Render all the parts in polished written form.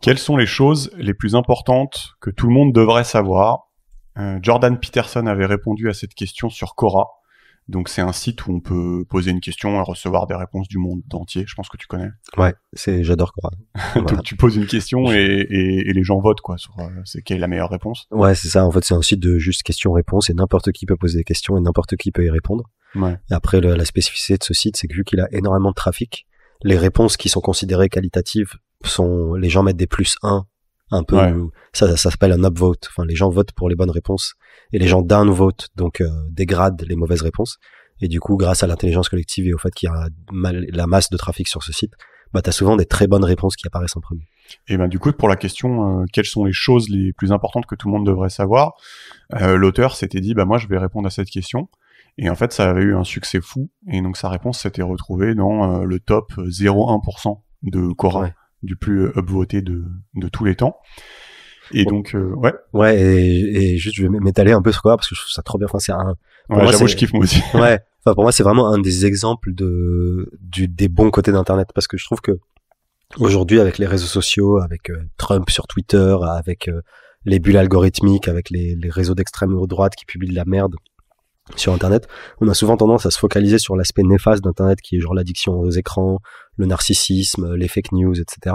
Quelles sont les choses les plus importantes que tout le monde devrait savoir? Jordan Peterson avait répondu à cette question sur Quora. Donc c'est un site où on peut poser une question et recevoir des réponses du monde entier. Je pense que tu connais. Ouais, j'adore Quora. Voilà. Donc tu poses une question et les gens votent quoi sur c'est quelle est la meilleure réponse. Ouais, c'est ça. En fait, c'est un site de juste questions-réponses et n'importe qui peut poser des questions et n'importe qui peut y répondre. Ouais. Et après, la spécificité de ce site, c'est que vu qu'il a énormément de trafic, les réponses qui sont considérées qualitatives sont, les gens mettent des +1, un peu, Ouais. ça s'appelle un upvote. Enfin, les gens votent pour les bonnes réponses et les gens downvote, donc dégradent les mauvaises réponses. Et du coup, grâce à l'intelligence collective et au fait qu'il y a la masse de trafic sur ce site, bah t'as souvent des très bonnes réponses qui apparaissent en premier. Et ben du coup pour la question quelles sont les choses les plus importantes que tout le monde devrait savoir, l'auteur s'était dit bah moi je vais répondre à cette question. Et en fait, ça avait eu un succès fou. Et donc, sa réponse s'était retrouvée dans le top 0,1% de Quora, Ouais. du plus upvoté de tous les temps. Et donc, ouais. Ouais, et juste, je vais m'étaler un peu sur Quora parce que je trouve ça trop bien. Enfin, c'est un, Ouais, j'avoue, je kiffe moi aussi. ouais. Enfin, pour moi, c'est vraiment un des exemples des bons côtés d'Internet parce que je trouve que aujourd'hui, avec les réseaux sociaux, avec Trump sur Twitter, avec les bulles algorithmiques, avec les réseaux d'extrême droite qui publient de la merde sur Internet, on a souvent tendance à se focaliser sur l'aspect néfaste d'Internet qui est genre l'addiction aux écrans, le narcissisme, les fake news, etc.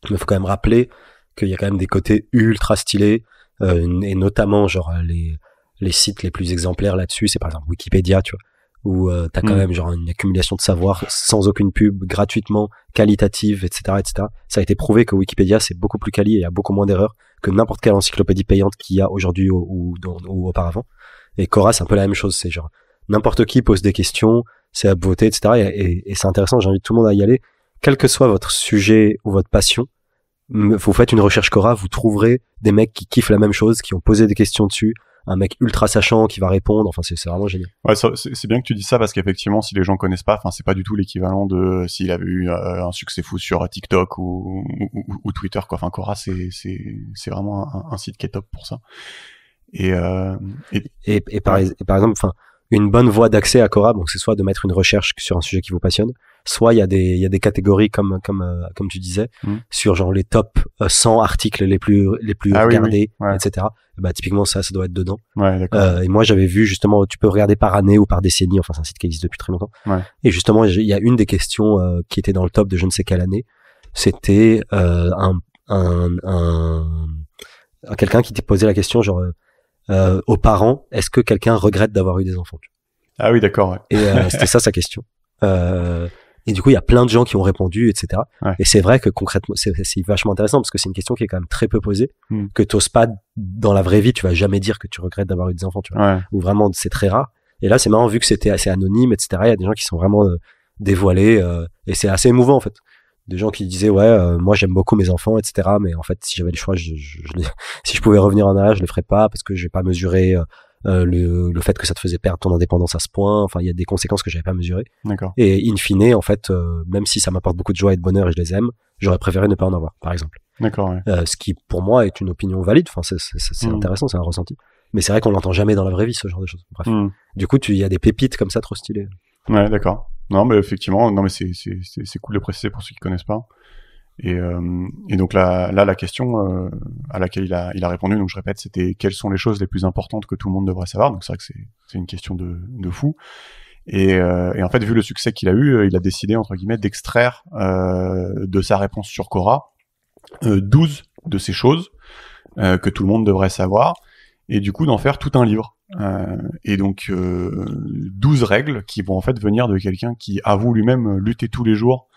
Mais il faut quand même rappeler qu'il y a quand même des côtés ultra stylés, et notamment genre les sites les plus exemplaires là-dessus, c'est par exemple Wikipédia, tu vois, où t'as quand même genre une accumulation de savoir sans aucune pub, gratuitement, qualitative, etc., etc. Ça a été prouvé que Wikipédia c'est beaucoup plus quali et il y a beaucoup moins d'erreurs que n'importe quelle encyclopédie payante qu'il y a aujourd'hui ou auparavant. Et Quora, c'est un peu la même chose. C'est genre, n'importe qui pose des questions, c'est à voter, etc. Et c'est intéressant, j'invite tout le monde à y aller. Quel que soit votre sujet ou votre passion, vous faites une recherche Quora, vous trouverez des mecs qui kiffent la même chose, qui ont posé des questions dessus, un mec ultra sachant qui va répondre. Enfin, c'est vraiment génial. Ouais, c'est bien que tu dis ça parce qu'effectivement, si les gens connaissent pas, enfin, c'est pas du tout l'équivalent de s'il avait eu un succès fou sur TikTok ou Twitter, quoi. Enfin, Quora, c'est vraiment un site qui est top pour ça. Et par exemple, enfin, une bonne voie d'accès à Quora, donc c'est soit de mettre une recherche sur un sujet qui vous passionne, soit il y a des catégories comme tu disais, sur genre les top 100 articles les plus regardés, oui. Ouais. etc. Bah typiquement ça doit être dedans. Ouais, d'accord. Et moi j'avais vu justement, tu peux regarder par année ou par décennie, enfin c'est un site qui existe depuis très longtemps. Ouais. Et justement il y a une des questions qui était dans le top de je ne sais quelle année, c'était quelqu'un qui t'est posé la question genre aux parents, est-ce que quelqu'un regrette d'avoir eu des enfants? Ah oui, d'accord. Ouais. Et c'était ça sa question. Et du coup, il y a plein de gens qui ont répondu, etc. Ouais. Et c'est vrai que concrètement, c'est vachement intéressant parce que c'est une question qui est quand même très peu posée, que t'oses pas dans la vraie vie, tu vas jamais dire que tu regrettes d'avoir eu des enfants, tu vois. Ouais. Ou vraiment, c'est très rare. Et là, c'est marrant vu que c'était assez anonyme, etc. Il y a des gens qui sont vraiment dévoilés et c'est assez émouvant en fait. Des gens qui disaient moi j'aime beaucoup mes enfants, etc. Mais en fait, si j'avais le choix, si je pouvais revenir en arrière, je le ferais pas parce que j'ai pas mesuré le fait que ça te faisait perdre ton indépendance à ce point. Enfin, il y a des conséquences que j'avais pas mesurées. D'accord. Et in fine, en fait, même si ça m'apporte beaucoup de joie et de bonheur et je les aime, j'aurais préféré ne pas en avoir, par exemple. D'accord. Ouais. Ce qui, pour moi, est une opinion valide. Enfin, c'est intéressant, c'est un ressenti. Mais c'est vrai qu'on l'entend jamais dans la vraie vie, ce genre de choses. Bref. Du coup, il y a des pépites comme ça trop stylées. Ouais, d'accord. Non, mais effectivement, non, mais c'est cool de préciser pour ceux qui connaissent pas. Et donc la question à laquelle il a répondu, donc je répète, c'était quelles sont les choses les plus importantes que tout le monde devrait savoir. Donc c'est vrai que c'est une question de fou. Et en fait, vu le succès qu'il a eu, il a décidé entre guillemets d'extraire de sa réponse sur Quora 12 de ces choses que tout le monde devrait savoir, et du coup d'en faire tout un livre. Et donc 12 règles qui vont en fait venir de quelqu'un qui avoue lui-même lutter tous les jours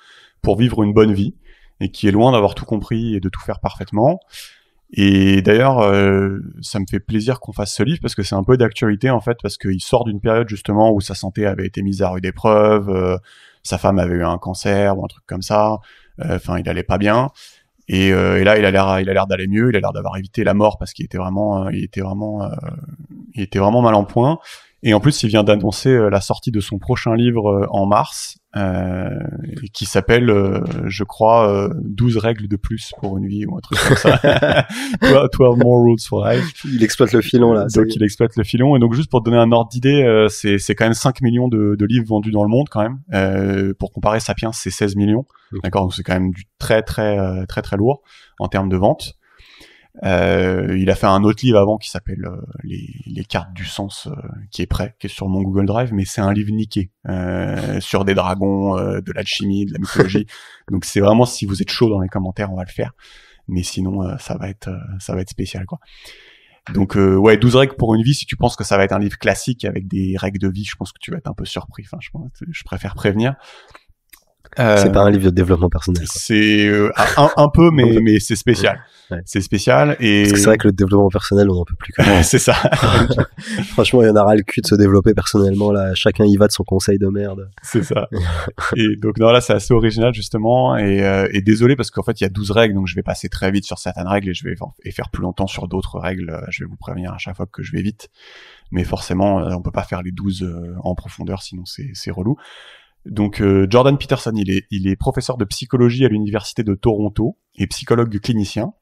pour vivre une bonne vie et qui est loin d'avoir tout compris et de tout faire parfaitement. Et d'ailleurs ça me fait plaisir qu'on fasse ce livre parce que c'est un peu d'actualité en fait, parce qu'il sort d'une période justement où sa santé avait été mise à rude épreuve, sa femme avait eu un cancer ou un truc comme ça, enfin il allait pas bien. Et là, il a l'air d'aller mieux. Il a l'air d'avoir évité la mort parce qu'il était vraiment mal en point. Et en plus, il vient d'annoncer la sortie de son prochain livre en mars, qui s'appelle, je crois, 12 règles de plus pour une vie ou un truc comme ça. 12 more rules for life. Il exploite le filon là. Donc il exploite le filon. Et donc juste pour te donner un ordre d'idée, c'est quand même 5 millions de livres vendus dans le monde quand même. Pour comparer, Sapiens, c'est 16 millions. D'accord, donc c'est quand même du très lourd en termes de vente. Il a fait un autre livre avant qui s'appelle les cartes du sens, qui est prêt, qui est sur mon Google Drive, mais c'est un livre niqué sur des dragons, de l'alchimie, de la mythologie. Donc c'est vraiment, si vous êtes chaud dans les commentaires, on va le faire. Mais sinon, ça va être spécial, quoi. Donc ouais, 12 règles pour une vie. Si tu penses que ça va être un livre classique avec des règles de vie, je pense que tu vas être un peu surpris. Enfin, je préfère prévenir. C'est pas un livre de développement personnel, quoi. C'est un peu, mais c'est spécial. Ouais. C'est spécial. Et parce que c'est vrai que le développement personnel, on en peut plus. Quand même. C'est ça. Franchement, il y en aura le cul de se développer personnellement. Là, chacun y va de son conseil de merde. C'est ça. Et donc non, là, c'est assez original justement. Et désolé parce qu'en fait, il y a 12 règles, donc je vais passer très vite sur certaines règles et je vais faire plus longtemps sur d'autres règles. Je vais vous prévenir à chaque fois que je vais vite. Mais forcément, on peut pas faire les 12 en profondeur, sinon c'est relou. Donc Jordan Peterson, il est professeur de psychologie à l'université de Toronto et psychologue clinicien.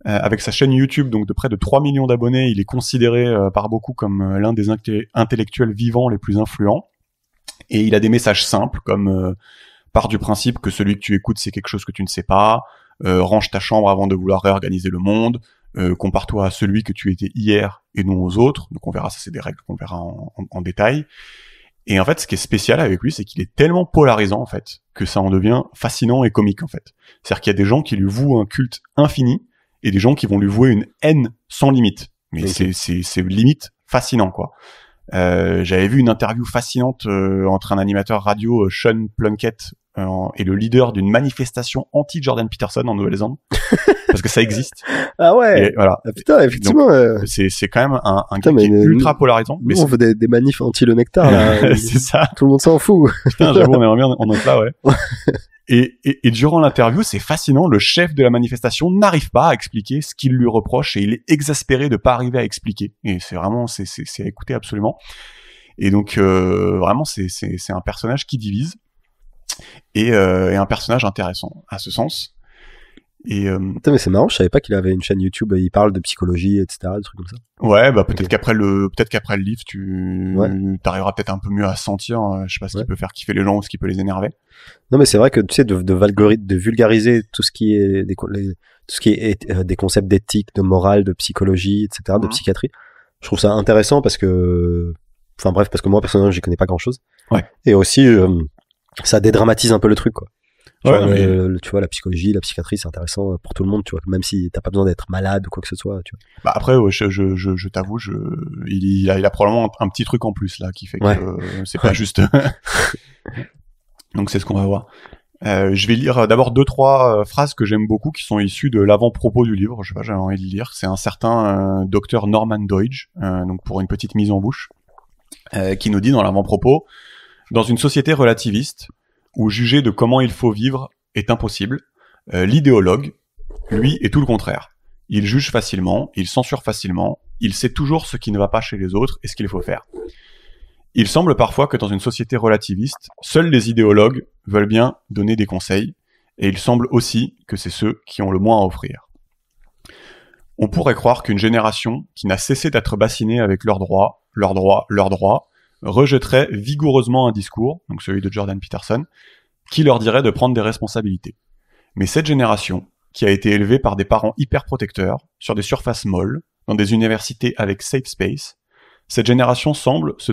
Avec sa chaîne YouTube, donc de près de 3 millions d'abonnés, il est considéré par beaucoup comme l'un des intellectuels vivants les plus influents. Et il a des messages simples comme pars du principe que celui que tu écoutes c'est quelque chose que tu ne sais pas, range ta chambre avant de vouloir réorganiser le monde, compare-toi à celui que tu étais hier et non aux autres. Donc on verra, ça c'est des règles qu'on verra en détail. Et en fait, ce qui est spécial avec lui, c'est qu'il est tellement polarisant, en fait, que ça en devient fascinant et comique, en fait. C'est-à-dire qu'il y a des gens qui lui vouent un culte infini, et des gens qui vont lui vouer une haine sans limite. Mais okay. c'est limite fascinant, quoi. J'avais vu une interview fascinante entre un animateur radio, Sean Plunkett, et le leader d'une manifestation anti-Jordan Peterson en Nouvelle-Zélande. Parce que ça existe. Ah ouais. Et voilà. Ah putain, effectivement. Donc, c'est quand même un gars qui est ultra polarisant. Nous, on veut des manifs anti le nectar, là. C'est ça. Tout le monde s'en fout. Putain, j'avoue, on aimerait bien en être là, ouais. Et durant l'interview, c'est fascinant, le chef de la manifestation n'arrive pas à expliquer ce qu'il lui reproche et il est exaspéré de pas arriver à expliquer. Et c'est vraiment, c'est à écouter absolument. Et donc, vraiment, c'est un personnage qui divise et un personnage intéressant à ce sens. Et Putain, mais c'est marrant, je savais pas qu'il avait une chaîne YouTube, il parle de psychologie, etc., des trucs comme ça. Ouais, bah peut-être qu'après le livre, tu t'arriveras peut-être un peu mieux à sentir, je sais pas ce qui peut faire kiffer les gens ou ce qui peut les énerver. Non, mais c'est vrai que tu sais de vulgariser tout ce qui est des concepts d'éthique, de morale, de psychologie, etc., de psychiatrie. Je trouve ça intéressant parce que parce que moi personnellement, j'y connais pas grand-chose. Ouais. Et aussi ça dédramatise un peu le truc, quoi. Tu vois, la psychologie, la psychiatrie, c'est intéressant pour tout le monde, tu vois, même si t'as pas besoin d'être malade ou quoi que ce soit, tu vois. Bah après, ouais, je t'avoue, il a probablement un petit truc en plus, là, qui fait que c'est pas juste. Donc c'est ce qu'on va voir. Je vais lire d'abord 2-3 phrases que j'aime beaucoup, qui sont issues de l'avant-propos du livre. Je sais pas, j'avais envie de le lire. C'est un certain docteur Norman Doidge, donc pour une petite mise en bouche, qui nous dit dans l'avant-propos: dans une société relativiste, où juger de comment il faut vivre est impossible, l'idéologue, lui, est tout le contraire. Il juge facilement, il censure facilement, il sait toujours ce qui ne va pas chez les autres et ce qu'il faut faire. Il semble parfois que dans une société relativiste, seuls les idéologues veulent bien donner des conseils, et il semble aussi que c'est ceux qui ont le moins à offrir. On pourrait croire qu'une génération qui n'a cessé d'être bassinée avec leurs droits, rejetterait vigoureusement un discours, donc celui de Jordan Peterson, qui leur dirait de prendre des responsabilités. Mais cette génération, qui a été élevée par des parents hyper protecteurs, sur des surfaces molles, dans des universités avec safe space, cette génération semble se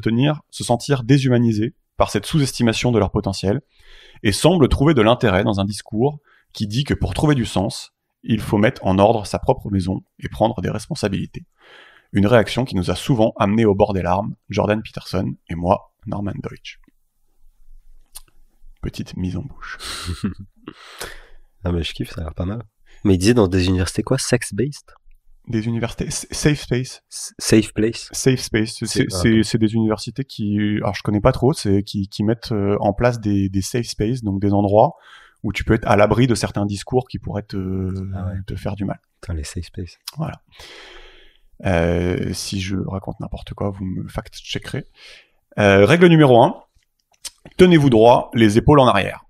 sentir déshumanisée par cette sous-estimation de leur potentiel, et semble trouver de l'intérêt dans un discours qui dit que pour trouver du sens, il faut mettre en ordre sa propre maison et prendre des responsabilités. Une réaction qui nous a souvent amenés au bord des larmes, Jordan Peterson et moi, Norman Doidge. Petite mise en bouche. Ah mais je kiffe, ça a l'air pas mal. Mais il disait dans des universités quoi, sex-based? Des universités safe space. Safe place. Safe space. C'est des universités qui, alors je connais pas trop, c'est qui mettent en place des safe space, donc des endroits où tu peux être à l'abri de certains discours qui pourraient te faire du mal. Putain, les safe space. Voilà. Si je raconte n'importe quoi, vous me fact-checkerez. Règle numéro 1, tenez-vous droit, les épaules en arrière.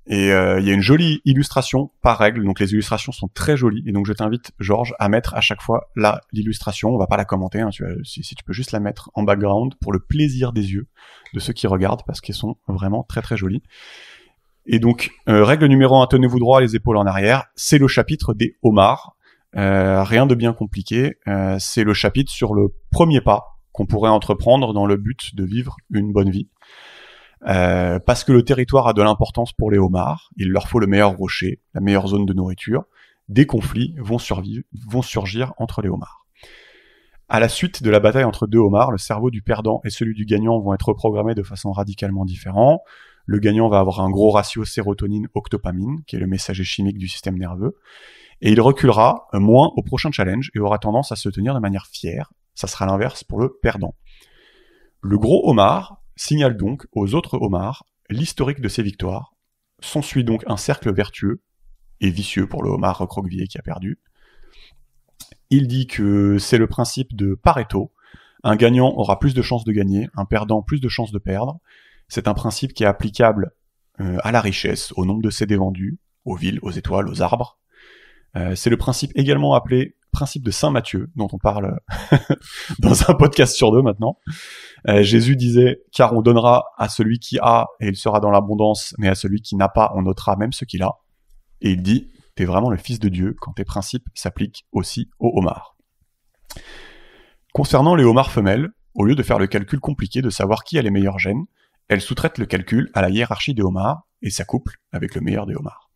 Et il y a une jolie illustration par règle, donc les illustrations sont très jolies, et donc je t'invite, Georges, à mettre à chaque fois l'illustration, on va pas la commenter, hein, si tu peux juste la mettre en background pour le plaisir des yeux de ceux qui regardent, parce qu'elles sont vraiment très très jolies. Et donc, règle numéro 1, tenez-vous droit, les épaules en arrière, c'est le chapitre des homards, rien de bien compliqué, c'est le chapitre sur le premier pas qu'on pourrait entreprendre dans le but de vivre une bonne vie. Parce que le territoire a de l'importance pour les homards, il leur faut le meilleur rocher, la meilleure zone de nourriture, des conflits vont surgir entre les homards. À la suite de la bataille entre deux homards, le cerveau du perdant et celui du gagnant vont être reprogrammés de façon radicalement différente. Le gagnant va avoir un gros ratio sérotonine-octopamine, qui est le messager chimique du système nerveux, et il reculera moins au prochain challenge et aura tendance à se tenir de manière fière. Ça sera l'inverse pour le perdant. Le gros homard signale donc aux autres homards l'historique de ses victoires. S'ensuit donc un cercle vertueux et vicieux pour le homard recroquevillé qui a perdu. Il dit que c'est le principe de Pareto. Un gagnant aura plus de chances de gagner, un perdant plus de chances de perdre. C'est un principe qui est applicable à la richesse, au nombre de CD vendus, aux villes, aux étoiles, aux arbres. C'est le principe également appelé principe de Saint Matthieu, dont on parle dans un podcast sur 2 maintenant. Jésus disait « Car on donnera à celui qui a, et il sera dans l'abondance, mais à celui qui n'a pas, on ôtera même ce qu'il a. » Et il dit « T'es vraiment le fils de Dieu quand tes principes s'appliquent aussi aux homards. » Concernant les homards femelles, au lieu de faire le calcul compliqué de savoir qui a les meilleurs gènes, elle sous-traite le calcul à la hiérarchie des homards et s'accouple avec le meilleur des homards.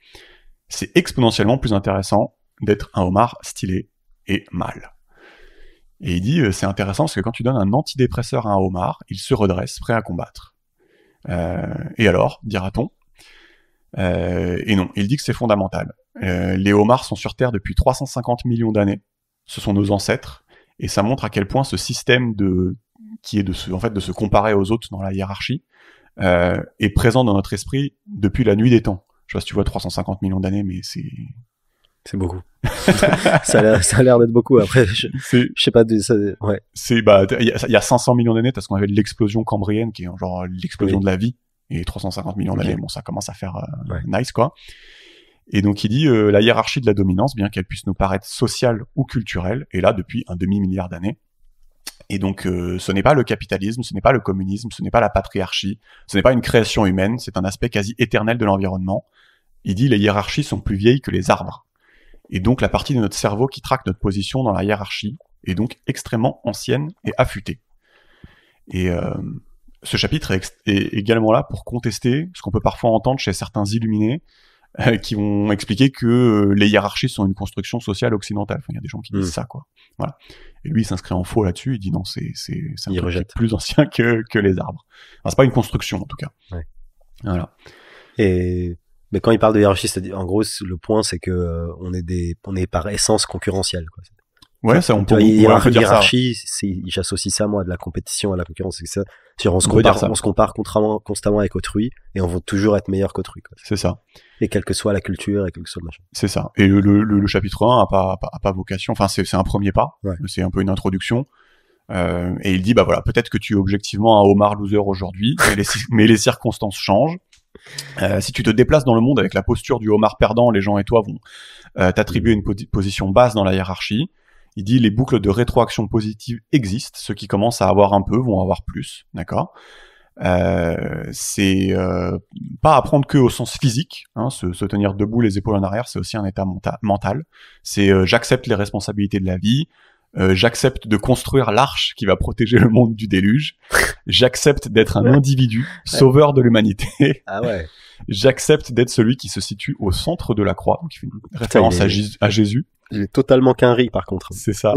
C'est exponentiellement plus intéressant d'être un homard stylé et mâle. Et il dit, c'est intéressant parce que quand tu donnes un antidépresseur à un homard, il se redresse, prêt à combattre. Et alors, dira-t-on ? Et non, il dit que c'est fondamental. Les homards sont sur Terre depuis 350 millions d'années. Ce sont nos ancêtres. Et ça montre à quel point ce système qui est de se comparer aux autres dans la hiérarchie, est présent dans notre esprit depuis la nuit des temps. Je sais pas si tu vois 350 millions d'années, mais c'est beaucoup. ça a l'air d'être beaucoup. Après, je sais pas. Ouais. Il y a 500 millions d'années, parce qu'on avait l'explosion cambrienne, qui est genre l'explosion de la vie, et 350 millions d'années, bon, ça commence à faire nice, quoi. Et donc il dit la hiérarchie de la dominance, bien qu'elle puisse nous paraître sociale ou culturelle, est là depuis un demi-milliard d'années. Et donc ce n'est pas le capitalisme, ce n'est pas le communisme, ce n'est pas la patriarchie, ce n'est pas une création humaine, c'est un aspect quasi éternel de l'environnement. Il dit les hiérarchies sont plus vieilles que les arbres. Et donc la partie de notre cerveau qui traque notre position dans la hiérarchie est donc extrêmement ancienne et affûtée. Et ce chapitre est également là pour contester ce qu'on peut parfois entendre chez certains illuminés qui vont expliquer que les hiérarchies sont une construction sociale occidentale. Enfin, il y a des gens qui disent ça, quoi. Voilà. Et lui, il s'inscrit en faux là-dessus. Il dit non, c'est un truc plus ancien que les arbres. Enfin, c'est pas une construction, en tout cas. Ouais. Voilà. Mais quand il parle de hiérarchie, c'est-à-dire, en gros, le point, c'est que on est par essence concurrentiel, quoi. Ouais, ça, on peut dire ça. Hiérarchie, j'associe ça, moi, de la compétition à la concurrence. C'est ça. On se compare constamment avec autrui, et on veut toujours être meilleur qu'autrui, quoi. C'est ça. Et quelle que soit la culture, et quel que soit le machin. C'est ça. Et le chapitre 1 a pas vocation, enfin, c'est un premier pas. Ouais. C'est un peu une introduction. Et il dit, bah voilà, peut-être que tu es objectivement un homard loser aujourd'hui, mais les circonstances changent. Si tu te déplaces dans le monde avec la posture du homard perdant, les gens et toi vont t'attribuer une position basse dans la hiérarchie. Il dit les boucles de rétroaction positive existent, ceux qui commencent à avoir un peu vont avoir plus, d'accord. C'est pas apprendre que au sens physique, hein, se tenir debout les épaules en arrière, c'est aussi un état mental. C'est j'accepte les responsabilités de la vie, j'accepte de construire l'arche qui va protéger le monde du déluge, j'accepte d'être un individu sauveur de l'humanité. Ah ouais. J'accepte d'être celui qui se situe au centre de la croix, donc il fait une référence à Jésus. Il est totalement qu'un par contre. C'est ça.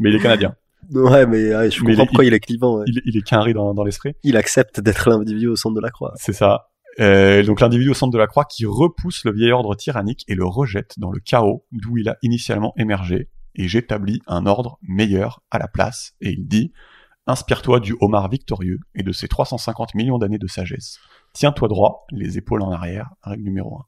Mais il est canadien. Ouais, mais je comprends pourquoi il est clivant. Ouais. Il est qu'un dans l'esprit. Il accepte d'être l'individu au centre de la croix. C'est ça. Donc l'individu au centre de la croix qui repousse le vieil ordre tyrannique et le rejette dans le chaos d'où il a initialement émergé. Et j'établis un ordre meilleur à la place. Et il dit « Inspire-toi du homard victorieux et de ses 350 millions d'années de sagesse. Tiens-toi droit, les épaules en arrière, règle numéro 1. »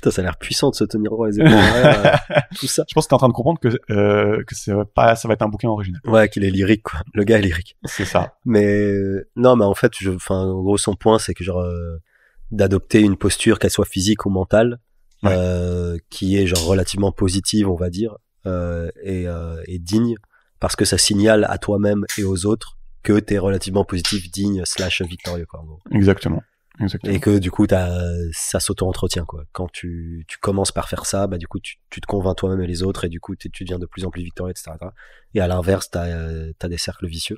Putain, ça a l'air puissant de se tenir droit les épaules en l'air, tout ça. Je pense que t'es en train de comprendre que ça va être un bouquin original. Ouais, qu'il est lyrique, quoi. Le gars est lyrique. C'est ça. Mais non, mais en fait, en gros, son point, c'est que genre d'adopter une posture, qu'elle soit physique ou mentale, qui est genre relativement positive, on va dire, et digne, parce que ça signale à toi-même et aux autres que t'es relativement positif, digne / victorieux, quoi, en gros. Exactement. Et que du coup ça s'auto-entretient, quoi. Quand tu commences par faire ça, bah du coup tu te convaincs toi-même et les autres, et du coup tu deviens de plus en plus victorieux, etc. Et à l'inverse t'as des cercles vicieux.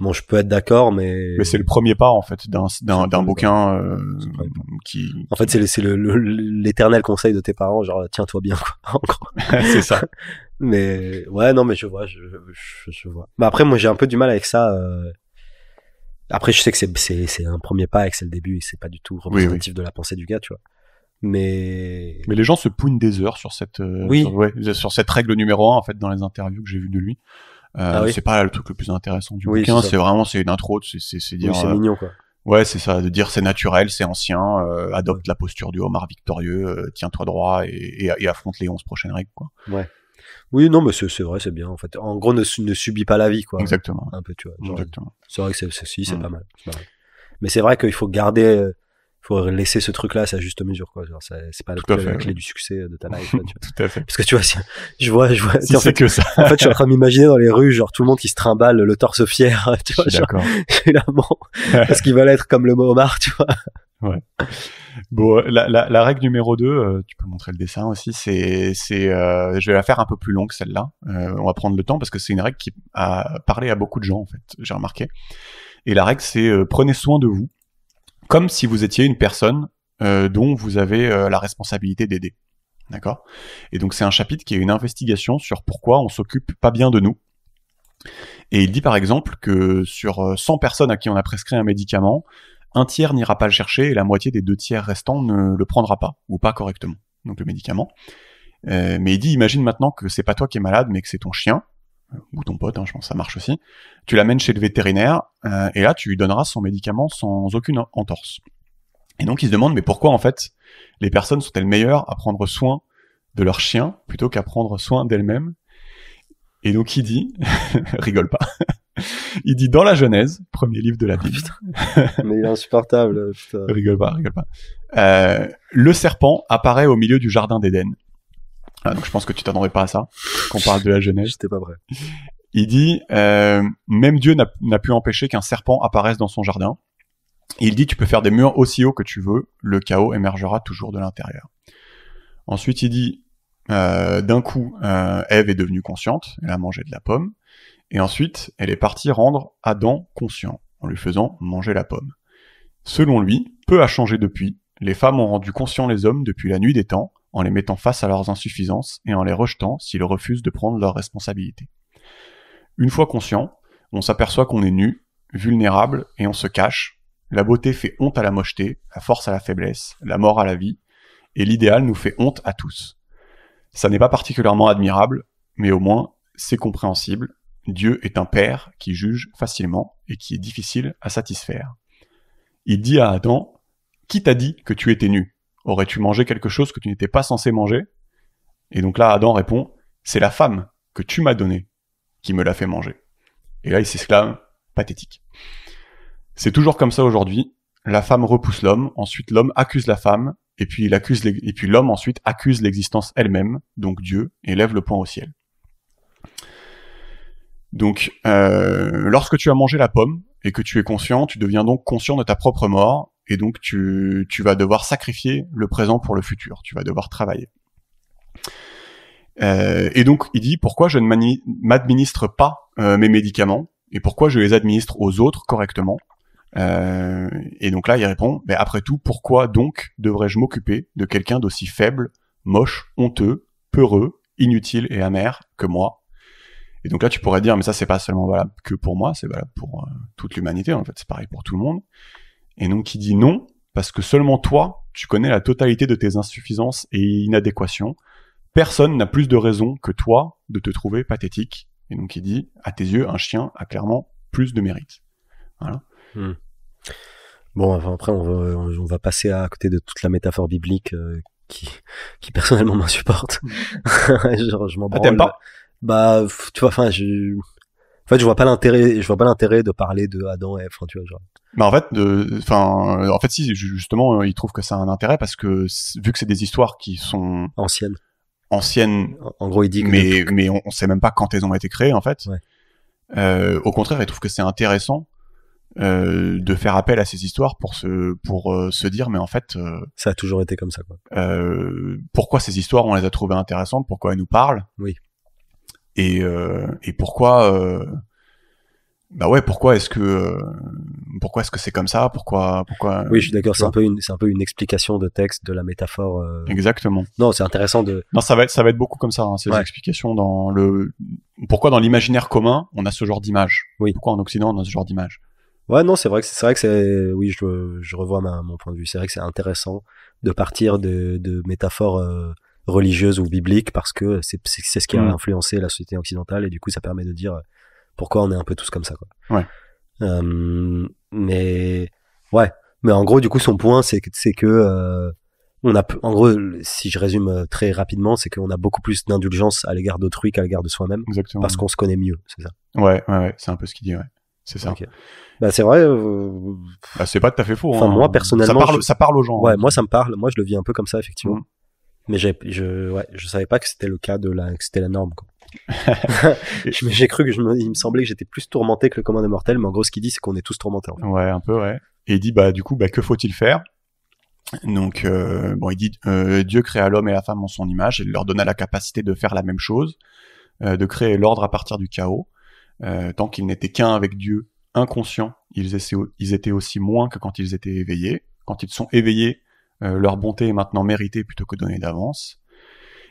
Bon, je peux être d'accord, mais c'est le premier pas en fait d'un bouquin qui. En fait, c'est l'éternel conseil de tes parents, genre tiens-toi bien, quoi. En gros. C'est ça. Mais ouais, non, mais je vois. Bah après, moi j'ai un peu du mal avec ça. Après, je sais que c'est un premier pas et que c'est le début et c'est pas du tout représentatif de la pensée du gars, tu vois. Mais les gens se pougnent des heures sur cette sur cette règle numéro 1 en fait dans les interviews que j'ai vues de lui. C'est pas le truc le plus intéressant du bouquin, c'est vraiment une intro, c'est dire c'est mignon, quoi. Ouais, c'est ça, de dire c'est naturel, c'est ancien, adopte la posture du homard victorieux, tiens-toi droit et affronte les 11 prochaines règles, quoi. Ouais. Oui, non, mais c'est vrai, c'est bien, en fait. En gros, ne subis pas la vie, quoi. Exactement. Un peu, tu vois. Genre, exactement. C'est vrai que c'est pas mal. Mais c'est vrai qu'il faut garder, faut laisser ce truc-là à sa juste mesure, quoi. Genre, c'est pas la clé du succès de ta life, là, tu vois. Tout à fait. Parce que tu vois, je vois, si c'est que ça. En fait, je suis en train de m'imaginer dans les rues, genre, tout le monde qui se trimballe le torse fier, tu vois. D'accord. Évidemment. Parce qu'ils veulent être comme le homard, tu vois. Ouais. Bon, la règle numéro 2, tu peux montrer le dessin aussi, je vais la faire un peu plus longue, celle-là. On va prendre le temps parce que c'est une règle qui a parlé à beaucoup de gens, en fait, j'ai remarqué. Et la règle, c'est prenez soin de vous, comme si vous étiez une personne dont vous avez la responsabilité d'aider. D'accord ? Et donc, c'est un chapitre qui est une investigation sur pourquoi on s'occupe pas bien de nous. Et il dit, par exemple, que sur 100 personnes à qui on a prescrit un médicament, un tiers n'ira pas le chercher et la moitié des 2 tiers restants ne le prendra pas, ou pas correctement, donc le médicament. Mais il dit, imagine maintenant que c'est pas toi qui es malade, mais que c'est ton chien, ou ton pote, je pense que ça marche aussi. Tu l'amènes chez le vétérinaire, et là tu lui donneras son médicament sans aucune entorse. Et donc il se demande, mais pourquoi en fait les personnes sont-elles meilleures à prendre soin de leur chien plutôt qu'à prendre soin d'elles-mêmes? Et donc il dit, rigole pas, il dit dans la Genèse, premier livre de la Bible. Mais il est insupportable. Putain. Rigole pas. Le serpent apparaît au milieu du jardin d'Éden. Donc je pense que tu t'attendrais pas à ça, qu'on parle de la Genèse. J'étais pas prêt. Il dit, même Dieu n'a pu empêcher qu'un serpent apparaisse dans son jardin. Et il dit, tu peux faire des murs aussi hauts que tu veux, le chaos émergera toujours de l'intérieur. Ensuite il dit, d'un coup, Ève est devenue consciente, elle a mangé de la pomme. Et ensuite, elle est partie rendre Adam conscient, en lui faisant manger la pomme. Selon lui, peu a changé depuis. Les femmes ont rendu conscients les hommes depuis la nuit des temps, en les mettant face à leurs insuffisances et en les rejetant s'ils refusent de prendre leurs responsabilités. Une fois conscient, on s'aperçoit qu'on est nu, vulnérable, et on se cache. La beauté fait honte à la mocheté, la force à la faiblesse, la mort à la vie, et l'idéal nous fait honte à tous. Ça n'est pas particulièrement admirable, mais au moins, c'est compréhensible. Dieu est un père qui juge facilement et qui est difficile à satisfaire. Il dit à Adam, « Qui t'a dit que tu étais nu ? Aurais-tu mangé quelque chose que tu n'étais pas censé manger ?» Et donc là, Adam répond, « C'est la femme que tu m'as donnée qui me l'a fait manger. » Et là, il s'exclame, « Pathétique. » C'est toujours comme ça aujourd'hui. La femme repousse l'homme, ensuite l'homme accuse la femme, et puis l'homme ensuite accuse l'existence elle-même, donc Dieu, et lève le poing au ciel. Donc, lorsque tu as mangé la pomme et que tu es conscient, tu deviens donc conscient de ta propre mort, et donc tu vas devoir sacrifier le présent pour le futur, tu vas devoir travailler. Et donc, il dit, pourquoi je ne m'administre pas mes médicaments, et pourquoi je les administre aux autres correctement? Et donc là, il répond, mais après tout, pourquoi donc devrais-je m'occuper de quelqu'un d'aussi faible, moche, honteux, peureux, inutile et amer que moi? Et donc là, tu pourrais dire, mais ça, c'est pas seulement valable que pour moi, c'est valable pour toute l'humanité, en fait, c'est pareil pour tout le monde. Et donc, il dit non, parce que seulement toi, tu connais la totalité de tes insuffisances et inadéquations. Personne n'a plus de raison que toi de te trouver pathétique. Et donc, il dit, à tes yeux, un chien a clairement plus de mérite. Voilà. Bon, enfin, après, on va passer à côté de toute la métaphore biblique qui personnellement m'insupporte. Genre, je m'en branle. T'aimes pas? Bah, tu vois, enfin, en fait, je vois pas l'intérêt de parler de Adam et Ève, enfin, tu vois, genre. Bah en fait, si, justement, il trouve que ça a un intérêt parce que vu que c'est des histoires qui sont Ancienne. anciennes, En gros, il dit que mais on sait même pas quand elles ont été créées, en fait. Ouais. Au contraire, il trouve que c'est intéressant de faire appel à ces histoires pour se dire, mais en fait, ça a toujours été comme ça, quoi. pourquoi ces histoires on les a trouvées intéressantes, pourquoi elles nous parlent, Oui. et pourquoi bah ouais, pourquoi est-ce que c'est comme ça, pourquoi Oui, je suis d'accord, tu c'est vois. un peu une explication de texte de la métaphore. Exactement. Non, c'est intéressant de. Non, ça va être beaucoup comme ça, hein, ces Ouais. explications dans pourquoi dans l'imaginaire commun on a ce genre d'image. Oui. Pourquoi en Occident on a ce genre d'image. Ouais, non, c'est vrai que c'est, oui, je revois mon point de vue. C'est vrai que c'est intéressant de partir de métaphores religieuses ou bibliques parce que c'est ce qui a influencé la société occidentale et du coup ça permet de dire pourquoi on est un peu tous comme ça, quoi. Ouais. Mais ouais, mais en gros du coup son point c'est que on a, en gros, si je résume très rapidement, c'est qu'on a beaucoup plus d'indulgence à l'égard d'autrui qu'à l'égard de soi-même. Exactement. Parce qu'on se connaît mieux, c'est ça. Ouais, c'est un peu ce qu'il dit, ouais. C'est ça. Okay. Bah, c'est vrai, bah, c'est pas tout à fait faux. Enfin, moi, personnellement. Ça parle aux gens. Ouais, hein. moi, ça me parle. Moi, je le vis un peu comme ça, effectivement. Mais je savais pas que c'était le cas que c'était la norme, quoi. J'ai cru il me semblait que j'étais plus tourmenté que le commun des mortels, mais en gros, ce qu'il dit, c'est qu'on est tous tourmentés, en fait. Ouais, un peu, ouais. Et il dit, bah, du coup, bah, que faut-il faire? Donc, bon, il dit, Dieu créa l'homme et la femme en son image et leur donna la capacité de faire la même chose, de créer l'ordre à partir du chaos. Tant qu'ils n'étaient qu'un avec Dieu, inconscients, ils étaient aussi moins que quand ils étaient éveillés. Quand ils sont éveillés, leur bonté est maintenant méritée plutôt que donnée d'avance.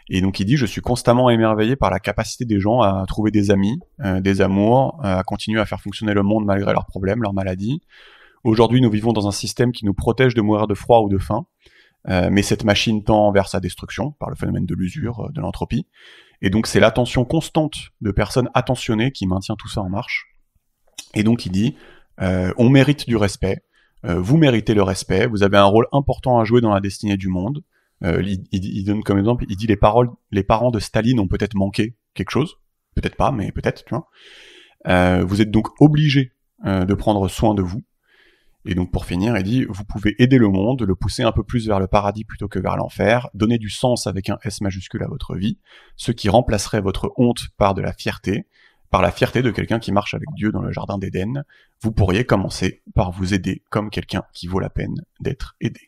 Et donc il dit, je suis constamment émerveillé par la capacité des gens à trouver des amis, des amours, à continuer à faire fonctionner le monde malgré leurs problèmes, leurs maladies. Aujourd'hui, nous vivons dans un système qui nous protège de mourir de froid ou de faim, mais cette machine tend vers sa destruction par le phénomène de l'usure, de l'entropie. Et donc c'est l'attention constante de personnes attentionnées qui maintient tout ça en marche. Et donc il dit, on mérite du respect, vous méritez le respect, vous avez un rôle important à jouer dans la destinée du monde. Il donne comme exemple, il dit les parents de Staline ont peut-être manqué quelque chose, peut-être pas, mais peut-être, tu vois. Vous êtes donc obligés de prendre soin de vous. Et donc pour finir, il dit, vous pouvez aider le monde, le pousser un peu plus vers le paradis plutôt que vers l'enfer, donner du sens avec un S majuscule à votre vie, ce qui remplacerait votre honte par la fierté de quelqu'un qui marche avec Dieu dans le jardin d'Éden. Vous pourriez commencer par vous aider comme quelqu'un qui vaut la peine d'être aidé.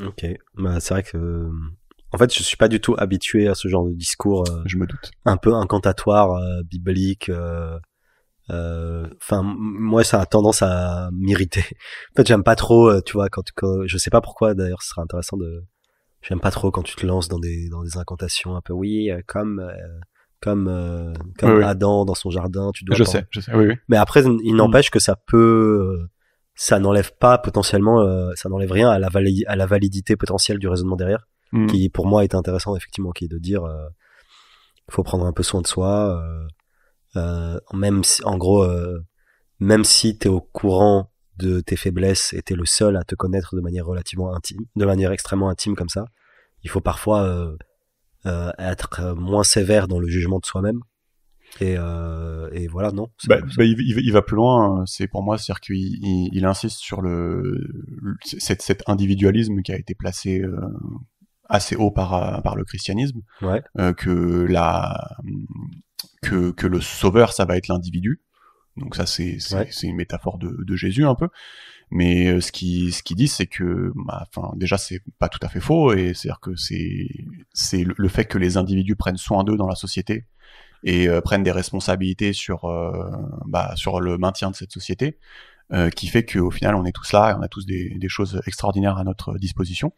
Ok, bah c'est vrai que en fait je suis pas du tout habitué à ce genre de discours. Je me doute. Un peu incantatoire, biblique. Enfin, moi ça a tendance à m'irriter. En fait, j'aime pas trop, tu vois, quand je sais pas pourquoi. D'ailleurs, ce serait intéressant de. J'aime pas trop quand tu te lances dans des incantations un peu. Oui, comme oui. Adam dans son jardin, tu dois. Je sais, oui. Mais après, il n'empêche que ça n'enlève pas potentiellement, ça n'enlève rien à la validité potentielle du raisonnement derrière, qui pour moi est intéressant effectivement, qui est de dire, faut prendre un peu soin de soi, même si, en gros, même si t'es au courant de tes faiblesses et t'es le seul à te connaître de manière relativement intime, de manière extrêmement intime comme ça, il faut parfois être moins sévère dans le jugement de soi-même. Et voilà, non. Il va plus loin. C'est pour moi, c'est-à-dire qu'il insiste sur cet individualisme qui a été placé assez haut par le christianisme, ouais. Que le sauveur, ça va être l'individu. Donc ça, c'est une métaphore de Jésus un peu. Mais ce qu'il dit, c'est que, déjà, c'est pas tout à fait faux, et c'est-à-dire que c'est le fait que les individus prennent soin d'eux dans la société et prennent des responsabilités sur le maintien de cette société, qui fait qu'au final, on est tous là et on a tous des choses extraordinaires à notre disposition.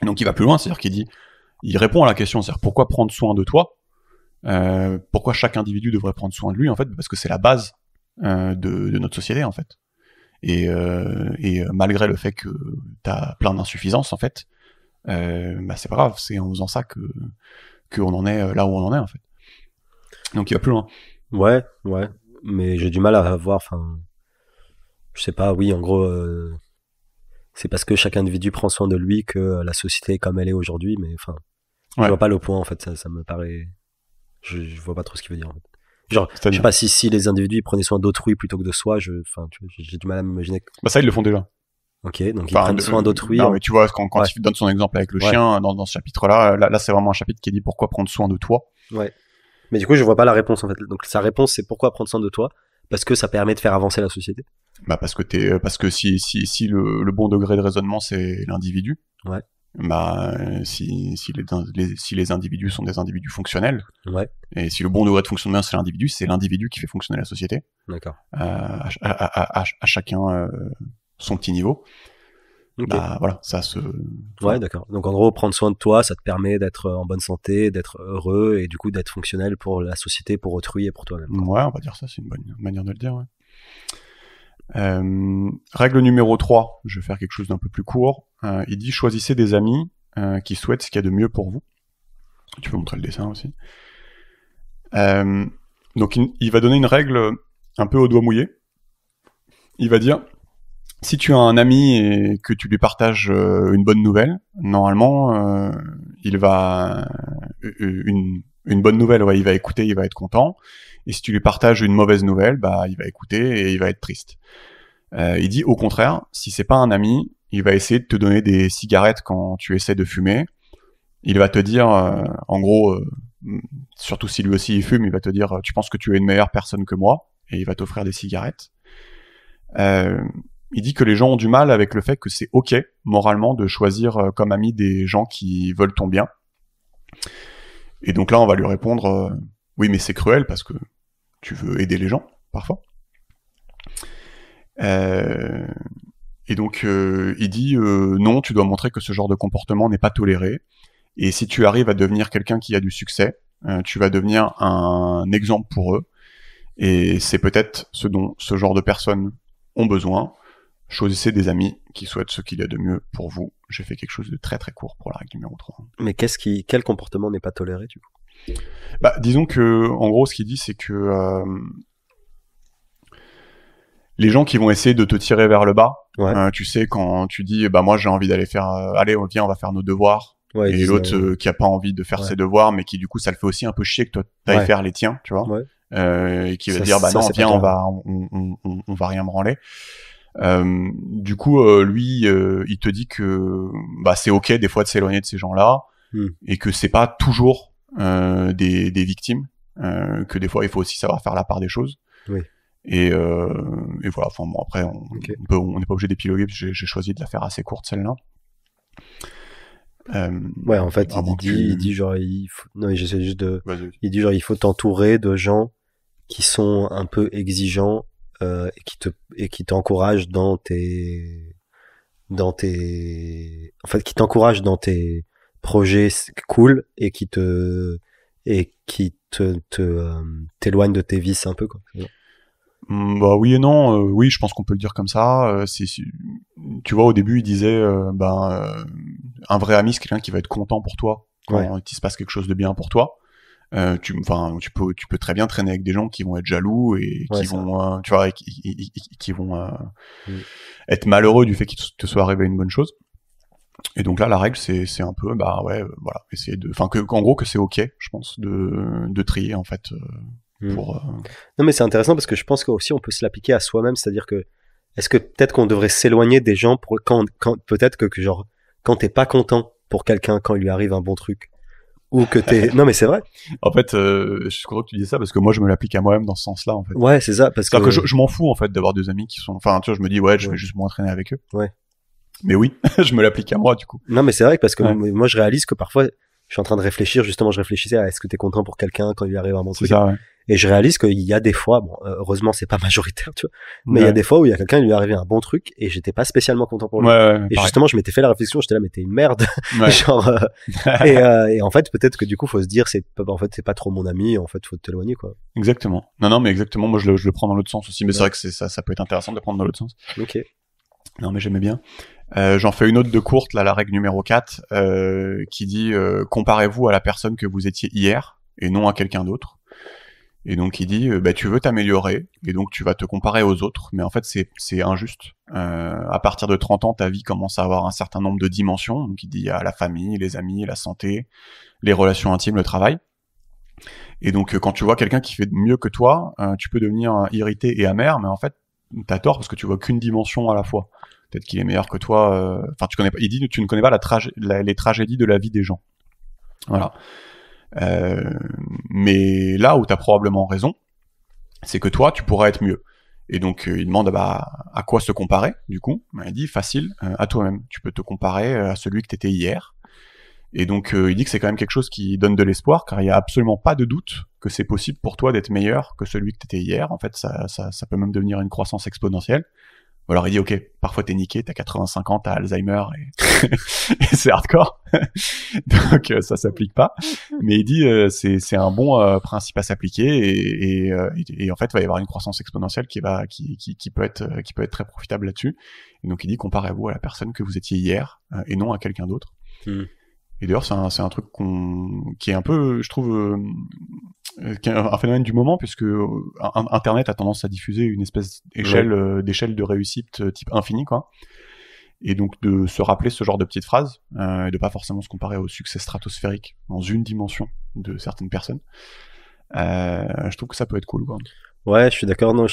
Donc il va plus loin, c'est-à-dire il répond à la question, c'est-à-dire pourquoi prendre soin de toi, pourquoi chaque individu devrait prendre soin de lui, en fait, parce que c'est la base de notre société, en fait. Et malgré le fait que t'as plein d'insuffisances, en fait, c'est pas grave, c'est en faisant ça qu'on en est là où on en est, en fait. Donc il va plus loin. Ouais, mais j'ai du mal à voir, je sais pas, oui, en gros, c'est parce que chaque individu prend soin de lui que la société est comme elle est aujourd'hui, mais enfin, Ouais. je vois pas le point, en fait, ça me paraît, je vois pas trop ce qu'il veut dire, en fait. Genre, je sais C'est-à-dire, pas si les individus ils prenaient soin d'autrui plutôt que de soi, enfin, tu vois, j'ai du mal à m'imaginer. bah ça ils le font déjà. Ok, donc ils Enfin, prennent soin d'autrui. non mais tu vois quand Ouais. il donne son exemple avec le Ouais. chien dans ce chapitre-là, là c'est vraiment un chapitre qui dit pourquoi prendre soin de toi. Ouais. Mais du coup, je vois pas la réponse, en fait. Donc, sa réponse, c'est pourquoi prendre soin de toi? Parce que ça permet de faire avancer la société. Bah parce que si le bon degré de raisonnement c'est l'individu. Ouais. Bah si les individus sont des individus fonctionnels. Ouais. Et si le bon degré de fonctionnement c'est l'individu qui fait fonctionner la société. D'accord. À chacun son petit niveau. Ok. Bah voilà, ça se. Ouais, d'accord. Donc en gros, prendre soin de toi, ça te permet d'être en bonne santé, d'être heureux et du coup d'être fonctionnel pour la société, pour autrui et pour toi-même. Ouais, on va dire ça, c'est une bonne manière de le dire. Ouais. Règle numéro 3, je vais faire quelque chose d'un peu plus court. Il dit choisissez des amis qui souhaitent ce qu'il y a de mieux pour vous. Tu peux montrer le dessin aussi. Donc il va donner une règle un peu au doigt mouillé. Il va dire si tu as un ami et que tu lui partages une bonne nouvelle, normalement il va une bonne nouvelle, ouais, il va écouter, il va être content. Et si tu lui partages une mauvaise nouvelle, bah il va écouter et il va être triste. Il dit au contraire, si c'est pas un ami, il va essayer de te donner des cigarettes quand tu essaies de fumer. Il va te dire, en gros, surtout si lui aussi il fume, il va te dire, tu penses que tu es une meilleure personne que moi, et il va t'offrir des cigarettes. Il dit que les gens ont du mal avec le fait que c'est ok, moralement, de choisir comme ami des gens qui veulent ton bien. Et donc là, on va lui répondre, oui, mais c'est cruel parce que tu veux aider les gens, parfois. Et donc, il dit, non, tu dois montrer que ce genre de comportement n'est pas toléré. Et si tu arrives à devenir quelqu'un qui a du succès, tu vas devenir un exemple pour eux. Et c'est peut-être ce dont ce genre de personnes ont besoin. Choisissez des amis qui souhaitent ce qu'il y a de mieux pour vous. J'ai fait quelque chose de très très court pour la règle numéro 3. Mais quel comportement n'est pas toléré, du coup? Bah, disons que, en gros, ce qu'il dit, c'est que les gens qui vont essayer de te tirer vers le bas, Ouais. tu sais, quand tu dis, bah moi j'ai envie d'aller faire, allez, viens, on va faire nos devoirs. Ouais, Et l'autre qui a pas envie de faire ouais. ses devoirs, mais qui du coup ça le fait aussi un peu chier que toi t'ailles Ouais. faire les tiens, tu vois. Ouais. Et qui va Ça, dire bah ça, non, c'est viens, pas on va rien branler. Du coup, lui, il te dit que bah c'est ok des fois de s'éloigner de ces gens-là, et que c'est pas toujours des victimes, que des fois il faut aussi savoir faire la part des choses. Oui. Et voilà. Enfin bon, après Okay. on n'est pas obligé d'épiloguer, parce que j'ai choisi de la faire assez courte celle-là. Ouais, en fait, il dit genre, non, j'essaie juste de, Vas-y. il dit genre, il faut t'entourer de gens qui sont un peu exigeants, et qui t'encouragent en fait, qui t'encouragent dans tes projets cool et qui t'éloignent de tes vices un peu, quoi. Bah oui et non, oui, je pense qu'on peut le dire comme ça. Tu vois, au début, il disait, un vrai ami, c'est quelqu'un qui va être content pour toi quand il se passe quelque chose de bien pour toi. Tu peux très bien traîner avec des gens qui vont être jaloux et qui vont, tu vois, qui vont être malheureux du fait qu'il te soit arrivé une bonne chose. Et donc là, la règle, c'est un peu, bah ouais, voilà, essayer de, enfin, en gros, que c'est ok, je pense, de trier en fait. Non mais c'est intéressant parce que je pense qu'aussi on peut se l'appliquer à soi-même, c'est-à-dire que est-ce que peut-être qu'on devrait s'éloigner des gens pour quand peut-être que genre quand t'es pas content pour quelqu'un quand il lui arrive un bon truc ou que t'es non mais c'est vrai. En fait, je suis content que tu dises ça parce que moi je me l'applique à moi-même dans ce sens-là en fait. Ouais, c'est ça parce que je m'en fous en fait d'avoir des amis qui sont, enfin tu vois, je me dis ouais, je vais juste m'entraîner avec eux. Ouais. Mais oui, je me l'applique à moi du coup. Non mais c'est vrai parce que moi je réalise que parfois je suis en train de réfléchir, justement je réfléchissais à est-ce que t'es content pour quelqu'un quand il lui arrive un bon truc. C'est ça, ouais. Et je réalise qu'il y a des fois, bon, heureusement c'est pas majoritaire, tu vois, mais il y a des fois où il y a quelqu'un qui lui est arrivé un bon truc et j'étais pas spécialement content pour lui. Et justement, je m'étais fait la réflexion, j'étais là, mais t'es une merde. Genre, et en fait, peut-être que du coup, faut se dire, en fait, c'est pas trop mon ami, en fait, faut t'éloigner, quoi. Exactement. Non, mais exactement, moi je le prends dans l'autre sens aussi, mais c'est vrai que ça peut être intéressant de le prendre dans l'autre sens. Ok. Non, mais j'aimais bien. J'en fais une autre de courte, là, la règle numéro 4, qui dit, comparez-vous à la personne que vous étiez hier et non à quelqu'un d'autre. Et donc il dit, tu veux t'améliorer, et donc tu vas te comparer aux autres, mais en fait c'est injuste. À partir de 30 ans, ta vie commence à avoir un certain nombre de dimensions. Donc il dit, il y a la famille, les amis, la santé, les relations intimes, le travail. Et donc quand tu vois quelqu'un qui fait mieux que toi, tu peux devenir irrité et amer, mais en fait t'as tort parce que tu vois qu'une dimension à la fois. Peut-être qu'il est meilleur que toi. Enfin, tu connais pas. Il dit, tu ne connais pas les tragédies de la vie des gens. Voilà. Mais là où t'as probablement raison, c'est que toi, tu pourrais être mieux. Et donc, il demande à quoi se comparer, du coup. Il dit, facile, à toi-même. Tu peux te comparer à celui que t'étais hier. Et donc, il dit que c'est quand même quelque chose qui donne de l'espoir, car il y a absolument pas de doute que c'est possible pour toi d'être meilleur que celui que t'étais hier. En fait, ça peut même devenir une croissance exponentielle. Alors il dit, ok, parfois t'es niqué, t'as 85 ans, t'as Alzheimer et c'est hardcore, donc ça s'applique pas. Mais il dit, c'est un bon principe à s'appliquer et en fait il va y avoir une croissance exponentielle qui peut être très profitable là-dessus. Et donc il dit, comparez-vous à la personne que vous étiez hier et non à quelqu'un d'autre. Et d'ailleurs c'est un truc qui est un peu, je trouve, qui est un phénomène du moment, puisque Internet a tendance à diffuser une espèce d'échelle de réussite type infini, quoi. Et donc de se rappeler ce genre de petites phrases, et de pas forcément se comparer au succès stratosphérique dans une dimension de certaines personnes. Je trouve que ça peut être cool, quoi. Ouais, je suis d'accord. Non,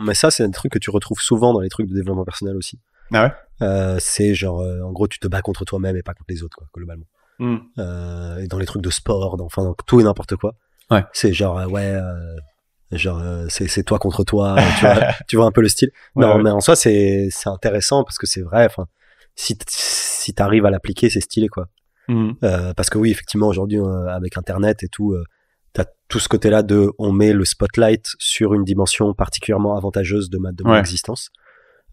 mais ça, c'est un truc que tu retrouves souvent dans les trucs de développement personnel aussi. Ah ouais. C'est genre, en gros, tu te bats contre toi-même et pas contre les autres, quoi, globalement. Et dans les trucs de sport, dans tout et n'importe quoi. Ouais. C'est genre, c'est toi contre toi. Tu vois un peu le style. Ouais, non, ouais. mais en soi, c'est intéressant parce que c'est vrai. Enfin, si t'arrives à l'appliquer, c'est stylé, quoi. Parce que oui, effectivement, aujourd'hui, avec Internet et tout, t'as tout ce côté-là on met le spotlight sur une dimension particulièrement avantageuse de mon existence.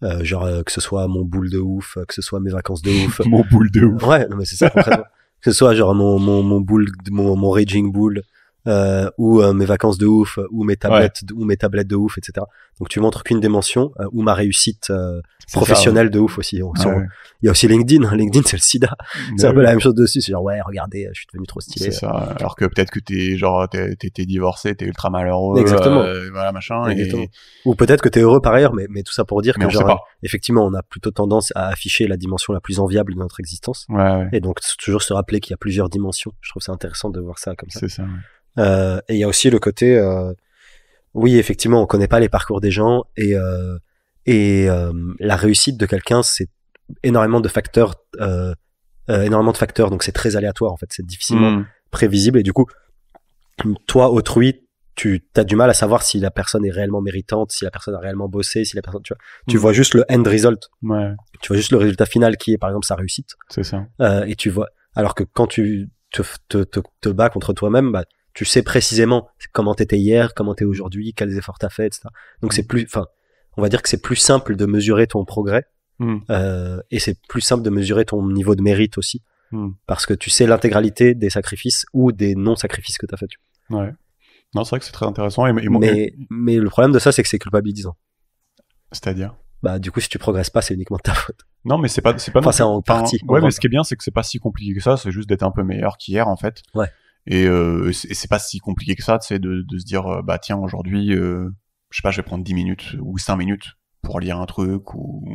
Que ce soit mon boule de ouf, que ce soit mes vacances de ouf. Mon boule de ouf. Ouais, non, mais c'est ça, concrètement. Que ce soit genre mon raging bull, ou mes vacances de ouf, ou mes tablettes, ou mes tablettes de ouf, etc. Donc tu montres qu'une dimension, ou ma réussite professionnelle de ouf aussi. Il y a aussi LinkedIn. LinkedIn, c'est le sida. C'est un peu la même chose dessus. C'est genre, ouais, regardez, je suis devenu trop stylé. C'est ça. Alors que peut-être que t'es divorcé, t'es ultra malheureux. Exactement. Voilà, machin. Exactement. Ou peut-être que t'es heureux par ailleurs, mais tout ça pour dire mais que genre, effectivement, on a plutôt tendance à afficher la dimension la plus enviable de notre existence. Ouais. Et donc, toujours se rappeler qu'il y a plusieurs dimensions. Je trouve ça intéressant de voir ça comme ça. C'est ça. Et il y a aussi le côté, oui, effectivement, on connaît pas les parcours des gens et la réussite de quelqu'un, c'est énormément de facteurs, donc c'est très aléatoire en fait, c'est difficilement prévisible et du coup, toi, autrui, tu as du mal à savoir si la personne est réellement méritante, si la personne a réellement bossé, si la personne, tu vois juste le end result, tu vois juste le résultat final qui est par exemple sa réussite. C'est ça. Et tu vois, alors que quand tu te bats contre toi-même, bah tu sais précisément comment t'étais hier, comment t'es aujourd'hui, quels efforts t'as fait, etc. Donc on va dire que c'est plus simple de mesurer ton progrès, et c'est plus simple de mesurer ton niveau de mérite aussi, parce que tu sais l'intégralité des sacrifices ou des non-sacrifices que t'as fait. Ouais. Non, c'est vrai que c'est très intéressant. Mais le problème de ça, c'est que c'est culpabilisant. C'est-à-dire? Bah, du coup, si tu progresses pas, c'est uniquement de ta faute. Non, mais c'est pas. Enfin, c'est en partie. Ouais, mais ce qui est bien, c'est que c'est pas si compliqué que ça. C'est juste d'être un peu meilleur qu'hier, en fait. Ouais. Et c'est pas si compliqué que ça, tu sais, de se dire, bah tiens, aujourd'hui, je sais pas, je vais prendre 10 minutes ou 5 minutes pour lire un truc, ou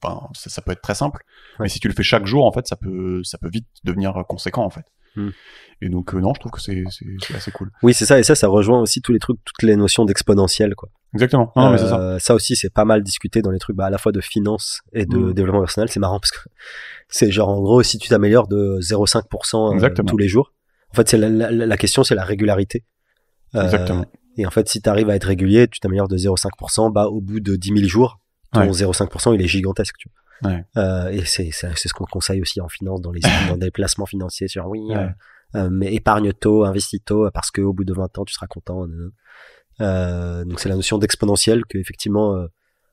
enfin, ça peut être très simple. Ouais. Mais si tu le fais chaque jour, en fait, ça peut vite devenir conséquent, en fait. Et donc non, je trouve que c'est assez cool. Oui, c'est ça, et ça rejoint aussi tous les trucs, toutes les notions d'exponentiel, quoi. Exactement. Non, mais c'est ça. Ça aussi, c'est pas mal discuté dans les trucs, à la fois de finance et de développement personnel. C'est marrant parce que c'est genre, en gros, si tu t'améliores de 0,5% tous les jours, en fait, c'est la question, c'est la régularité. Exactement. Et en fait, si tu arrives à être régulier, tu t'améliores de 0,5%, bah, au bout de 10 000 jours, ton 0,5%, il est gigantesque, tu vois. Ouais. Et c'est ce qu'on conseille aussi en finance, dans des placements financiers, sur mais épargne tôt, investis tôt, parce que au bout de 20 ans, tu seras content. Donc c'est la notion d'exponentiel que, effectivement,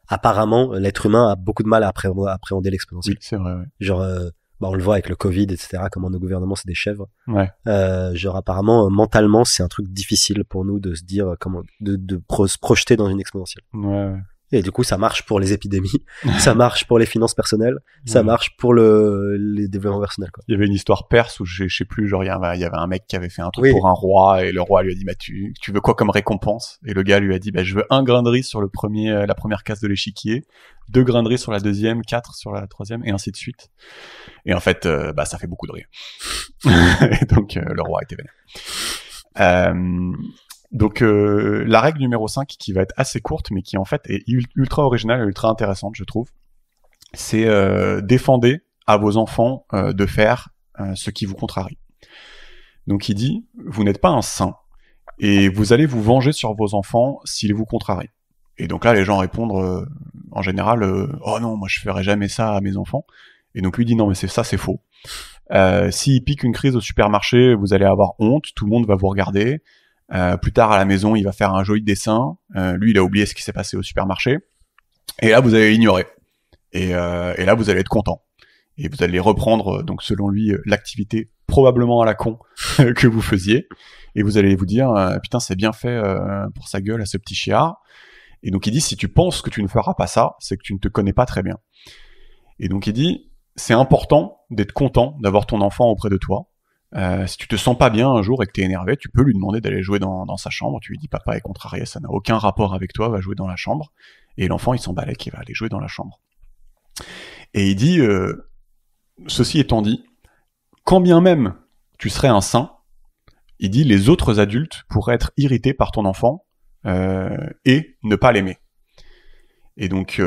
apparemment, l'être humain a beaucoup de mal à appréhender l'exponentiel. Oui, c'est vrai, ouais. Genre, on le voit avec le Covid, etc., comment nos gouvernements, c'est des chèvres. Ouais. Genre, apparemment, mentalement, c'est un truc difficile pour nous de se dire comment, de se projeter dans une exponentielle. Ouais. Et du coup, ça marche pour les épidémies, ça marche pour les finances personnelles, ça marche pour les développements personnels, quoi. Il y avait une histoire perse où je sais plus, genre il y avait un mec qui avait fait un truc pour un roi et le roi lui a dit bah tu veux quoi comme récompense? Et le gars lui a dit bah je veux 1 grain de riz sur la première case de l'échiquier, 2 grains de riz sur la deuxième, 4 sur la troisième et ainsi de suite. Et en fait bah ça fait beaucoup de riz. Et donc le roi était vénère. Donc la règle numéro 5 qui va être assez courte mais qui en fait est ultra originale et ultra intéressante je trouve, c'est défendez à vos enfants de faire ce qui vous contrarie. Donc il dit vous n'êtes pas un saint et vous allez vous venger sur vos enfants s'ils vous contrarient. Et donc là les gens répondent en général oh non moi je ferai jamais ça à mes enfants. Et donc lui dit non mais c'est faux. S'il pique une crise au supermarché vous allez avoir honte, tout le monde va vous regarder. Plus tard à la maison, il va faire un joli dessin. Lui, il a oublié ce qui s'est passé au supermarché. Et là, vous allez l'ignorer. Et là, vous allez être content. Et vous allez reprendre, donc selon lui, l'activité probablement à la con que vous faisiez. Et vous allez vous dire, putain, c'est bien fait pour sa gueule à ce petit chiard. Et donc il dit, si tu penses que tu ne feras pas ça, c'est que tu ne te connais pas très bien. Et donc il dit, c'est important d'être content d'avoir ton enfant auprès de toi. Si tu te sens pas bien un jour et que t'es énervé, tu peux lui demander d'aller jouer dans sa chambre. Tu lui dis papa est contrarié, ça n'a aucun rapport avec toi, va jouer dans la chambre. Et l'enfant il s'en balèque qu'il va aller jouer dans la chambre. Et il dit ceci étant dit, quand bien même tu serais un saint, il dit les autres adultes pourraient être irrités par ton enfant et ne pas l'aimer. Et donc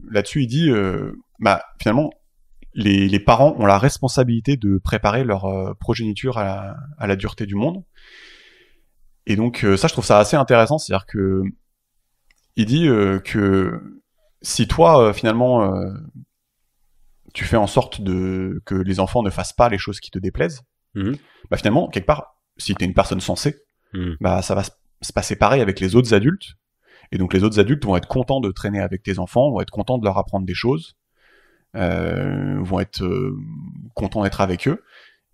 là-dessus il dit bah finalement les parents ont la responsabilité de préparer leur progéniture à la dureté du monde. Et donc ça, je trouve ça assez intéressant, c'est-à-dire que il dit que si toi finalement tu fais en sorte que les enfants ne fassent pas les choses qui te déplaisent, bah finalement quelque part, si t'es une personne sensée, bah ça va se passer pareil avec les autres adultes. Et donc les autres adultes vont être contents de traîner avec tes enfants, vont être contents de leur apprendre des choses. Vont être contents d'être avec eux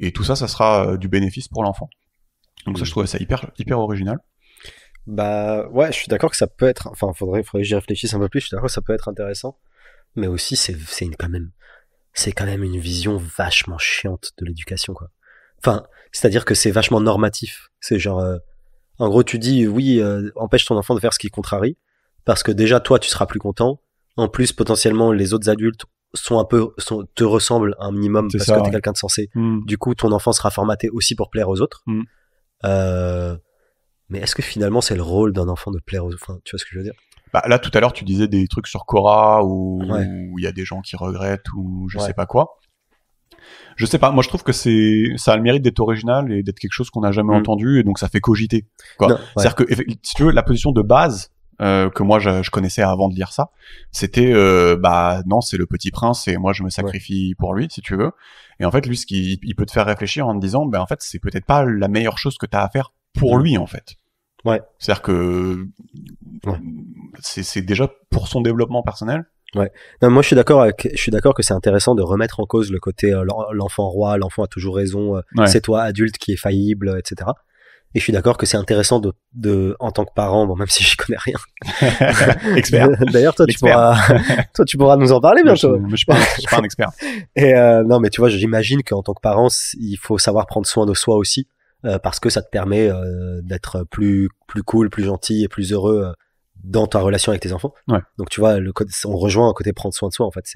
et tout ça sera du bénéfice pour l'enfant. Donc ça je trouvais ça hyper original. Bah ouais, je suis d'accord que ça peut être, enfin faudrait que j'y réfléchisse un peu plus. Je suis d'accord que ça peut être intéressant, mais aussi c'est quand même une vision vachement chiante de l'éducation, quoi. Enfin, c'est-à-dire que c'est vachement normatif. C'est genre en gros tu dis oui, empêche ton enfant de faire ce qui contrarie parce que déjà toi tu seras plus content. En plus potentiellement les autres adultes te ressemblent un minimum parce que t'es quelqu'un de sensé. Du coup, ton enfant sera formaté aussi pour plaire aux autres. Mais est-ce que finalement c'est le rôle d'un enfant de plaire aux autres? Enfin, tu vois ce que je veux dire? Bah là, tout à l'heure, tu disais des trucs sur Quora où il y a des gens qui regrettent ou je sais pas quoi. Je sais pas. Moi, je trouve que ça a le mérite d'être original et d'être quelque chose qu'on n'a jamais entendu et donc ça fait cogiter. Quoi. C'est-à-dire que si tu veux, la position de base que moi je connaissais avant de lire ça, c'était bah non, c'est le Petit Prince et moi je me sacrifie pour lui, si tu veux. Et en fait lui il peut te faire réfléchir en te disant en fait c'est peut-être pas la meilleure chose que t'as à faire pour lui en fait. C'est-à-dire que c'est déjà pour son développement personnel. Non, moi je suis d'accord que c'est intéressant de remettre en cause le côté l'enfant roi, l'enfant a toujours raison, c'est toi adulte qui est faillible, etc. Et je suis d'accord que c'est intéressant en tant que parent, bon, même si j'y connais rien. Expert. D'ailleurs, toi, tu pourras nous en parler bientôt. Je suis pas un expert. Et, non, mais tu vois, j'imagine qu'en tant que parent, il faut savoir prendre soin de soi aussi, parce que ça te permet, d'être plus cool, plus gentil et plus heureux, dans ta relation avec tes enfants. Donc, tu vois, on rejoint un côté prendre soin de soi, en fait,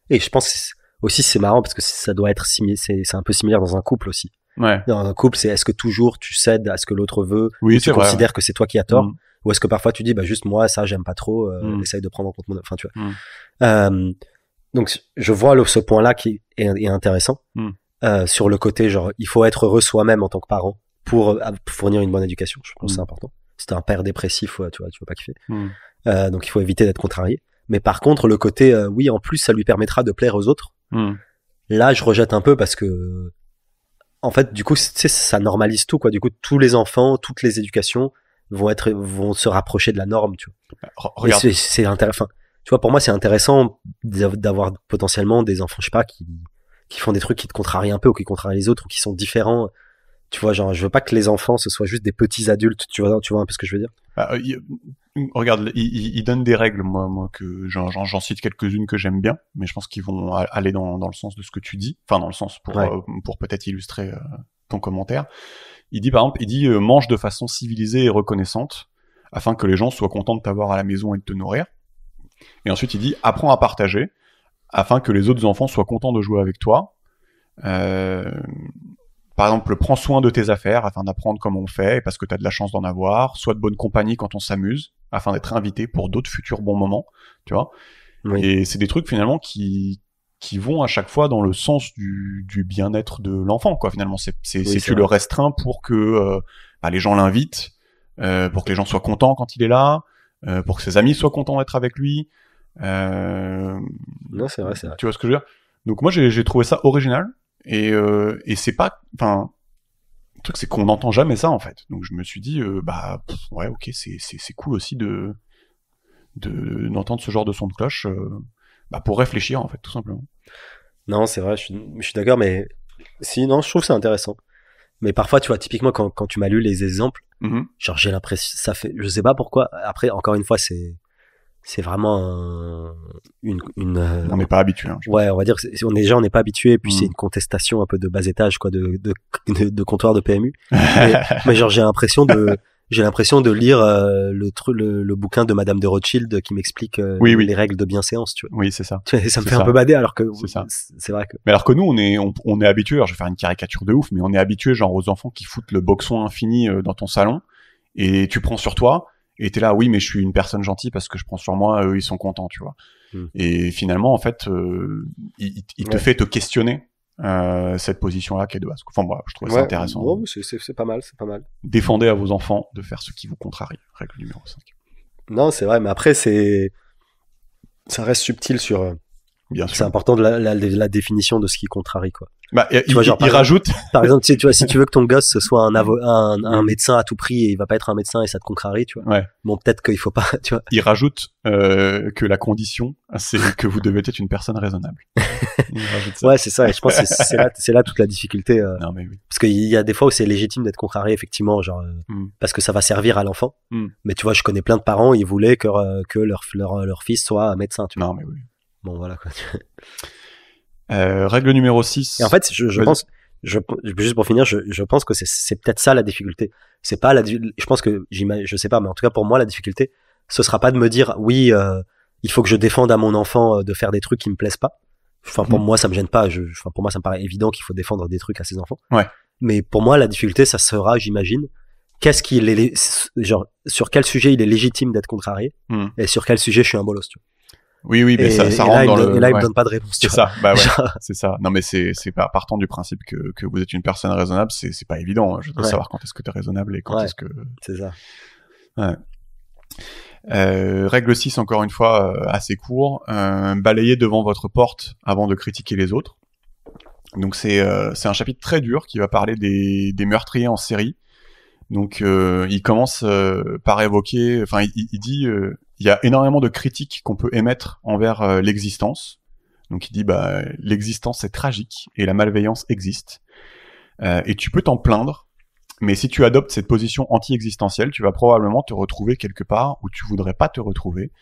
et je pense aussi, c'est marrant parce que ça doit être c'est un peu similaire dans un couple aussi. Dans un couple, c'est est-ce que toujours tu cèdes à ce que l'autre veut, ou tu considères que c'est toi qui as tort, ou est-ce que parfois tu dis bah juste moi ça j'aime pas trop, essaye de prendre en compte enfin tu vois. Donc je vois ce point-là qui est intéressant sur le côté genre il faut être heureux soi-même en tant que parent pour fournir une bonne éducation. Je pense que c'est important. Si t'es un père dépressif, tu vas pas kiffer. Donc il faut éviter d'être contrarié. Mais par contre le côté oui en plus ça lui permettra de plaire aux autres. Là je rejette un peu parce que en fait, du coup, tu sais, ça normalise tout, quoi. Du coup, tous les enfants, toutes les éducations vont se rapprocher de la norme, tu vois. Regarde. Et c'est intéressant. Tu vois, pour moi, c'est intéressant d'avoir potentiellement des enfants, je sais pas, qui font des trucs qui te contrarient un peu ou qui contrarient les autres ou qui sont différents. Tu vois, genre, je veux pas que les enfants ce soient juste des petits adultes. Tu vois un peu ce que je veux dire? Regarde, il donne des règles, moi que j'en cite quelques-unes que j'aime bien, mais je pense qu'ils vont aller dans le sens de ce que tu dis, enfin dans le sens pour peut-être illustrer ton commentaire. Il dit par exemple, mange de façon civilisée et reconnaissante, afin que les gens soient contents de t'avoir à la maison et de te nourrir. Et ensuite il dit apprends à partager, afin que les autres enfants soient contents de jouer avec toi. Par exemple, prends soin de tes affaires afin d'apprendre comment on fait et parce que tu as de la chance d'en avoir. Sois de bonne compagnie quand on s'amuse afin d'être invité pour d'autres futurs bons moments, tu vois. Oui. Et c'est des trucs finalement qui vont à chaque fois dans le sens du bien-être de l'enfant, quoi. Finalement, tu le restreins pour que les gens l'invitent, pour que les gens soient contents quand il est là, pour que ses amis soient contents d'être avec lui. Non, c'est vrai. Tu vois ce que je veux dire? Donc moi, j'ai trouvé ça original. Et c'est pas, enfin, le truc c'est qu'on n'entend jamais ça en fait. Donc je me suis dit ouais, ok, c'est cool aussi d'entendre ce genre de son de cloche pour réfléchir en fait, tout simplement. Non, c'est vrai, je suis d'accord, mais non, je trouve que c'est intéressant. Mais parfois, tu vois, typiquement quand tu m'as lu les exemples, genre j'ai l'impression, ça fait, je sais pas pourquoi. Après, encore une fois, c'est vraiment on n'est pas habitué. Hein, ouais, on va dire on n'est pas habitué, et puis c'est une contestation un peu de bas étage, quoi, de comptoir de PMU. mais genre j'ai l'impression de lire le bouquin de Madame de Rothschild qui m'explique les règles de bienséance, tu vois. Oui, c'est ça. Ça me fait un peu bader, alors que c'est vrai que. Mais alors que nous, on est habitué. Alors je vais faire une caricature de ouf, mais on est habitué genre aux enfants qui foutent le boxon infini dans ton salon et tu prends sur toi. Et t'es là, oui, mais je suis une personne gentille parce que je prends sur moi, eux, ils sont contents, tu vois. Et finalement, en fait, il te fait te questionner cette position-là qui est de base. Enfin, moi, je trouvais ça intéressant. Bon, c'est pas mal, c'est pas mal. Défendez à vos enfants de faire ce qui vous contrarie. Règle numéro 5. Non, c'est vrai, mais après, ça reste subtil sur... Bien sûr. C'est important de la définition de ce qui contrarie, quoi. Tu vois, il rajoute. Par exemple, tu vois, si tu veux que ton gosse soit un médecin à tout prix et il va pas être un médecin et ça te contrarie, tu vois. Ouais. Bon, peut-être qu'il faut pas, tu vois. Il rajoute que la condition, c'est que vous devez être une personne raisonnable. Il rajoute ça. Ouais, c'est ça. Et je pense que c'est là toute la difficulté. Non, mais oui. Parce qu'il y a des fois où c'est légitime d'être contrarié, effectivement, genre parce que ça va servir à l'enfant. Mais tu vois, je connais plein de parents, ils voulaient que leur fils soit médecin, tu vois. Non, mais oui. Bon, voilà, quoi. Règle numéro 6. Et en fait, je pense, juste pour finir, je pense que c'est peut-être ça la difficulté. C'est pas je pense que je sais pas, mais en tout cas pour moi la difficulté, ce sera pas de me dire oui, il faut que je défende à mon enfant de faire des trucs qui me plaisent pas. Enfin pour moi ça me gêne pas. Pour moi ça me paraît évident qu'il faut défendre des trucs à ses enfants. Ouais. Mais pour moi la difficulté ça sera, j'imagine, genre sur quel sujet il est légitime d'être contrarié et sur quel sujet je suis un bolos. Tu vois. Oui, mais ça rentre dans le... Et là, il me donne pas de réponse. C'est ça, bah ouais, c'est ça. Non, mais c'est pas partant du principe que vous êtes une personne raisonnable, c'est pas évident. Hein. Je dois savoir quand est-ce que t'es raisonnable et quand est-ce que... C'est ça. Ouais. Règle 6, encore une fois, assez court. Balayez devant votre porte avant de critiquer les autres. Donc c'est un chapitre très dur qui va parler des meurtriers en série. Donc il commence par évoquer... Enfin, il dit... il y a énormément de critiques qu'on peut émettre envers l'existence. Donc il dit l'existence est tragique et la malveillance existe. Et tu peux t'en plaindre, mais si tu adoptes cette position anti-existentielle, tu vas probablement te retrouver quelque part où tu voudrais pas te retrouver.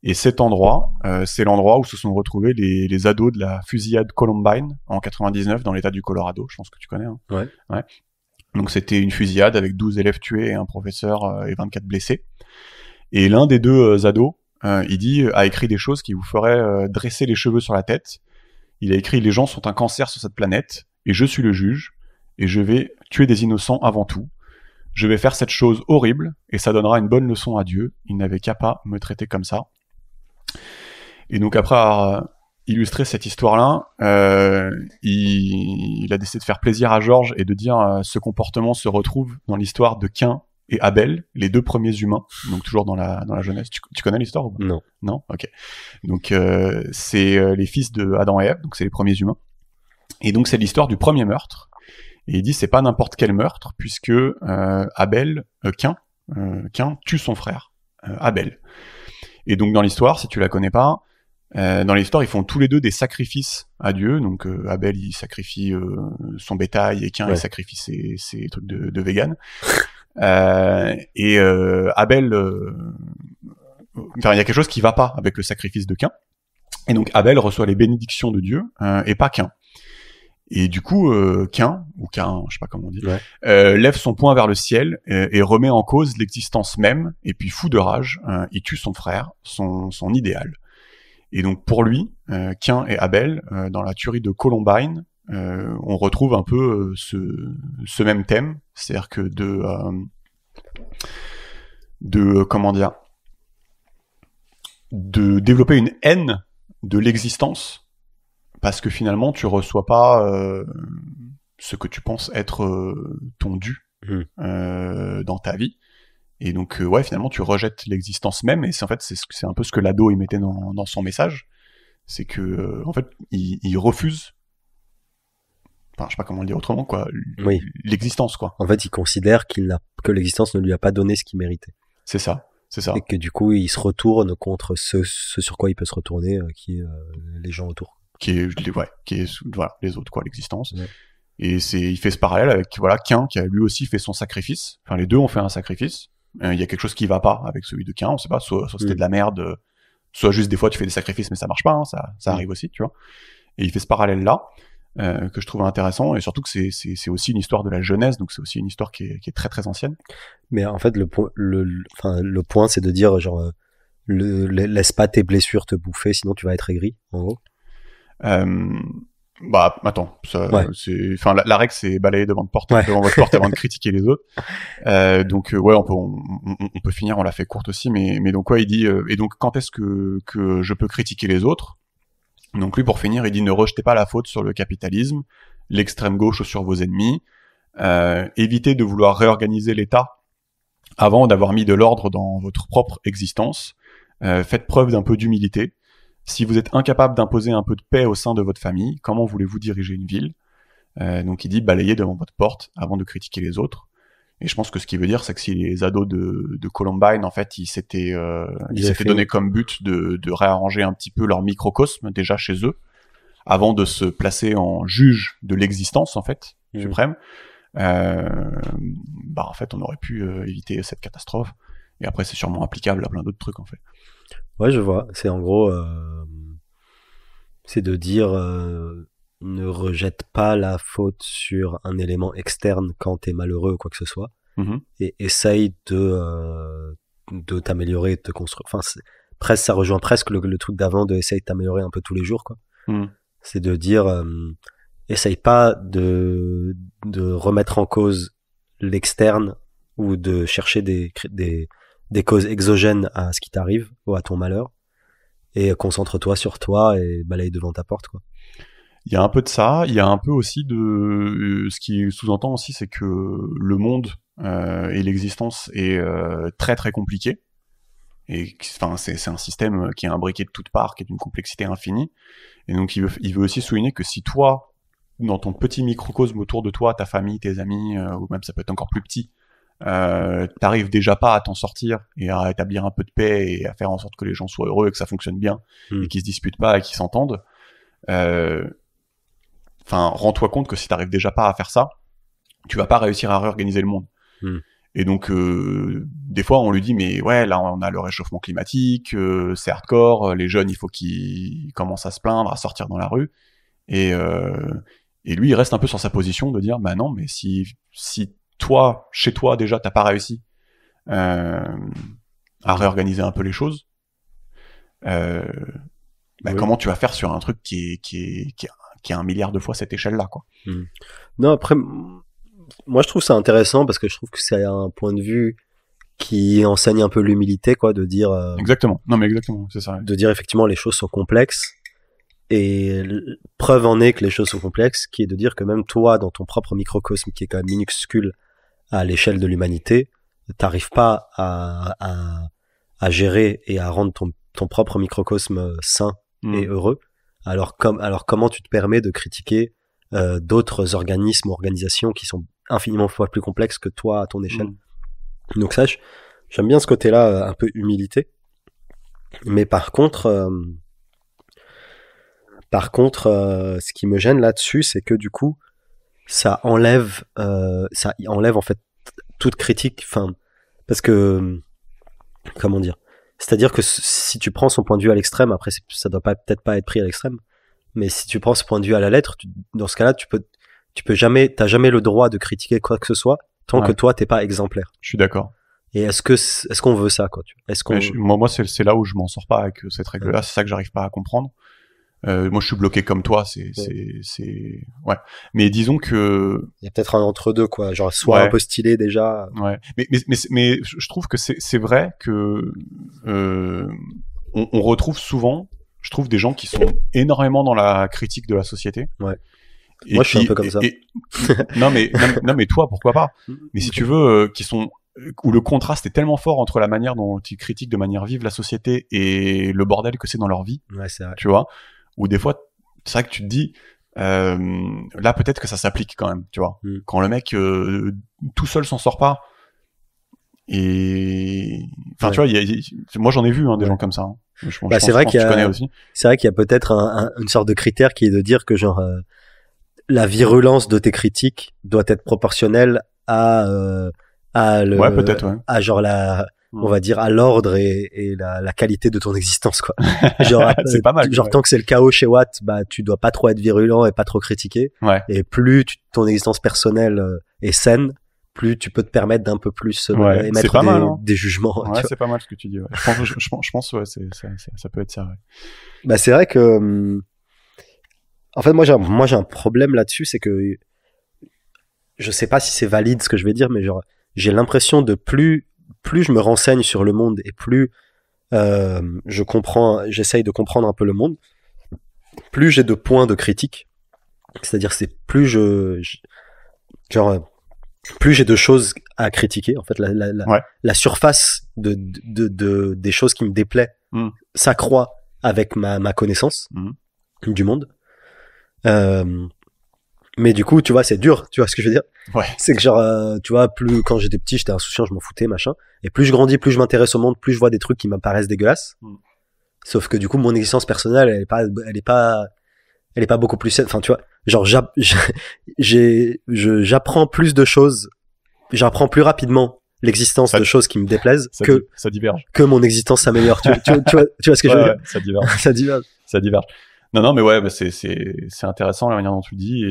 Et cet endroit, c'est l'endroit où se sont retrouvés les ados de la fusillade Columbine en 99 dans l'état du Colorado. Je pense que tu connais. Hein. Ouais. Donc c'était une fusillade avec 12 élèves tués et un professeur et 24 blessés. Et l'un des deux ados, a écrit des choses qui vous feraient dresser les cheveux sur la tête. Il a écrit « Les gens sont un cancer sur cette planète, et je suis le juge, et je vais tuer des innocents avant tout. Je vais faire cette chose horrible, et ça donnera une bonne leçon à Dieu. Il n'avait qu'à pas me traiter comme ça. » Et donc après avoir illustré cette histoire-là, il a décidé de faire plaisir à Georges et de dire ce comportement se retrouve dans l'histoire de Cain et Abel, les deux premiers humains, donc toujours dans la Genèse. Tu connais l'histoire ou pas ? Non ? Ok. Donc c'est les fils de Adam et Ève, donc c'est les premiers humains. Et donc c'est l'histoire du premier meurtre. Et il dit c'est pas n'importe quel meurtre, puisque Cain tue son frère, Abel. Et donc dans l'histoire, si tu la connais pas, Dans l'histoire, ils font tous les deux des sacrifices à Dieu. Donc Abel, il sacrifie son bétail, et Cain, il sacrifie ses trucs de vegan. Abel, enfin, il y a quelque chose qui va pas avec le sacrifice de Cain. Et donc Abel reçoit les bénédictions de Dieu et pas Cain. Et du coup, Cain, je sais pas comment on dit, lève son poing vers le ciel et remet en cause l'existence même. Et puis fou de rage, il tue son frère, son idéal. Et donc pour lui, Cain et Abel, dans la tuerie de Columbine, on retrouve un peu ce même thème, c'est-à-dire que de développer une haine de l'existence, parce que finalement tu reçois pas ce que tu penses être ton dû dans ta vie. Et donc finalement tu rejettes l'existence même, et c'est un peu ce que l'ado il mettait dans son message, c'est que en fait il refuse, enfin je sais pas comment le dire autrement quoi, l'existence quoi. En fait, il considère que l'existence ne lui a pas donné ce qu'il méritait. C'est ça. Et que du coup il se retourne contre ce sur quoi il peut se retourner, qui est les gens autour. Qui est les autres quoi, l'existence. Ouais. Et il fait ce parallèle avec Cain qui a lui aussi fait son sacrifice. Enfin les deux ont fait un sacrifice. Il y a quelque chose qui va pas avec celui de Cain, on sait pas, soit c'était de la merde, soit juste des fois tu fais des sacrifices mais ça marche pas, hein, ça arrive aussi, tu vois. Et il fait ce parallèle là que je trouve intéressant, et surtout que c'est aussi une histoire de la jeunesse, donc c'est aussi une histoire qui est très très ancienne. Mais en fait le point c'est de dire genre laisse pas tes blessures te bouffer, sinon tu vas être aigri, en gros. Attends, la règle c'est balayer devant votre porte avant de critiquer les autres. On peut finir, on l'a fait courte aussi, mais donc il dit et donc quand est-ce que je peux critiquer les autres? Donc lui pour finir, il dit ne rejetez pas la faute sur le capitalisme, l'extrême gauche ou sur vos ennemis, évitez de vouloir réorganiser l'État avant d'avoir mis de l'ordre dans votre propre existence, faites preuve d'un peu d'humilité. Si vous êtes incapable d'imposer un peu de paix au sein de votre famille, comment voulez-vous diriger une ville? Donc il dit balayez devant votre porte avant de critiquer les autres. Et je pense que ce qu'il veut dire, c'est que si les ados de Columbine, en fait, ils s'étaient donné comme but de réarranger un petit peu leur microcosme déjà chez eux, avant de se placer en juge de l'existence en fait suprême. En fait, on aurait pu éviter cette catastrophe. Et après, c'est sûrement applicable à plein d'autres trucs en fait. Ouais, je vois. C'est en gros, c'est de dire ne rejette pas la faute sur un élément externe quand t'es malheureux ou quoi que ce soit, et essaye de t'améliorer, de te construire. Enfin, ça rejoint presque le truc d'avant de essayer de t'améliorer un peu tous les jours, quoi. C'est de dire essaye pas de remettre en cause l'externe ou de chercher des causes exogènes à ce qui t'arrive ou à ton malheur, et concentre-toi sur toi et balaye devant ta porte, quoi. Il y a un peu de ça, il y a un peu aussi de ce qui sous-entend aussi, c'est que le monde et l'existence est très très compliqué, et enfin c'est un système qui est imbriqué de toutes parts, qui est d'une complexité infinie, et donc il veut aussi souligner que si toi, dans ton petit microcosme autour de toi, ta famille, tes amis, ou même ça peut être encore plus petit, t'arrives déjà pas à t'en sortir et à établir un peu de paix et à faire en sorte que les gens soient heureux et que ça fonctionne bien et qu'ils se disputent pas et qu'ils s'entendent, rends-toi compte que si t'arrives déjà pas à faire ça, tu vas pas réussir à réorganiser le monde. Et donc des fois on lui dit mais ouais, là on a le réchauffement climatique, c'est hardcore, les jeunes il faut qu'ils commencent à se plaindre, à sortir dans la rue, et lui il reste un peu sur sa position de dire bah non, mais si toi, chez toi, déjà, t'as pas réussi à réorganiser un peu les choses, comment tu vas faire sur un truc qui est 1 milliard de fois cette échelle-là, quoi. Non, après, moi je trouve ça intéressant parce que je trouve que c'est un point de vue qui enseigne un peu l'humilité, quoi, de dire... Exactement, non mais exactement, c'est ça. De dire effectivement les choses sont complexes, et preuve en est que les choses sont complexes, qui est de dire que même toi, dans ton propre microcosme, qui est quand même minuscule à l'échelle de l'humanité, t'arrives pas à gérer et à rendre ton propre microcosme sain et heureux. Alors comment tu te permets de critiquer d'autres organismes ou organisations qui sont infiniment fois plus complexes que toi à ton échelle? Donc ça, j'aime bien ce côté-là, un peu humilité. Mais par contre, Par contre, ce qui me gêne là-dessus, c'est que du coup, ça enlève en fait toute critique. Enfin, parce que comment dire? C'est-à-dire que si tu prends son point de vue à l'extrême, après ça doit peut-être pas être pris à l'extrême, mais si tu prends ce point de vue à la lettre, dans ce cas-là, t'as jamais le droit de critiquer quoi que ce soit tant que toi t'es pas exemplaire. Je suis d'accord. Et est-ce qu'on veut ça, quoi? Moi, c'est là où je m'en sors pas avec cette règle-là. C'est ça que j'arrive pas à comprendre. Moi, je suis bloqué comme toi. Ouais. Mais disons que il y a peut-être un entre-deux, quoi. Genre, soit un peu stylé déjà. Ouais. Mais je trouve que c'est vrai que on retrouve souvent, je trouve, des gens qui sont énormément dans la critique de la société. Ouais. Moi, je suis un peu comme ça. Non, mais toi, pourquoi pas? Mais si tu veux, qui sont où le contraste est tellement fort entre la manière dont ils critiquent de manière vive la société et le bordel que c'est dans leur vie. Ouais, c'est vrai. Tu vois, où des fois, c'est vrai que tu te dis, là peut-être que ça s'applique quand même, tu vois. Quand le mec tout seul s'en sort pas. Et enfin, tu vois, moi j'en ai vu des gens comme ça. C'est vrai qu'il y a, c'est vrai qu'il y a peut-être une sorte de critère qui est de dire que genre la virulence de tes critiques doit être proportionnelle à genre on va dire à l'ordre et la qualité de ton existence, quoi. Genre c'est pas mal. Genre tant que c'est le chaos chez Watt, bah tu dois pas trop être virulent et pas trop critiquer. Ouais. Et plus ton existence personnelle est saine, plus tu peux te permettre d'un peu plus émettre des jugements. Ouais, c'est pas mal ce que tu dis. Ouais. Je pense ouais, ça peut être ça. Ouais. Bah c'est vrai que en fait moi j'ai un problème là-dessus, c'est que je sais pas si c'est valide ce que je vais dire, mais genre j'ai l'impression de plus je me renseigne sur le monde et plus j'essaye de comprendre un peu le monde, plus j'ai de points de critique. C'est-à-dire c'est plus plus j'ai de choses à critiquer. En fait, la surface des choses qui me déplaît s'accroît avec ma connaissance du monde. Mais du coup, tu vois, c'est dur. Tu vois ce que je veux dire? Ouais. C'est que genre, tu vois, plus quand j'étais petit, j'étais insouciant, je m'en foutais, machin. Et plus je grandis, plus je m'intéresse au monde, plus je vois des trucs qui m'apparaissent dégueulasses. Sauf que du coup, mon existence personnelle, elle est pas beaucoup plus saine. Enfin, tu vois, genre, j'apprends plus de choses, j'apprends plus rapidement l'existence de choses qui me déplaisent ça diverge. Que mon existence s'améliore. tu vois ce que je veux dire? Ça diverge. Ça diverge. Non, mais ouais, bah c'est intéressant la manière dont tu le dis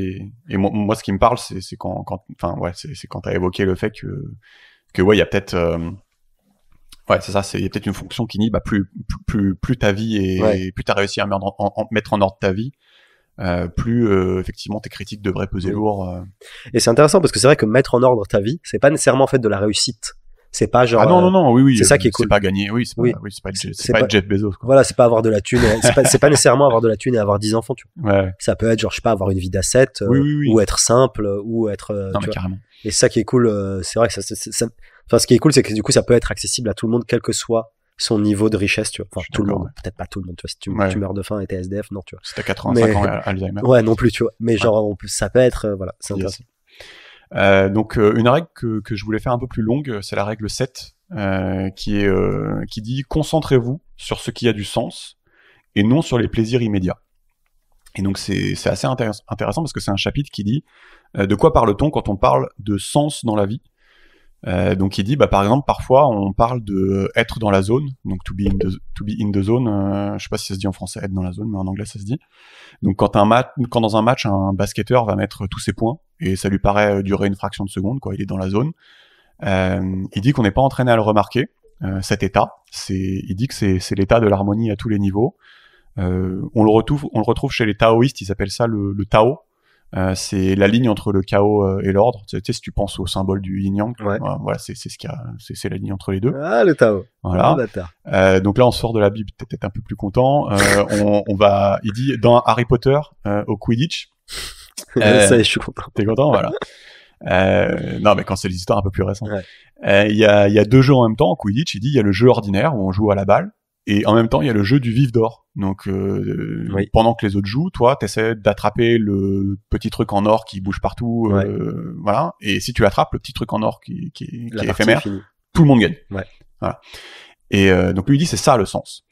et moi ce qui me parle c'est quand t'as évoqué le fait que ouais, il y a peut-être ouais, c'est ça, il y a peut-être une fonction qui dit bah plus ta vie et plus t'as réussi à mettre en ordre ta vie, plus effectivement tes critiques devraient peser lourd. Et c'est intéressant parce que c'est vrai que mettre en ordre ta vie, c'est pas nécessairement en fait de la réussite. C'est pas genre non, oui, c'est ça qui est cool. C'est pas gagner, c'est pas être Jeff Bezos, quoi. Voilà, c'est pas avoir de la thune, c'est pas nécessairement avoir de la thune et avoir 10 enfants, tu vois. Ouais. Ça peut être genre je sais pas, avoir une vie d'asset ou être simple ou être non, mais carrément. Et c'est ça qui est cool, c'est vrai que enfin ce qui est cool c'est que du coup ça peut être accessible à tout le monde quel que soit son niveau de richesse, tu vois. Enfin tout le monde, peut-être pas tout le monde, tu vois, si tu meurs de faim et t'es SDF, non, tu vois. Si t'as 85 ans Alzheimer. Ouais, non plus, tu vois. Mais genre ça peut être voilà, c'est intéressant. Donc une règle que je voulais faire un peu plus longue, c'est la règle 7 qui dit concentrez-vous sur ce qui a du sens et non sur les plaisirs immédiats. Et donc c'est assez intéressant parce que c'est un chapitre qui dit de quoi parle-t-on quand on parle de sens dans la vie. Donc il dit par exemple parfois on parle de être dans la zone, donc to be in the zone, je sais pas si ça se dit en français être dans la zone, mais en anglais ça se dit. Donc quand dans un match un basketteur va mettre tous ses points et ça lui paraît durer une fraction de seconde, quoi, il est dans la zone. Il dit qu'on n'est pas entraîné à le remarquer, cet état. Il dit que c'est l'état de l'harmonie à tous les niveaux. On le retrouve chez les taoïstes, ils appellent ça le Tao. C'est la ligne entre le chaos et l'ordre. Tu sais, si tu penses au symbole du yin-yang, voilà, c'est la ligne entre les deux. Ah, le Tao. Voilà. Donc là, on sort de la Bible, peut-être un peu plus content. Il dit dans Harry Potter, au Quidditch. Ça, je suis content. T'es content, voilà. Non, mais quand c'est les histoires un peu plus récentes. Il y a deux jeux en même temps. En Quidditch, il dit, il y a le jeu ordinaire où on joue à la balle. Et en même temps, il y a le jeu du vif d'or. Donc, pendant que les autres jouent, toi, t'essaies d'attraper le petit truc en or qui bouge partout, voilà. Et si tu l'attrapes, le petit truc en or qui est éphémère, tout le monde gagne. Ouais. Voilà. Et donc lui il dit c'est ça le sens.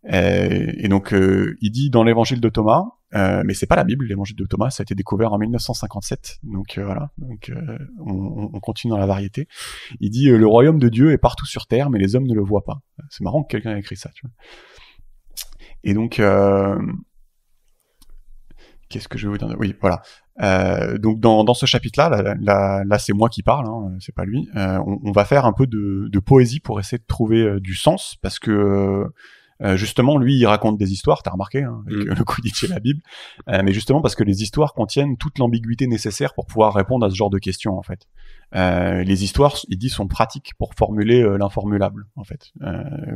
Et donc, il dit dans l'évangile de Thomas, mais c'est pas la Bible, l'évangile de Thomas, ça a été découvert en 1957. Donc voilà, donc on continue dans la variété. Il dit le royaume de Dieu est partout sur terre, mais les hommes ne le voient pas. C'est marrant que quelqu'un ait écrit ça, tu vois. Et donc, qu'est-ce que je vais vous dire ? Oui, voilà. Donc dans ce chapitre-là, là c'est moi qui parle, hein, c'est pas lui. On va faire un peu de poésie pour essayer de trouver du sens, parce que justement, lui, il raconte des histoires, t'as remarqué, hein, avec le Quidditch et la Bible, mais justement parce que les histoires contiennent toute l'ambiguïté nécessaire pour pouvoir répondre à ce genre de questions, en fait. Les histoires, il dit, sont pratiques pour formuler l'informulable, en fait.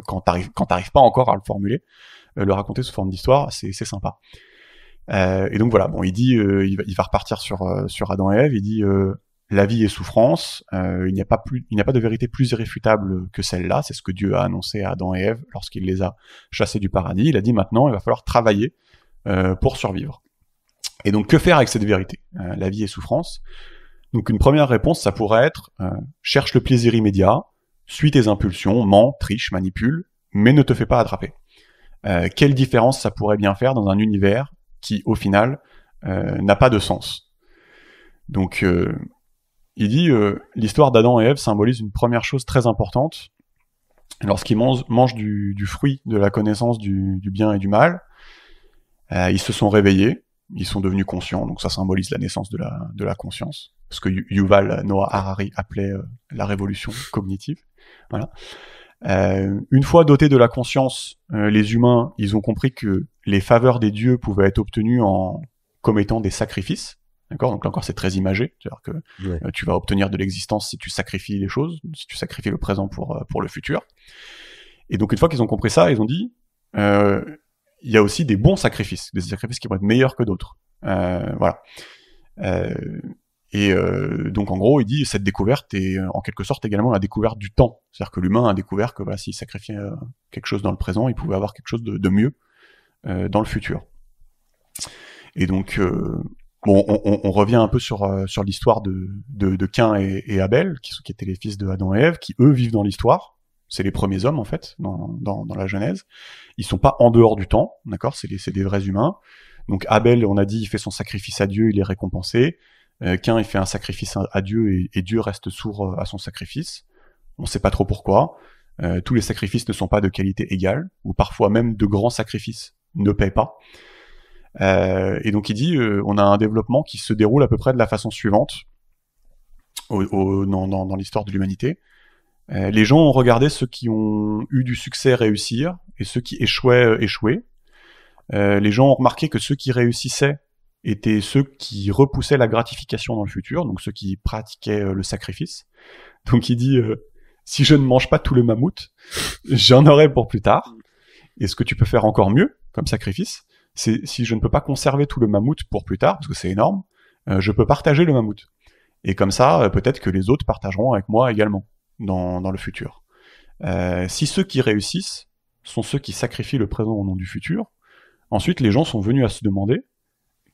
Quand t'arrives pas encore à le formuler, le raconter sous forme d'histoire, c'est sympa. Et donc voilà, bon, il dit, il va repartir sur Adam et Ève. Il dit la vie est souffrance. Il n'y a pas de vérité plus irréfutable que celle-là. C'est ce que Dieu a annoncé à Adam et Ève lorsqu'il les a chassés du paradis. Il a dit maintenant, il va falloir travailler pour survivre. Et donc, que faire avec cette vérité ? La vie est souffrance. Donc, une première réponse, ça pourrait être cherche le plaisir immédiat, suis tes impulsions, mens, triche, manipule, mais ne te fais pas attraper. Quelle différence ça pourrait bien faire dans un univers qui, au final, n'a pas de sens. Donc, il dit, l'histoire d'Adam et Ève symbolise une première chose très importante. Lorsqu'ils mangent du fruit de la connaissance du bien et du mal, ils se sont réveillés, ils sont devenus conscients, donc ça symbolise la naissance de la conscience, ce que Yuval Noah Harari appelait la révolution cognitive. Voilà. Une fois dotés de la conscience, les humains, ils ont compris que les faveurs des dieux pouvaient être obtenues en commettant des sacrifices. D'accord ? Donc là encore, c'est très imagé. C'est-à-dire que tu vas obtenir de l'existence si tu sacrifies les choses, si tu sacrifies le présent pour le futur. Et donc une fois qu'ils ont compris ça, ils ont dit il y a aussi des bons sacrifices, des sacrifices qui vont être meilleurs que d'autres. Voilà. Donc en gros, il dit cette découverte est en quelque sorte également la découverte du temps. C'est-à-dire que l'humain a découvert que voilà, s'il sacrifiait quelque chose dans le présent, il pouvait avoir quelque chose de mieux dans le futur. Et donc bon, on revient un peu sur l'histoire de Cain et Abel, qui étaient les fils de Adam et Ève, qui eux vivent dans l'histoire. C'est les premiers hommes en fait dans la Genèse. Ils sont pas en dehors du temps, d'accord ? C'est des vrais humains. Donc Abel, on a dit, il fait son sacrifice à Dieu, il est récompensé. Cain, il fait un sacrifice à Dieu et Dieu reste sourd à son sacrifice. On sait pas trop pourquoi. Tous les sacrifices ne sont pas de qualité égale, ou parfois même de grands sacrifices ne paient pas. Et donc il dit, on a un développement qui se déroule à peu près de la façon suivante dans l'histoire de l'humanité. Les gens ont regardé ceux qui ont eu du succès réussir et ceux qui échouaient échouer. Les gens ont remarqué que ceux qui réussissaient étaient ceux qui repoussaient la gratification dans le futur, donc ceux qui pratiquaient le sacrifice. Donc il dit, si je ne mange pas tout le mammouth, j'en aurai pour plus tard. Et ce que tu peux faire encore mieux comme sacrifice, c'est si je ne peux pas conserver tout le mammouth pour plus tard, parce que c'est énorme, je peux partager le mammouth. Et comme ça, peut-être que les autres partageront avec moi également dans le futur. Si ceux qui réussissent sont ceux qui sacrifient le présent au nom du futur, ensuite les gens sont venus à se demander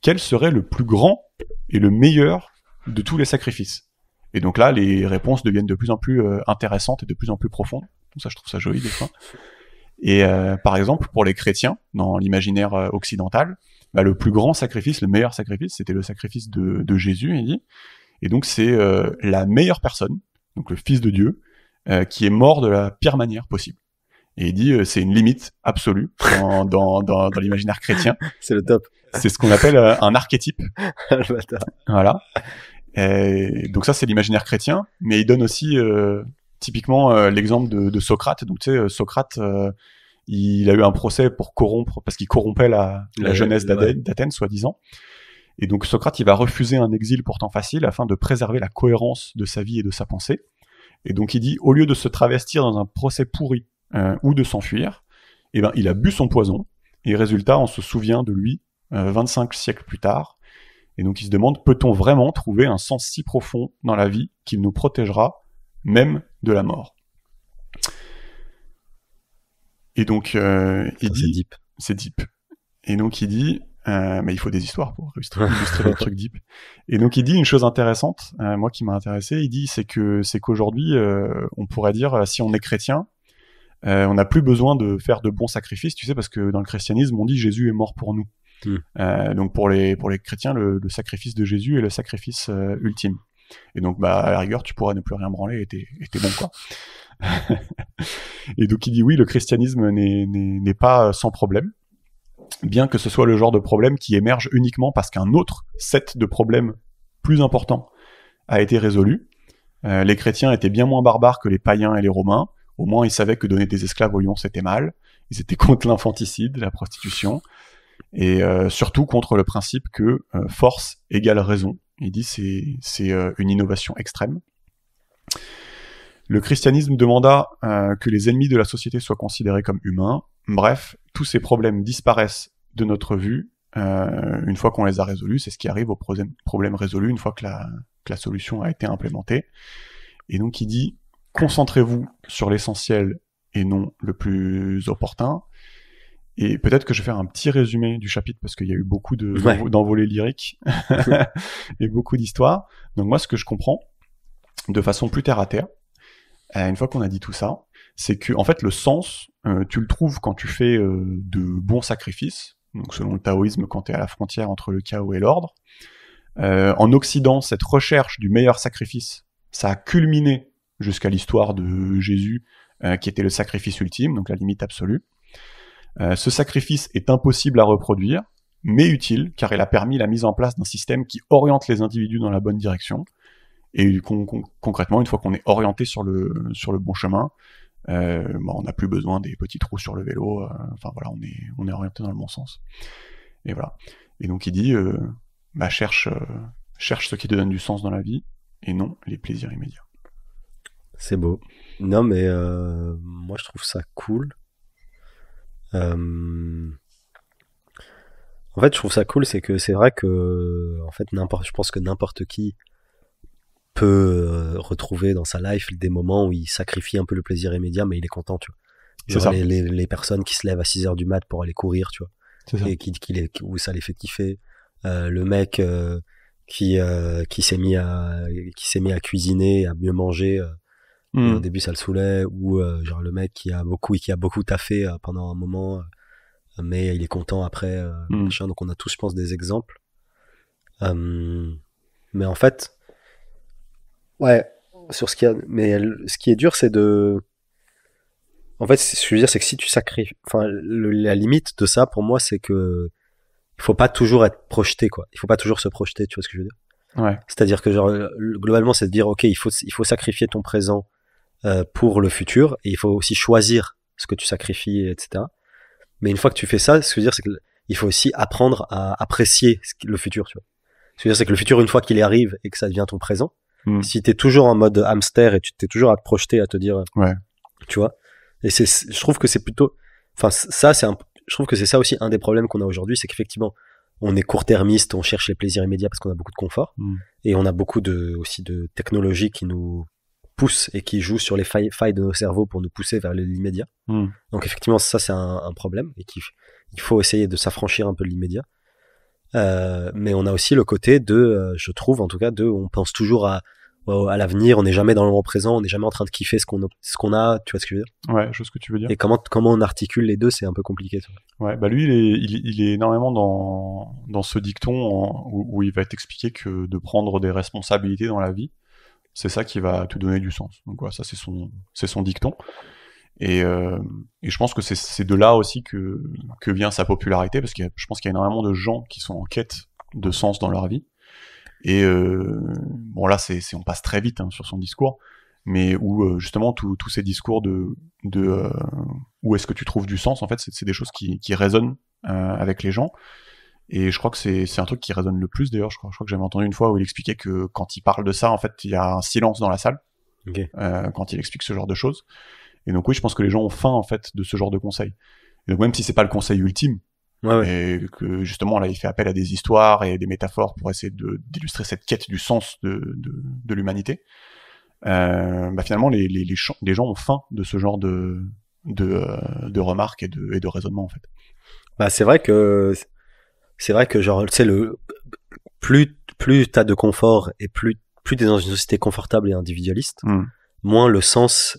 quel serait le plus grand et le meilleur de tous les sacrifices. Et donc là, les réponses deviennent de plus en plus intéressantes et de plus en plus profondes. Donc ça, je trouve ça joli des fois. Et par exemple, pour les chrétiens, dans l'imaginaire occidental, le plus grand sacrifice, le meilleur sacrifice, c'était le sacrifice de Jésus, il dit. Et donc c'est la meilleure personne, donc le Fils de Dieu, qui est mort de la pire manière possible. Et il dit c'est une limite absolue dans l'imaginaire chrétien. C'est le top. C'est ce qu'on appelle un archétype. Voilà. Et donc ça c'est l'imaginaire chrétien, mais il donne aussi typiquement l'exemple de Socrate. Donc tu sais, Socrate, il a eu un procès pour corrompre, parce qu'il corrompait la jeunesse d'Athènes, soi-disant. Et donc Socrate, il va refuser un exil pourtant facile afin de préserver la cohérence de sa vie et de sa pensée. Et donc il dit, au lieu de se travestir dans un procès pourri ou de s'enfuir, eh ben il a bu son poison. Et résultat, on se souvient de lui 25 siècles plus tard. Et donc il se demande, peut-on vraiment trouver un sens si profond dans la vie qu'il nous protégera même de la mort? Et donc il dit, c'est deep. Et donc il dit, mais il faut des histoires pour illustrer les trucs deep. Et donc il dit une chose intéressante, moi qui m'a intéressé, il dit c'est qu'aujourd'hui on pourrait dire, si on est chrétien, on n'a plus besoin de faire de bons sacrifices, tu sais, parce que dans le christianisme, on dit Jésus est mort pour nous. Donc pour les chrétiens, le sacrifice de Jésus est le sacrifice ultime. Et donc à la rigueur, tu pourras ne plus rien branler et t'es bon, quoi. Et donc il dit oui, le christianisme n'est pas sans problème, bien que ce soit le genre de problème qui émerge uniquement parce qu'un autre set de problèmes plus importants a été résolu. Les chrétiens étaient bien moins barbares que les païens et les romains. Au moins, ils savaient que donner des esclaves aux lions, c'était mal. Ils étaient contre l'infanticide, la prostitution, et surtout contre le principe que force égale raison. Il dit c'est une innovation extrême. Le christianisme demanda que les ennemis de la société soient considérés comme humains. Bref, tous ces problèmes disparaissent de notre vue une fois qu'on les a résolus. C'est ce qui arrive aux problèmes résolus une fois que la solution a été implémentée. Et donc il dit, concentrez-vous sur l'essentiel et non le plus opportun. Et peut-être que je vais faire un petit résumé du chapitre parce qu'il y a eu beaucoup d'envolées lyriques et beaucoup d'histoires. Donc moi, ce que je comprends de façon plus terre à terre, une fois qu'on a dit tout ça, c'est que en fait le sens, tu le trouves quand tu fais de bons sacrifices. Donc selon le taoïsme, quand tu es à la frontière entre le chaos et l'ordre. En Occident, cette recherche du meilleur sacrifice, ça a culminé jusqu'à l'histoire de Jésus, qui était le sacrifice ultime, donc la limite absolue. Ce sacrifice est impossible à reproduire, mais utile, car il a permis la mise en place d'un système qui oriente les individus dans la bonne direction. Et concrètement, une fois qu'on est orienté sur le bon chemin, on n'a plus besoin des petits trous sur le vélo. Enfin voilà, on est orienté dans le bon sens. Et voilà. Et donc il dit, cherche ce qui te donne du sens dans la vie, et non les plaisirs immédiats. C'est beau. Non mais moi je trouve ça cool. En fait, je trouve ça cool, c'est que c'est vrai que en fait je pense que n'importe qui peut retrouver dans sa life des moments où il sacrifie un peu le plaisir immédiat, mais il est content, tu vois. Genre les personnes qui se lèvent à 6h du mat pour aller courir, tu vois, et où ça les fait kiffer. Le mec qui s'est mis à cuisiner, à mieux manger. Au début ça le saoulait, ou genre le mec qui a beaucoup taffé pendant un moment, mais il est content après, machin. Donc on a tous, je pense, des exemples. Mais en fait, ouais, sur ce qui est dur, c'est en fait, ce que je veux dire, c'est que si tu sacrifies, enfin, la limite de ça pour moi, c'est que il faut pas toujours être projeté, quoi. Il faut pas toujours se projeter, tu vois ce que je veux dire? Ouais. C'est-à-dire que genre globalement, c'est de dire ok, il faut sacrifier ton présent pour le futur, et il faut aussi choisir ce que tu sacrifies, etc. Mais une fois que tu fais ça, ce que je veux dire, c'est qu'il faut aussi apprendre à apprécier le futur, tu vois. Ce que je veux dire, c'est que le futur, une fois qu'il y arrive et que ça devient ton présent, si t'es toujours en mode hamster et tu t'es toujours à te projeter, à te dire, tu vois. Et je trouve que c'est plutôt, enfin ça, je trouve que c'est ça aussi un des problèmes qu'on a aujourd'hui, c'est qu'effectivement, on est court-termiste, on cherche les plaisirs immédiats parce qu'on a beaucoup de confort, et on a beaucoup aussi de technologies qui nous poussent et qui jouent sur les failles de nos cerveaux pour nous pousser vers l'immédiat. Donc effectivement, ça c'est un problème, et il faut essayer de s'affranchir un peu de l'immédiat. Mais on a aussi le côté je trouve en tout cas, on pense toujours à l'avenir, on n'est jamais dans le moment présent, on n'est jamais en train de kiffer ce qu'on a, tu vois ce que je veux dire? Ouais, je vois ce que tu veux dire. Et comment on articule les deux, c'est un peu compliqué, tu vois. Ouais, lui il est énormément dans ce dicton où il va t'expliquer que de prendre des responsabilités dans la vie, c'est ça qui va te donner du sens. Donc voilà, ça c'est son dicton. Et je pense que c'est de là aussi que vient sa popularité, parce que je pense qu'il y a énormément de gens qui sont en quête de sens dans leur vie. Et bon là on passe très vite sur son discours, mais où justement tous ces discours de où est-ce que tu trouves du sens, en fait c'est des choses qui résonnent avec les gens. Et je crois que c'est un truc qui résonne le plus, d'ailleurs. Je crois que j'avais entendu une fois où il expliquait que quand il parle de ça, en fait il y a un silence dans la salle, quand il explique ce genre de choses. Et donc oui, je pense que les gens ont faim en fait de ce genre de conseils. Et donc même si c'est pas le conseil ultime, et que justement là il fait appel à des histoires et des métaphores pour essayer d'illustrer cette quête du sens de l'humanité, finalement les gens ont faim de ce genre de remarques et de raisonnements, en fait. C'est vrai que genre tu sais, plus t'as de confort et plus t'es dans une société confortable et individualiste, moins le sens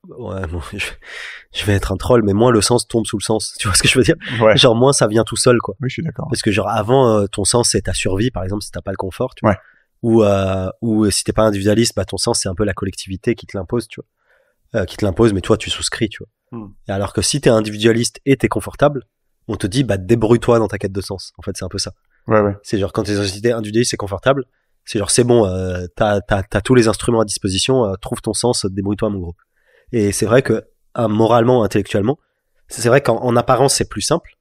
Ouais, bon, je vais être un troll, mais moins le sens tombe sous le sens. Tu vois ce que je veux dire? Ouais. Genre, moins ça vient tout seul, quoi. Oui, je suis d'accord. Parce que genre, avant, ton sens, c'est ta survie, par exemple, si t'as pas le confort, tu vois. Ouais. Ou si t'es pas individualiste, bah, ton sens, c'est un peu la collectivité qui te l'impose, tu vois. Qui te l'impose, mais toi, tu souscris, tu vois. Et alors que si t'es individualiste et t'es confortable, on te dit, bah, débrouille-toi dans ta quête de sens. En fait, c'est un peu ça. Ouais. C'est genre, quand t'es dans une société individualiste et confortable, c'est genre, c'est bon, t'as tous les instruments à disposition, trouve ton sens, débrouille-toi, mon gros. Et c'est vrai que, moralement, intellectuellement, c'est vrai qu'en apparence, c'est plus simple,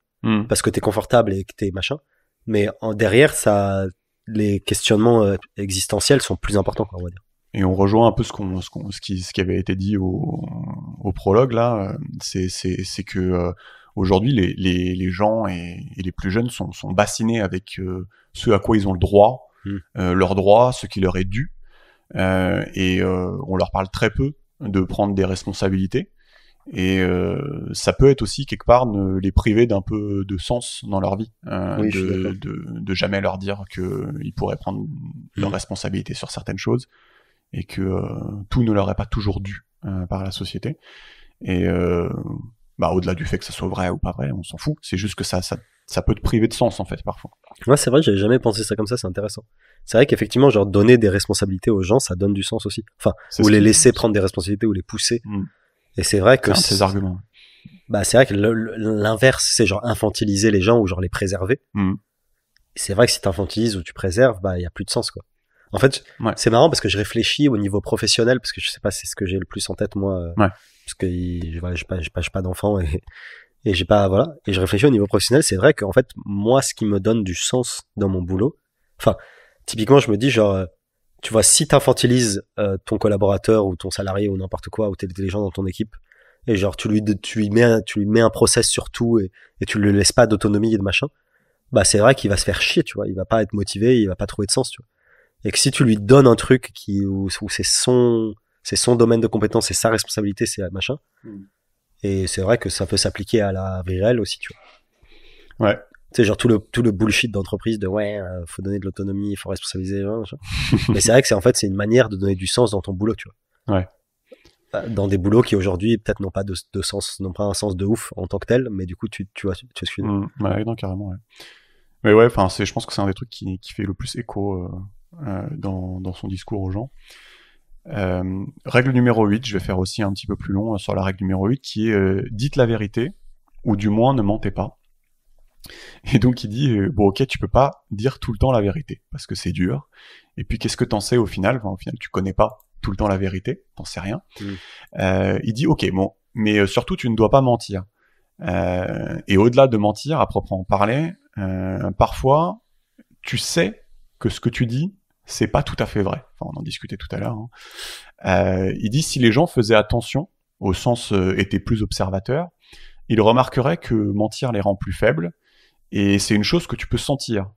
parce que t'es confortable et que t'es machin, mais derrière, ça, les questionnements existentiels sont plus importants, quoi, on va dire. Et on rejoint un peu ce qui avait été dit au prologue là, c'est que aujourd'hui les gens et les plus jeunes sont bassinés avec ce à quoi ils ont le droit, leurs droits, ce qui leur est dû, et on leur parle très peu de prendre des responsabilités. Et ça peut être aussi quelque part les priver d'un peu de sens dans leur vie, Oui, de jamais leur dire qu'ils pourraient prendre leurs responsabilités sur certaines choses et que tout ne leur est pas toujours dû par la société. Et au-delà du fait que ça soit vrai ou pas vrai, on s'en fout. C'est juste que ça peut te priver de sens en fait parfois. Ouais, c'est vrai, j'avais jamais pensé ça comme ça, c'est intéressant. C'est vrai qu'effectivement, genre donner des responsabilités aux gens, ça donne du sens aussi. Enfin, ou les laisser prendre des responsabilités ou les pousser. Et c'est vrai que c'est un de ces arguments. Bah, c'est vrai que l'inverse, c'est genre infantiliser les gens ou genre les préserver. C'est vrai que si t'infantilises ou tu préserves, bah, il y a plus de sens, quoi. En fait, c'est marrant parce que je réfléchis au niveau professionnel, parce que je sais pas, c'est ce que j'ai le plus en tête, moi. Parce que j'ai pas d'enfant et j'ai pas, voilà. Et je réfléchis au niveau professionnel, c'est vrai qu'en fait, moi, ce qui me donne du sens dans mon boulot, enfin, typiquement, je me dis genre, tu vois, si t'infantilises ton collaborateur ou ton salarié ou n'importe quoi, ou les gens dans ton équipe, et genre tu lui mets un process sur tout et tu le laisses pas d'autonomie et de machin, bah c'est vrai qu'il va se faire chier, tu vois, il va pas être motivé, il va pas trouver de sens, tu vois. Et que si tu lui donnes un truc où c'est son domaine de compétence, c'est sa responsabilité, c'est machin. Et c'est vrai que ça peut s'appliquer à la vie réelle aussi, tu vois. Ouais. Tu sais, genre tout le bullshit d'entreprise de faut donner de l'autonomie, il faut responsabiliser, machin. Mais c'est vrai que c'est une manière de donner du sens dans ton boulot, tu vois. Ouais. Dans des boulots qui aujourd'hui peut-être n'ont pas de sens, n'ont pas un sens de ouf en tant que tel, mais du coup tu vois ce que je veux dire. Ouais, non, carrément, ouais. Mais ouais, enfin, je pense que c'est un des trucs qui fait le plus écho dans son discours aux gens. Règle numéro 8, je vais faire aussi un petit peu plus long sur la règle numéro 8, qui est dites la vérité, ou du moins ne mentez pas. Et donc il dit, bon ok, tu peux pas dire tout le temps la vérité, parce que c'est dur. Et puis qu'est-ce que t'en sais au final? Enfin, au final, tu connais pas tout le temps la vérité, t'en sais rien. Il dit, ok, bon, mais surtout tu ne dois pas mentir. Et au-delà de mentir, à proprement parler, parfois, tu sais que ce que tu dis, c'est pas tout à fait vrai. Enfin, on en discutait tout à l'heure. Il dit, si les gens faisaient attention, au sens étaient plus observateurs, ils remarqueraient que mentir les rend plus faibles, et c'est une chose que tu peux sentir.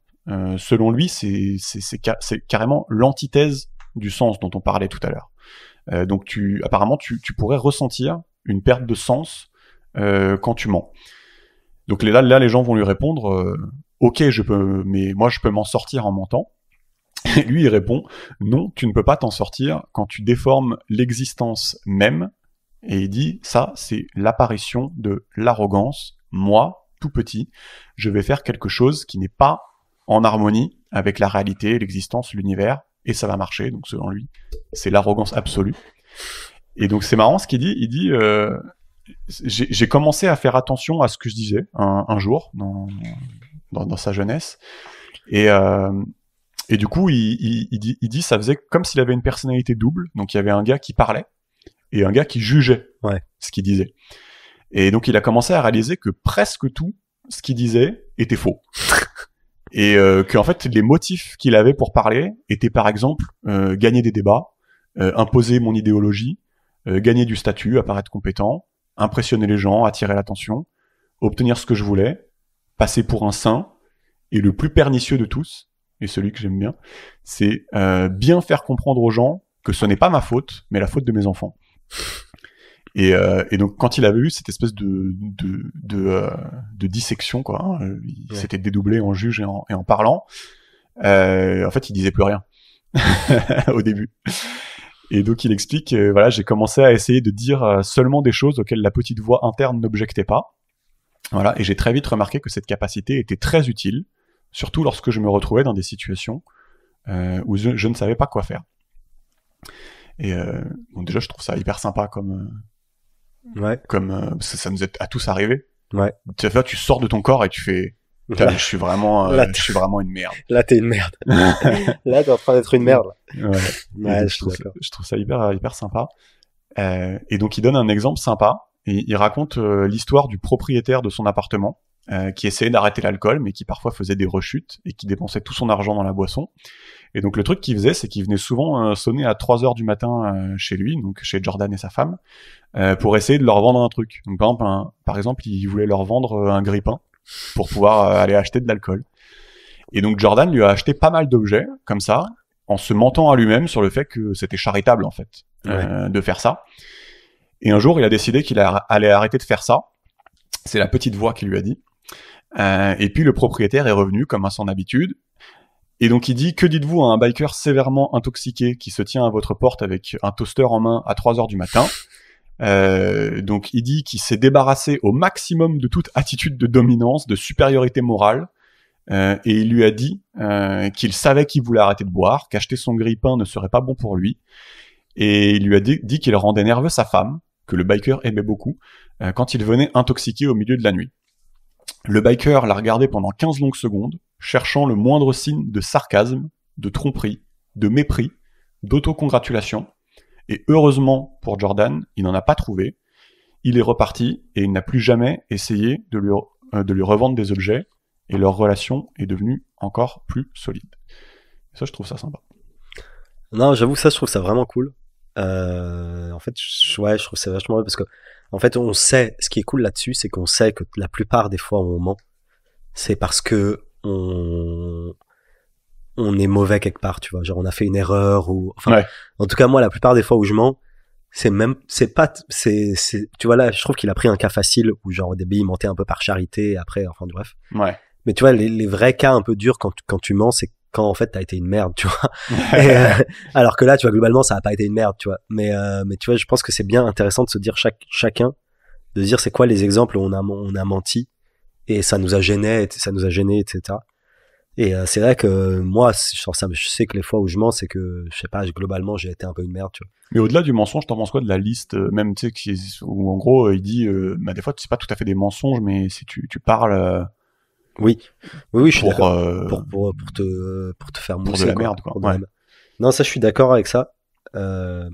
Selon lui, c'est carrément l'antithèse du sens dont on parlait tout à l'heure. Donc apparemment, tu pourrais ressentir une perte de sens quand tu mens. Donc là, les gens vont lui répondre ok, mais moi je peux m'en sortir en mentant. Et lui, il répond non, tu ne peux pas t'en sortir quand tu déformes l'existence même. Et il dit ça, c'est l'apparition de l'arrogance. Moi, tout petit, je vais faire quelque chose qui n'est pas en harmonie avec la réalité, l'existence, l'univers, et ça va marcher. Donc selon lui, c'est l'arrogance absolue. Et donc c'est marrant ce qu'il dit. Il dit j'ai commencé à faire attention à ce que je disais un jour dans sa jeunesse, et du coup il dit ça faisait comme s'il avait une personnalité double. Donc il y avait un gars qui parlait et un gars qui jugeait ce qu'il disait. Et donc il a commencé à réaliser que presque tout ce qu'il disait était faux. Et qu'en fait les motifs qu'il avait pour parler étaient par exemple gagner des débats, imposer mon idéologie, gagner du statut, apparaître compétent, impressionner les gens, attirer l'attention, obtenir ce que je voulais, passer pour un saint, et le plus pernicieux de tous, et celui que j'aime bien, c'est bien faire comprendre aux gens que ce n'est pas ma faute, mais la faute de mes enfants. Et donc quand il avait eu cette espèce de dissection, quoi, il s'était dédoublé en juge et en parlant, en fait il disait plus rien au début. Et donc il explique, voilà, j'ai commencé à essayer de dire seulement des choses auxquelles la petite voix interne n'objectait pas. Voilà, et j'ai très vite remarqué que cette capacité était très utile, surtout lorsque je me retrouvais dans des situations où je ne savais pas quoi faire. Et bon, déjà, je trouve ça hyper sympa ça nous est à tous arrivé. Ouais. Tu sais, tu sors de ton corps et tu fais, je suis vraiment une merde. Là, t'es une merde. Là, t'es en train d'être une merde. Ouais, je trouve ça hyper sympa. Et donc, il donne un exemple sympa. Et il raconte l'histoire du propriétaire de son appartement qui essayait d'arrêter l'alcool, mais qui parfois faisait des rechutes et qui dépensait tout son argent dans la boisson. Et donc, le truc qu'il faisait, c'est qu'il venait souvent sonner à 3h du matin chez lui, donc chez Jordan et sa femme, pour essayer de leur vendre un truc. Donc, par exemple, il voulait leur vendre un grille-pain pour pouvoir aller acheter de l'alcool. Et donc, Jordan lui a acheté pas mal d'objets, comme ça, en se mentant à lui-même sur le fait que c'était charitable, en fait, de faire ça. Et un jour, il a décidé qu'il allait arrêter de faire ça. C'est la petite voix qui lui a dit. Et puis, le propriétaire est revenu, comme à son habitude. Et donc, il dit, que dites-vous à un biker sévèrement intoxiqué qui se tient à votre porte avec un toaster en main à 3h du matin? Donc, il dit qu'il s'est débarrassé au maximum de toute attitude de dominance, de supériorité morale. Et il lui a dit qu'il savait qu'il voulait arrêter de boire, qu'acheter son grille-pain ne serait pas bon pour lui. Et il lui a dit qu'il rendait nerveux sa femme, que le biker aimait beaucoup, quand il venait intoxiqué au milieu de la nuit. Le biker l'a regardé pendant 15 longues secondes, cherchant le moindre signe de sarcasme, de tromperie, de mépris, d'autocongratulation. Et heureusement pour Jordan, il n'en a pas trouvé. Il est reparti et il n'a plus jamais essayé de lui revendre des objets, et leur relation est devenue encore plus solide. Ça, je trouve ça sympa. Non, j'avoue, ça, je trouve ça vraiment cool. En fait, je trouve ça vachement bien parce que, en fait, on sait, ce qui est cool là-dessus, c'est qu'on sait que la plupart des fois où on ment, c'est parce que on est mauvais quelque part, tu vois. Genre, on a fait une erreur ou, enfin, en tout cas, moi, la plupart des fois où je mens, tu vois, là, je trouve qu'il a pris un cas facile où, genre, au début, il mentait un peu par charité, et après, enfin, bref. Ouais. Mais tu vois, les vrais cas un peu durs quand tu mens, c'est quand en fait t'as été une merde, tu vois. Alors que là, tu vois, globalement, ça a pas été une merde, tu vois. Mais tu vois, je pense que c'est bien intéressant de se dire chacun, de dire c'est quoi les exemples où on a menti et ça nous a gêné, etc. Et c'est vrai que moi, je sais que les fois où je mens, c'est que je sais pas, globalement, j'ai été un peu une merde, tu vois. Mais au-delà du mensonge, t'en penses quoi de la liste, même tu sais, où en gros il dit, bah des fois c'est pas tout à fait des mensonges, mais si tu parles. Oui, je suis d'accord. Pour te faire mousser. Pour de la merde, quoi. Ouais. Non, ça, je suis d'accord avec ça. En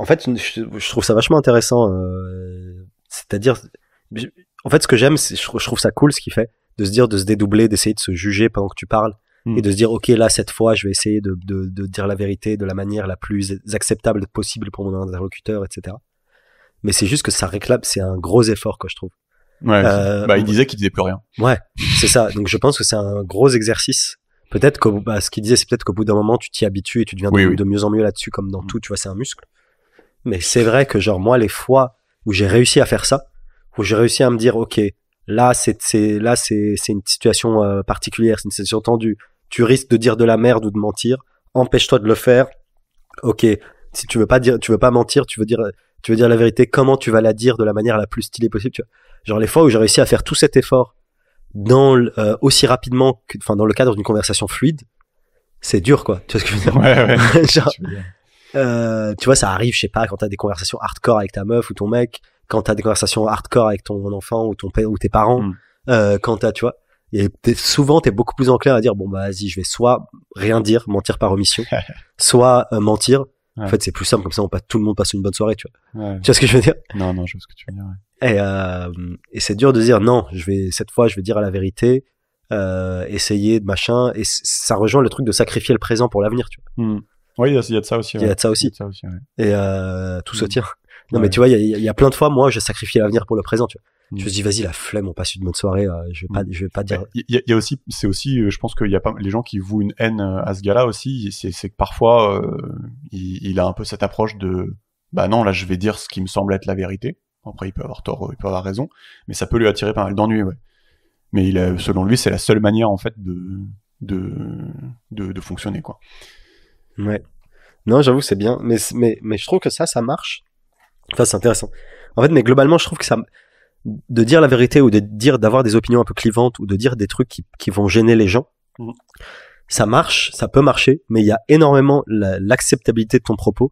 fait, je trouve ça vachement intéressant. C'est-à-dire, en fait, ce que j'aime, c'est, je trouve ça cool ce qu'il fait, de se dire, de se dédoubler, d'essayer de se juger pendant que tu parles, et de se dire, ok, là, cette fois, je vais essayer de dire la vérité de la manière la plus acceptable possible pour mon interlocuteur, etc. Mais c'est juste que ça réclame, c'est un gros effort, quoi, je trouve. Ouais, il disait qu'il disait plus rien. Ouais, c'est ça. Donc je pense que c'est un gros exercice. Peut-être que ce qu'il disait, c'est peut-être qu'au bout d'un moment tu t'y habitues et tu deviens de mieux en mieux là-dessus, comme dans tout, tu vois, c'est un muscle. Mais c'est vrai que genre moi, les fois où j'ai réussi à faire ça, où j'ai réussi à me dire, ok, là c'est une situation particulière, c'est une situation tendue. Tu risques de dire de la merde ou de mentir. Empêche-toi de le faire. Ok, si tu veux pas mentir, tu veux dire la vérité. Comment tu vas la dire de la manière la plus stylée possible, tu vois. Genre les fois où j'ai réussi à faire tout cet effort aussi rapidement que, enfin, dans le cadre d'une conversation fluide, c'est dur, quoi. Tu vois ce que je veux dire? Ouais. Genre, tu vois, ça arrive, je sais pas, quand t'as des conversations hardcore avec ta meuf ou ton mec, quand t'as des conversations hardcore avec ton enfant ou ton père ou tes parents, quand tu vois, et souvent t'es beaucoup plus enclin à dire, bon, bah, vas-y, je vais soit rien dire, mentir par omission, soit mentir. En fait, c'est plus simple, comme ça, tout le monde passe une bonne soirée, tu vois. Tu vois ce que je veux dire? Non, je vois ce que tu veux dire, ouais. Et c'est dur de dire, non, cette fois, je vais dire la vérité, essayer de machin, et ça rejoint le truc de sacrifier le présent pour l'avenir, tu vois. Oui, il y a de ça aussi. Il y a de ça aussi. Ouais. Et tout se tient. Non, mais tu vois, il y a plein de fois, moi, je sacrifie l'avenir pour le présent, tu vois. Je me dis, vas-y, la flemme, on passe une bonne soirée, je vais pas dire. Il y a aussi, c'est aussi, je pense qu'il y a pas les gens qui vouent une haine à ce gars-là aussi, c'est que parfois, il a un peu cette approche de, bah non, là, je vais dire ce qui me semble être la vérité. Après, il peut avoir tort, il peut avoir raison, mais ça peut lui attirer pas mal d'ennuis, ouais. Mais selon lui, c'est la seule manière, en fait, de fonctionner, quoi. Ouais. Non, j'avoue, c'est bien. Mais je trouve que ça marche. Enfin, c'est intéressant. En fait, mais globalement, je trouve que de dire la vérité ou d'avoir des opinions un peu clivantes ou de dire des trucs qui vont gêner les gens, ça marche, ça peut marcher, mais il y a énormément l'acceptabilité de ton propos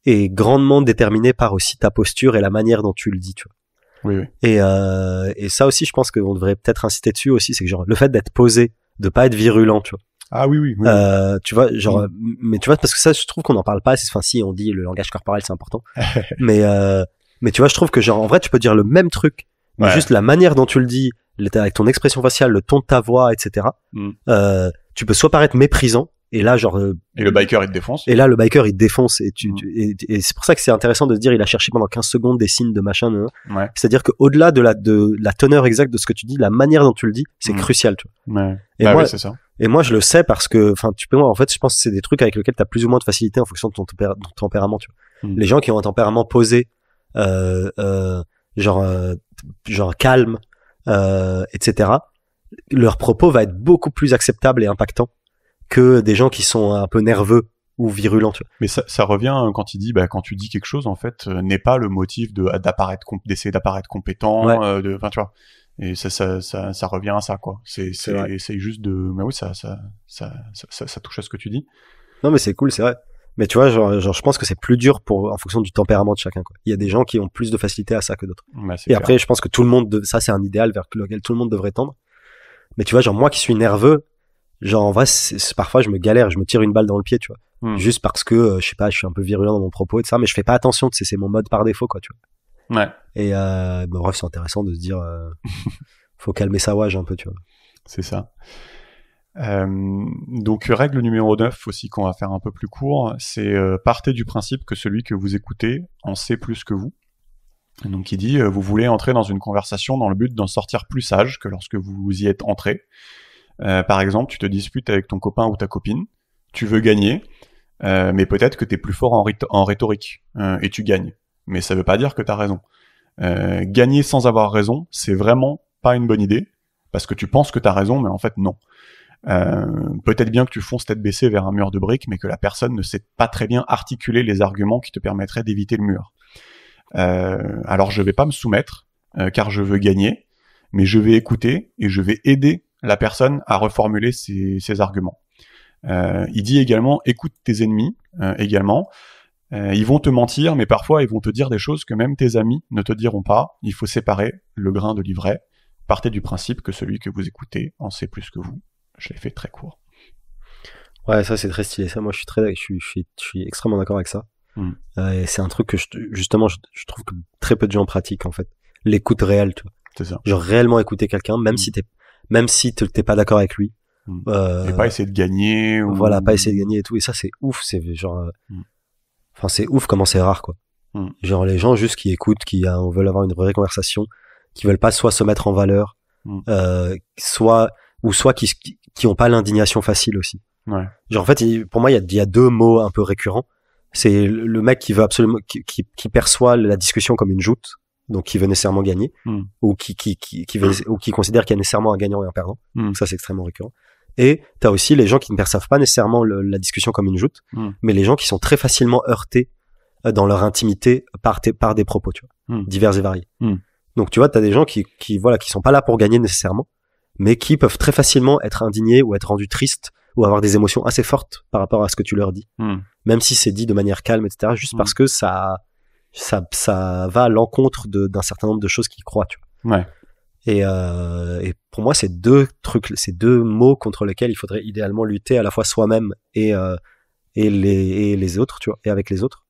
est grandement déterminée par aussi ta posture et la manière dont tu le dis, tu vois. Oui. Et ça aussi, je pense qu'on devrait peut-être insister dessus aussi, c'est que genre, le fait d'être posé, de pas être virulent, tu vois. Ah oui. Tu vois, genre, mais tu vois, parce que ça, je trouve qu'on en parle pas assez. Enfin, si, on dit le langage corporel, c'est important. mais tu vois, je trouve que genre, en vrai, tu peux dire le même truc, mais juste la manière dont tu le dis, avec ton expression faciale, le ton de ta voix, etc. Tu peux soit paraître méprisant, et là, genre. Et le biker, il te défonce. Et là, le biker, il te défonce, et et c'est pour ça que c'est intéressant de se dire, il a cherché pendant 15 secondes des signes de machin, C'est-à-dire qu'au-delà de la teneur exacte de ce que tu dis, la manière dont tu le dis, c'est crucial, tu vois. Et moi, oui, c'est ça. Et moi, je le sais parce que, enfin, en fait, je pense que c'est des trucs avec lesquels t'as plus ou moins de facilité en fonction de ton tempérament, tu vois. Les gens qui ont un tempérament posé, genre calme, etc., leur propos va être beaucoup plus acceptable et impactant que des gens qui sont un peu nerveux ou virulents, tu vois. Mais ça revient quand il dit, quand tu dis quelque chose, en fait, n'est pas le motif d'essayer d'apparaître compétent, enfin, tu vois. Et ça revient à ça, quoi. C'est juste mais oui, ça touche à ce que tu dis. Non, mais c'est cool, c'est vrai. Mais tu vois, genre, je pense que c'est plus dur en fonction du tempérament de chacun, quoi. Il y a des gens qui ont plus de facilité à ça que d'autres. Et après, je pense que tout le monde, ça, c'est un idéal vers lequel tout le monde devrait tendre. Mais tu vois, genre, moi qui suis nerveux, genre, en vrai, parfois, je me galère, je me tire une balle dans le pied, tu vois. Juste parce que, je sais pas, je suis un peu virulent dans mon propos et tout ça, mais je fais pas attention, tu sais, c'est mon mode par défaut, quoi, tu vois. Ouais. Et, bref, c'est intéressant de se dire, faut calmer sa wage un peu, tu vois. C'est ça. Donc règle numéro 9 aussi qu'on va faire un peu plus court, c'est partez du principe que celui que vous écoutez en sait plus que vous. Donc il dit vous voulez entrer dans une conversation dans le but d'en sortir plus sage que lorsque vous y êtes entré. Par exemple, tu te disputes avec ton copain ou ta copine, tu veux gagner, mais peut-être que t'es plus fort en rhétorique et tu gagnes. Mais ça veut pas dire que t'as raison. Gagner sans avoir raison, c'est vraiment pas une bonne idée parce que tu penses que t'as raison, mais en fait non. Peut-être bien que tu fonces tête baissée vers un mur de briques, mais que la personne ne sait pas très bien articuler les arguments qui te permettraient d'éviter le mur. Alors je vais pas me soumettre, car je veux gagner, mais je vais écouter et je vais aider la personne à reformuler ses arguments. Il dit également, écoute tes ennemis, également. Ils vont te mentir, mais parfois ils vont te dire des choses que même tes amis ne te diront pas. Il faut séparer le grain de l'ivraie. Partez du principe que celui que vous écoutez en sait plus que vous. Je l'ai fait très court. Ouais, ça c'est très stylé. Ça, moi, je suis extrêmement d'accord avec ça. Et c'est un truc que justement, je trouve que très peu de gens pratiquent en fait. L'écoute réelle, tu vois. C'est ça. Genre réellement écouter quelqu'un, même si t'es pas d'accord avec lui. Et pas essayer de gagner. Voilà, pas essayer de gagner et tout. Et ça, c'est ouf. C'est genre, enfin, c'est ouf comment c'est rare, quoi. Genre les gens juste qui écoutent, veulent avoir une vraie conversation, qui veulent pas soit se mettre en valeur, soit qui ont pas l'indignation facile aussi. Ouais. Genre en fait, pour moi, il y a deux mots un peu récurrents. C'est le mec qui veut absolument, qui perçoit la discussion comme une joute, donc qui veut nécessairement gagner, ou qui considère qu'il y a nécessairement un gagnant et un perdant. Ça, c'est extrêmement récurrent. Et t'as aussi les gens qui ne perçoivent pas nécessairement la discussion comme une joute, mais les gens qui sont très facilement heurtés dans leur intimité par des propos, tu vois, divers et variés. Donc tu vois, t'as des gens qui sont pas là pour gagner nécessairement, mais qui peuvent très facilement être indignés ou être rendus tristes ou avoir des émotions assez fortes par rapport à ce que tu leur dis, même si c'est dit de manière calme, etc. Juste parce que ça va à l'encontre d'un certain nombre de choses qu'ils croient, tu vois. Ouais. Et pour moi, c'est deux mots contre lesquels il faudrait idéalement lutter à la fois soi-même et les autres, tu vois, et avec les autres.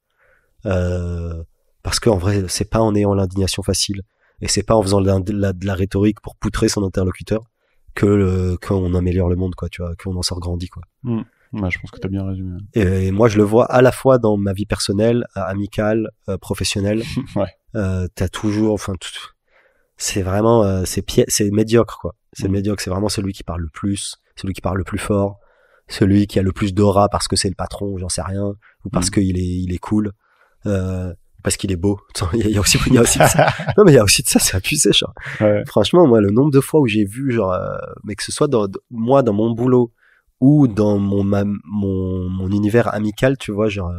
Parce que en vrai, c'est pas en ayant l'indignation facile et c'est pas en faisant de la rhétorique pour poutrer son interlocuteur qu'on améliore le monde, quoi, tu vois, qu'on en sort grandi, quoi. Ouais, je pense que t'as bien résumé. Et moi, je le vois à la fois dans ma vie personnelle, amicale, professionnelle. Ouais. T'as toujours, enfin, c'est vraiment, c'est médiocre, quoi. C'est médiocre. C'est vraiment celui qui parle le plus, celui qui parle le plus fort, celui qui a le plus d'aura parce que c'est le patron, ou j'en sais rien, ou parce qu'il est cool, parce qu'il est beau. Il y a aussi de ça. Non, mais il y a aussi de ça, c'est abusé, genre. Ouais. Franchement, moi, le nombre de fois où j'ai vu, genre, mais que ce soit moi, dans mon boulot, ou dans mon univers amical, tu vois, genre,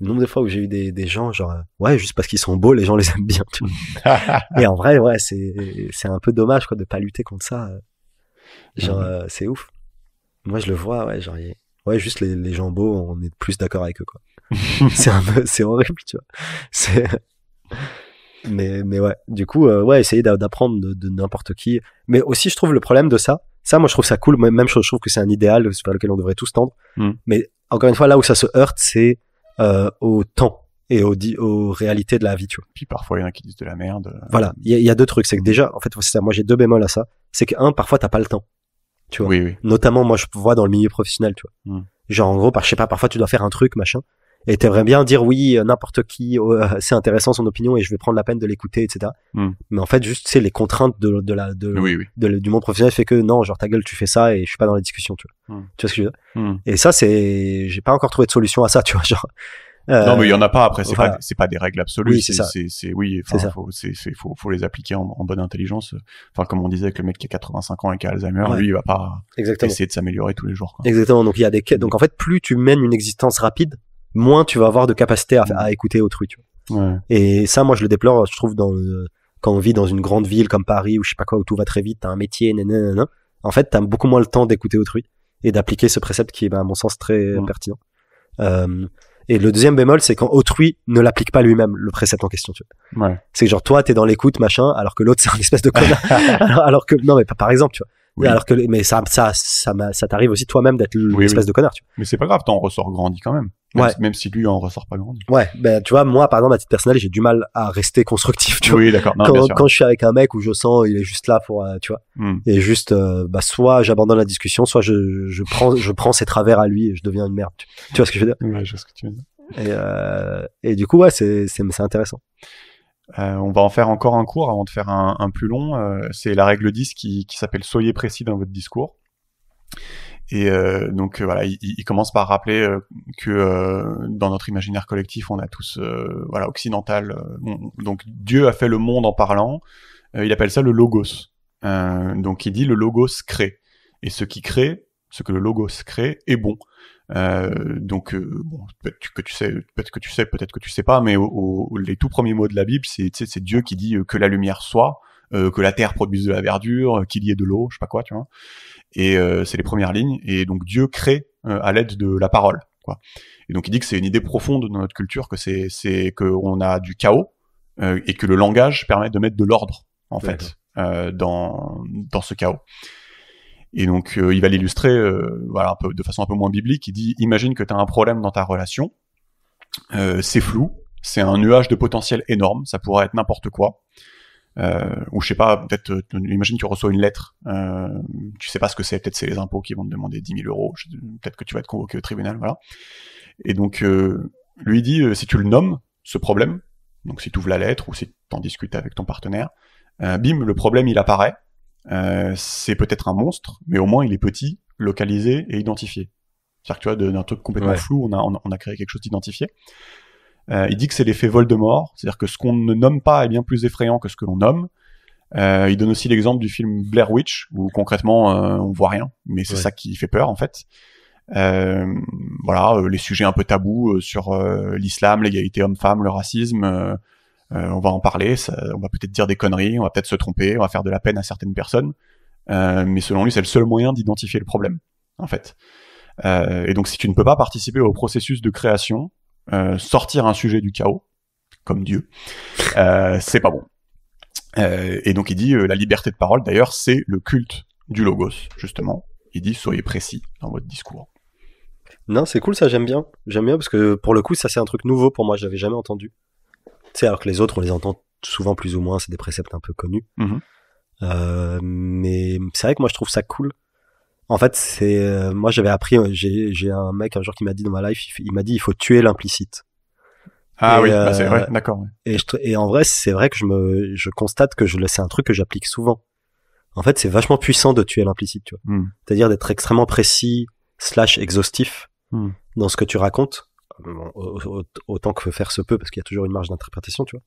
Le nombre de fois où j'ai eu des gens genre ouais, juste parce qu'ils sont beaux, les gens les aiment bien, tu vois. Et en vrai, ouais, c'est un peu dommage quoi de pas lutter contre ça. Genre c'est ouf. Moi je le vois, ouais, genre ouais, juste les gens beaux, on est plus d'accord avec eux quoi. C'est horrible, tu vois. C'est mais ouais, du coup ouais, essayer d'apprendre de n'importe qui. Mais aussi je trouve le problème de ça moi je trouve ça cool, même je trouve que c'est un idéal vers lequel on devrait tous tendre. Mais encore une fois là où ça se heurte, c'est au temps et aux réalités de la vie, tu vois. Puis parfois il y en a qui disent de la merde. Voilà, il y a deux trucs, c'est que déjà en fait c'est ça, moi j'ai deux bémols à ça, c'est que parfois t'as pas le temps. Tu vois. Oui. Notamment moi je vois dans le milieu professionnel, tu vois. Genre en gros, je sais pas, parfois tu dois faire un truc machin et t'aimerais bien dire oui, n'importe qui, c'est intéressant son opinion et je vais prendre la peine de l'écouter, etc. Mais en fait, juste, c'est les contraintes du monde professionnel fait que non, genre ta gueule, tu fais ça et je suis pas dans la discussion, tu vois. Tu vois ce que je veux dire? Et ça, j'ai pas encore trouvé de solution à ça, tu vois, genre. Non, mais il y en a pas. Après, c'est voilà. pas des règles absolues. Oui, c'est ça. Faut les appliquer en bonne intelligence. Enfin, comme on disait avec le mec qui a 85 ans et qui a Alzheimer, lui, il va pas essayer de s'améliorer tous les jours, quoi. Exactement. Donc, il y a donc en fait, plus tu mènes une existence rapide, moins tu vas avoir de capacité à écouter autrui, tu vois. Ouais. Et ça, moi, je le déplore, je trouve, quand on vit dans une grande ville comme Paris ou je sais pas quoi, où tout va très vite, t'as un métier, nanana. En fait, t'as beaucoup moins le temps d'écouter autrui et d'appliquer ce précepte qui est, à mon sens, très pertinent. Et le deuxième bémol, c'est quand autrui ne l'applique pas lui-même, le précepte en question, tu vois. Ouais. C'est que genre, toi, t'es dans l'écoute, machin, alors que l'autre, c'est un espèce de connard. alors que, non, mais pas par exemple, tu vois. Oui. Alors que, mais ça t'arrive aussi toi-même d'être l'espèce de connard, tu vois. Mais c'est pas grave, t'en ressors grandi quand même. Même si lui en ressort pas grandi. Ouais, ben, tu vois, moi, par exemple, à titre personnel, j'ai du mal à rester constructif, tu vois. Oui, d'accord. Quand je suis avec un mec où je sens, il est juste là pour, tu vois. Et juste, soit j'abandonne la discussion, soit je prends ses travers à lui et je deviens une merde. Tu vois ce que je veux dire? Ouais, je vois ce que tu veux dire. Et du coup, ouais, c'est intéressant. On va en faire encore un court avant de faire un plus long. C'est la règle 10 qui s'appelle soyez précis dans votre discours. Et donc voilà, il commence par rappeler que dans notre imaginaire collectif, on a tous occidental. Donc Dieu a fait le monde en parlant. Il appelle ça le logos. Donc il dit le logos crée. Et ce que le logos crée est bon. Donc peut-être que tu sais, peut-être que tu sais pas, mais les tout premiers mots de la Bible, c'est Dieu qui dit que la lumière soit, que la terre produise de la verdure, qu'il y ait de l'eau, je sais pas quoi, tu vois. Et c'est les premières lignes. Et donc Dieu crée à l'aide de la parole, quoi. Et donc il dit que c'est une idée profonde dans notre culture, que c'est que on a du chaos et que le langage permet de mettre de l'ordre en fait dans ce chaos. Et donc il va l'illustrer un peu de façon un peu moins biblique. Il dit imagine que tu as un problème dans ta relation, c'est flou, c'est un nuage de potentiel énorme, ça pourrait être n'importe quoi. Ou je sais pas, peut-être imagine tu reçois une lettre, tu sais pas ce que c'est, peut-être c'est les impôts qui vont te demander 10 000 euros, peut-être que tu vas être convoqué au tribunal, voilà. Et donc lui dit si tu le nommes ce problème, donc si tu ouvres la lettre ou si t'en discutes avec ton partenaire, bim, le problème il apparaît. C'est peut-être un monstre, mais au moins il est petit, localisé et identifié. C'est-à-dire que tu vois, d'un truc complètement flou, on a créé quelque chose d'identifié. Il dit que c'est l'effet Voldemort, c'est-à-dire que ce qu'on ne nomme pas est bien plus effrayant que ce que l'on nomme. Il donne aussi l'exemple du film Blair Witch, où concrètement on voit rien, mais c'est ça qui fait peur en fait. Les sujets un peu tabous sur l'islam, l'égalité homme-femme, le racisme, on va en parler, on va peut-être dire des conneries, on va peut-être se tromper, on va faire de la peine à certaines personnes, mais selon lui c'est le seul moyen d'identifier le problème en fait. Et donc si tu ne peux pas participer au processus de création, sortir un sujet du chaos comme Dieu, c'est pas bon. Et donc il dit la liberté de parole d'ailleurs c'est le culte du logos justement. Il dit soyez précis dans votre discours. Non, c'est cool, ça, j'aime bien parce que pour le coup ça c'est un truc nouveau pour moi, j'avais jamais entendu. Tu sais, alors que les autres on les entend souvent plus ou moins, c'est des préceptes un peu connus. Mais c'est vrai que moi je trouve ça cool. En fait, moi j'avais appris, j'ai un mec un jour qui m'a dit dans ma life, il m'a dit il faut tuer l'implicite. Ah oui, c'est vrai, d'accord. Ouais. Et en vrai, c'est vrai que je constate que c'est un truc que j'applique souvent. En fait, c'est vachement puissant de tuer l'implicite, tu vois. C'est-à-dire d'être extrêmement précis / exhaustif dans ce que tu racontes, autant que faire se peut, parce qu'il y a toujours une marge d'interprétation, tu vois.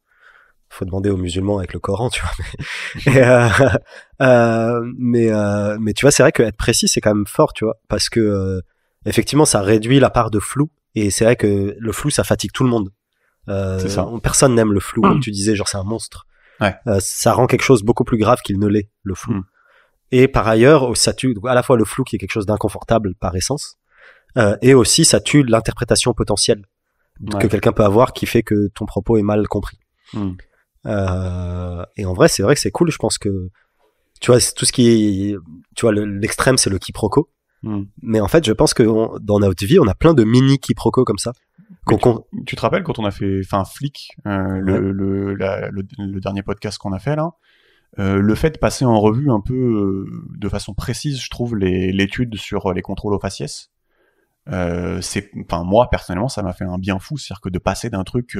Faut demander aux musulmans avec le Coran, tu vois. Mais tu vois, c'est vrai que être précis, c'est quand même fort, tu vois, parce que effectivement, ça réduit la part de flou Et c'est vrai que le flou, ça fatigue tout le monde. C'est ça. Personne n'aime le flou, comme tu disais, genre c'est un monstre. Ouais. Ça rend quelque chose beaucoup plus grave qu'il ne l'est, le flou. Et par ailleurs, ça tue à la fois le flou qui est quelque chose d'inconfortable par essence, et aussi ça tue l'interprétation potentielle que quelqu'un peut avoir qui fait que ton propos est mal compris. Et en vrai, c'est vrai que c'est cool. Je pense que tu vois, c'est tout ce qui est, tu vois, l'extrême, c'est le quiproquo. Mais en fait, je pense que dans notre vie, on a plein de mini quiproquos comme ça. Tu te rappelles quand on a fait, Flic, le dernier podcast qu'on a fait là, le fait de passer en revue un peu de façon précise, je trouve, l'étude sur les contrôles aux faciès. Moi personnellement, ça m'a fait un bien fou, c'est-à-dire que de passer d'un truc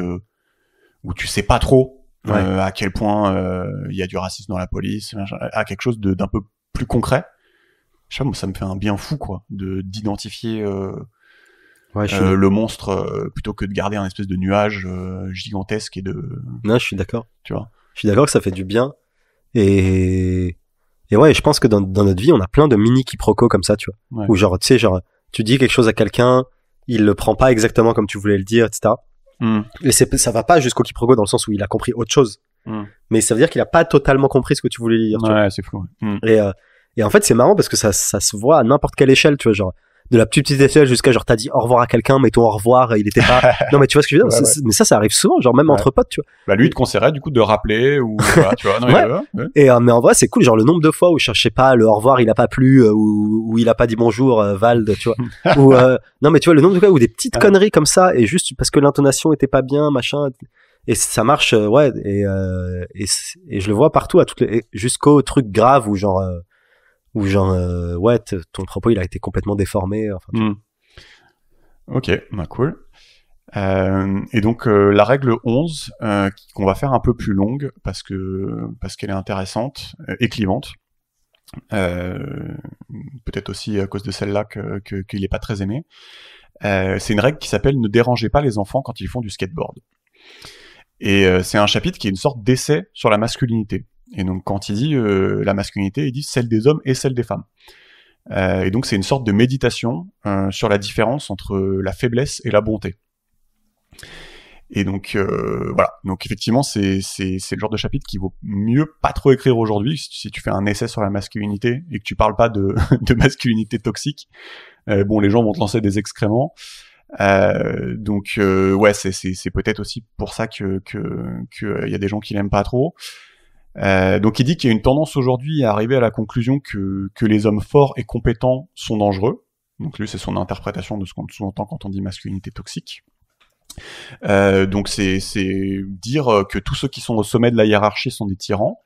où tu sais pas trop à quel point il y a du racisme dans la police, à quelque chose d'un peu plus concret. Je sais pas, moi, ça me fait un bien fou, quoi, d'identifier le monstre plutôt que de garder un espèce de nuage gigantesque et de. Non, je suis d'accord. Tu vois. Je suis d'accord que ça fait du bien. Et ouais, je pense que dans notre vie, on a plein de mini quiproquos comme ça, tu vois. Où genre, tu sais, genre, tu dis quelque chose à quelqu'un, il le prend pas exactement comme tu voulais le dire, etc. Et ça va pas jusqu'au quiproquo dans le sens où il a compris autre chose. Mais ça veut dire qu'il a pas totalement compris ce que tu voulais dire. Ouais, c'est flou. Et en fait, c'est marrant parce que ça se voit à n'importe quelle échelle, tu vois, genre, de la petite échelle jusqu'à genre, t'as dit au revoir à quelqu'un, mais ton au revoir, il était pas, non, mais tu vois ce que je veux dire? Mais ça arrive souvent, genre, même entre potes, tu vois. Bah, lui, il te conseillerait, du coup, de rappeler, ou, voilà, tu vois. Non, Et, mais en vrai, c'est cool, genre, le nombre de fois où je sais pas, le au revoir, il a pas plu, ou il a pas dit bonjour, Vald, tu vois. Ou, non, mais tu vois, le nombre de fois où des petites conneries comme ça, et juste parce que l'intonation était pas bien, machin, et ça marche, et je le vois partout, jusqu'aux trucs graves où genre, ton propos il a été complètement déformé. Enfin, Ok, bah cool. Et donc la règle 11, qu'on va faire un peu plus longue parce qu'elle est intéressante et clivante. Peut-être aussi à cause de celle-là qu'il est pas très aimé. C'est une règle qui s'appelle « Ne dérangez pas les enfants quand ils font du skateboard ». Et c'est un chapitre qui est une sorte d'essai sur la masculinité. Et donc quand il dit la masculinité, il dit celle des hommes et celle des femmes. Et donc c'est une sorte de méditation sur la différence entre la faiblesse et la bonté. Et donc voilà. Donc effectivement c'est le genre de chapitre qui vaut mieux pas trop écrire aujourd'hui si tu fais un essai sur la masculinité et que tu parles pas de masculinité toxique. Bon, les gens vont te lancer des excréments. Donc ouais, c'est peut-être aussi pour ça que y a des gens qui l'aiment pas trop. Donc il dit qu'il y a une tendance aujourd'hui à arriver à la conclusion que les hommes forts et compétents sont dangereux. Donc lui, c'est son interprétation de ce qu'on sous-entend quand on dit masculinité toxique. Donc c'est dire que tous ceux qui sont au sommet de la hiérarchie sont des tyrans,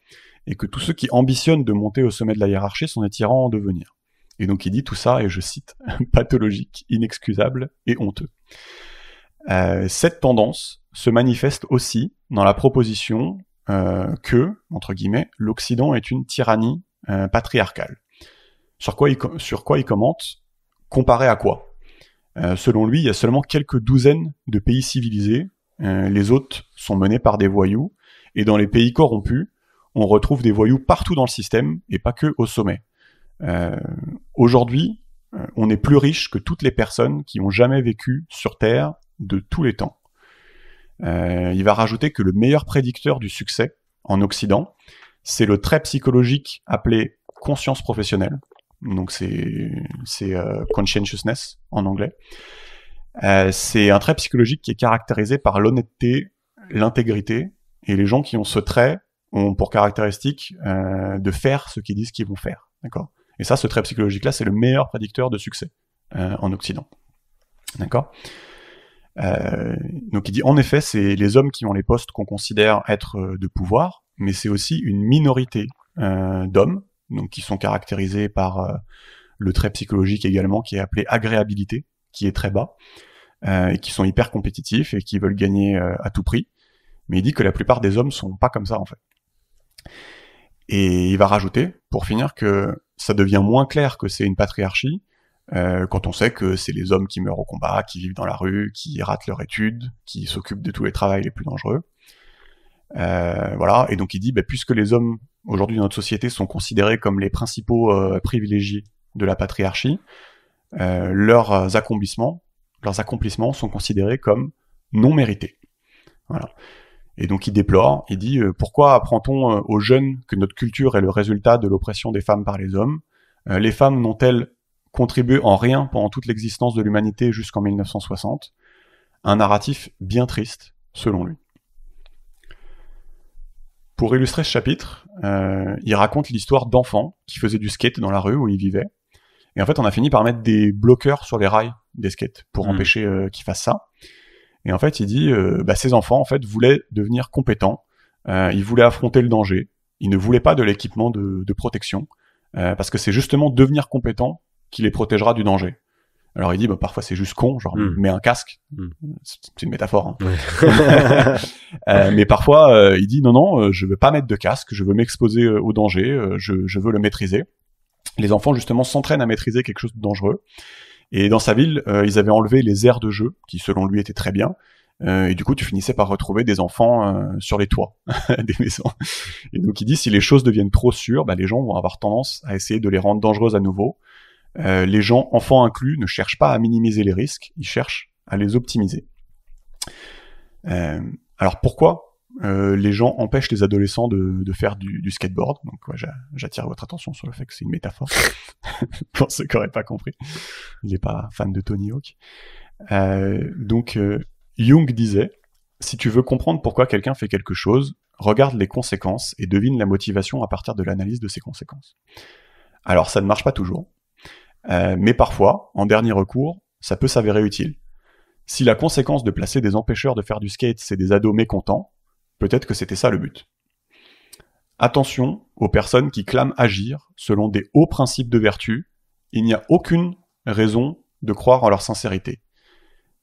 et que tous ceux qui ambitionnent de monter au sommet de la hiérarchie sont des tyrans en devenir. Et donc il dit tout ça, et je cite, pathologique, inexcusable et honteux. Cette tendance se manifeste aussi dans la proposition que, entre guillemets, l'Occident est une tyrannie patriarcale. Sur quoi il commente? Comparé à quoi? Selon lui, il y a seulement quelques douzaines de pays civilisés, les autres sont menés par des voyous, et dans les pays corrompus, on retrouve des voyous partout dans le système, et pas que au sommet. Aujourd'hui, on est plus riche que toutes les personnes qui ont jamais vécu sur Terre de tous les temps. Il va rajouter que le meilleur prédicteur du succès en Occident, c'est le trait psychologique appelé conscience professionnelle. Donc c'est conscientiousness en anglais. C'est un trait psychologique qui est caractérisé par l'honnêteté, l'intégrité, et les gens qui ont ce trait ont pour caractéristique de faire ce qu'ils disent qu'ils vont faire. D'accord ? Et ça, ce trait psychologique-là, c'est le meilleur prédicteur de succès en Occident. D'accord ? Donc il dit, en effet, c'est les hommes qui ont les postes qu'on considère être de pouvoir, mais c'est aussi une minorité d'hommes, donc qui sont caractérisés par le trait psychologique également, qui est appelé agréabilité, qui est très bas, et qui sont hyper compétitifs et qui veulent gagner à tout prix. Mais il dit que la plupart des hommes sont pas comme ça, en fait. Et il va rajouter, pour finir, que ça devient moins clair que c'est une patriarchie quand on sait que c'est les hommes qui meurent au combat, qui vivent dans la rue, qui ratent leur étude, qui s'occupent de tous les travails les plus dangereux. Voilà. Et donc il dit, puisque les hommes aujourd'hui dans notre société sont considérés comme les principaux privilégiés de la patriarchie, leurs accomplissements leurs accomplissements sont considérés comme non mérités. Voilà. Et donc il déplore, il dit pourquoi apprend-on aux jeunes que notre culture est le résultat de l'oppression des femmes par les hommes? Les femmes n'ont-elles contribué en rien pendant toute l'existence de l'humanité jusqu'en 1960? Un narratif bien triste, selon lui. Pour illustrer ce chapitre, il raconte l'histoire d'enfants qui faisaient du skate dans la rue où ils vivaient. Et en fait, on a fini par mettre des bloqueurs sur les rails des skates pour empêcher qu'ils fassent ça. Et en fait, il dit, ces enfants, en fait, voulaient devenir compétents. Ils voulaient affronter le danger. Ils ne voulaient pas de l'équipement de protection, parce que c'est justement devenir compétent qui les protégera du danger. Alors il dit, parfois c'est juste con, genre mets un casque. C'est une métaphore. Hein. Mais parfois, il dit, non, je veux pas mettre de casque, je veux m'exposer au danger, je veux le maîtriser. Les enfants, justement, s'entraînent à maîtriser quelque chose de dangereux. Et dans sa ville, ils avaient enlevé les aires de jeu, qui selon lui étaient très bien. Et du coup, tu finissais par retrouver des enfants sur les toits des maisons. Et donc il dit, si les choses deviennent trop sûres, les gens vont avoir tendance à essayer de les rendre dangereuses à nouveau. Les gens, enfants inclus, ne cherchent pas à minimiser les risques, ils cherchent à les optimiser. Alors pourquoi les gens empêchent les adolescents de faire du skateboard? Donc j'attire votre attention sur le fait que c'est une métaphore pour ceux qui n'auraient pas compris. Il n'est pas fan de Tony Hawk. Donc Jung disait, si tu veux comprendre pourquoi quelqu'un fait quelque chose, regarde les conséquences et devine la motivation à partir de l'analyse de ces conséquences. Alors ça ne marche pas toujours, mais parfois, en dernier recours, ça peut s'avérer utile. Si la conséquence de placer des empêcheurs de faire du skate, c'est des ados mécontents, peut-être que c'était ça le but. Attention aux personnes qui clament agir selon des hauts principes de vertu. Il n'y a aucune raison de croire en leur sincérité.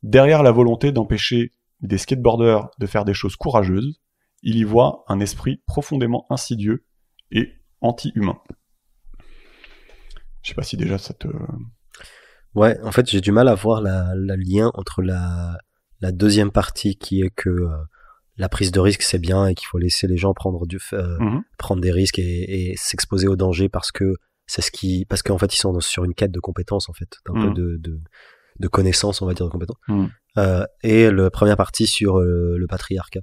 Derrière la volonté d'empêcher des skateboarders de faire des choses courageuses, il y voit un esprit profondément insidieux et anti-humain. Je sais pas si déjà ça te... Ouais, en fait, j'ai du mal à voir le lien entre la deuxième partie qui est que la prise de risque c'est bien et qu'il faut laisser les gens prendre des risques et s'exposer au danger parce qu'en fait ils sont sur une quête de compétences en fait, un peu de connaissances, on va dire, de compétences. Et la première partie sur le patriarcat.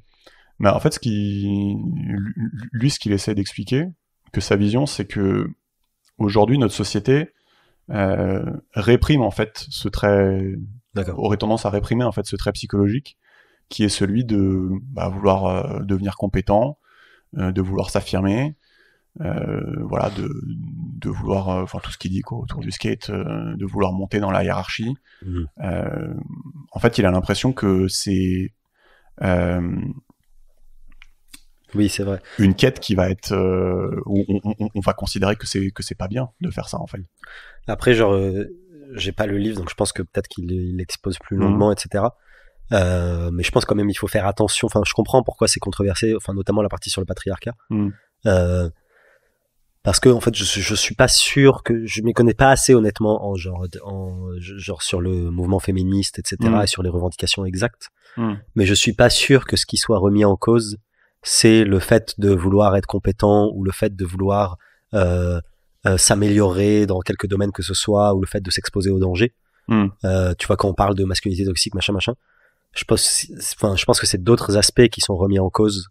En fait, ce qu'il essaie d'expliquer, que sa vision, c'est que aujourd'hui notre société réprime en fait ce trait, aurait tendance à réprimer en fait ce trait psychologique qui est celui de vouloir devenir compétent, de vouloir s'affirmer, de vouloir, tout ce qu'il dit autour du skate, de vouloir monter dans la hiérarchie. En fait, il a l'impression que c'est oui, c'est vrai. Une quête qui va être où on va considérer que c'est pas bien de faire ça en fait. Après, j'ai pas le livre, donc je pense que peut-être qu'il expose plus longuement, etc. Mais je pense quand même il faut faire attention. Enfin, je comprends pourquoi c'est controversé, notamment la partie sur le patriarcat. Parce que en fait, je suis pas sûr que je m'y connais pas assez honnêtement en genre sur le mouvement féministe, etc. et sur les revendications exactes. Mais je suis pas sûr que ce qui soit remis en cause, c'est le fait de vouloir être compétent ou le fait de vouloir s'améliorer dans quelques domaines que ce soit ou le fait de s'exposer au danger. Tu vois, quand on parle de masculinité toxique, machin, je pense que c'est d'autres aspects qui sont remis en cause.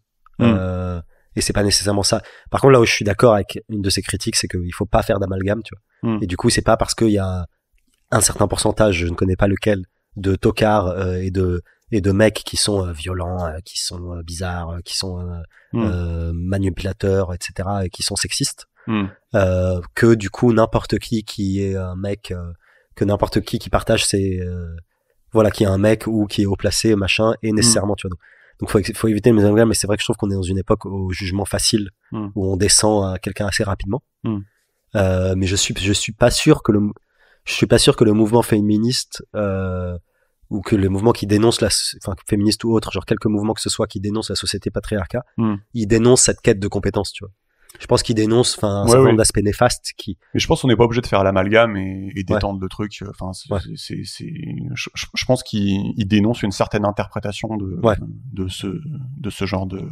Et c'est pas nécessairement ça. Par contre, là où je suis d'accord avec une de ces critiques, c'est qu'il faut pas faire d'amalgame, tu vois. Et du coup, c'est pas parce qu'il y a un certain pourcentage, je ne connais pas lequel, de tocards et de mecs qui sont violents, qui sont bizarres, qui sont manipulateurs, etc., et qui sont sexistes, que du coup n'importe qui est un mec, que n'importe qui partage qui est un mec ou qui est haut placé, machin, et nécessairement, tu vois. Donc faut éviter les amalgames, mais c'est vrai que je trouve qu'on est dans une époque au jugement facile, où on descend à quelqu'un assez rapidement. Mais je suis pas sûr que le mouvement féministe ou que le mouvement qui dénonce féministe ou autre, genre quelques mouvements que ce soit qui dénoncent la société patriarcat, ils dénoncent cette quête de compétence, tu vois. Je pense qu'ils dénoncent un certain nombre d'aspects néfastes Mais je pense qu'on n'est pas obligé de faire l'amalgame et d'étendre le truc. Je pense qu'ils dénoncent une certaine interprétation de ce genre de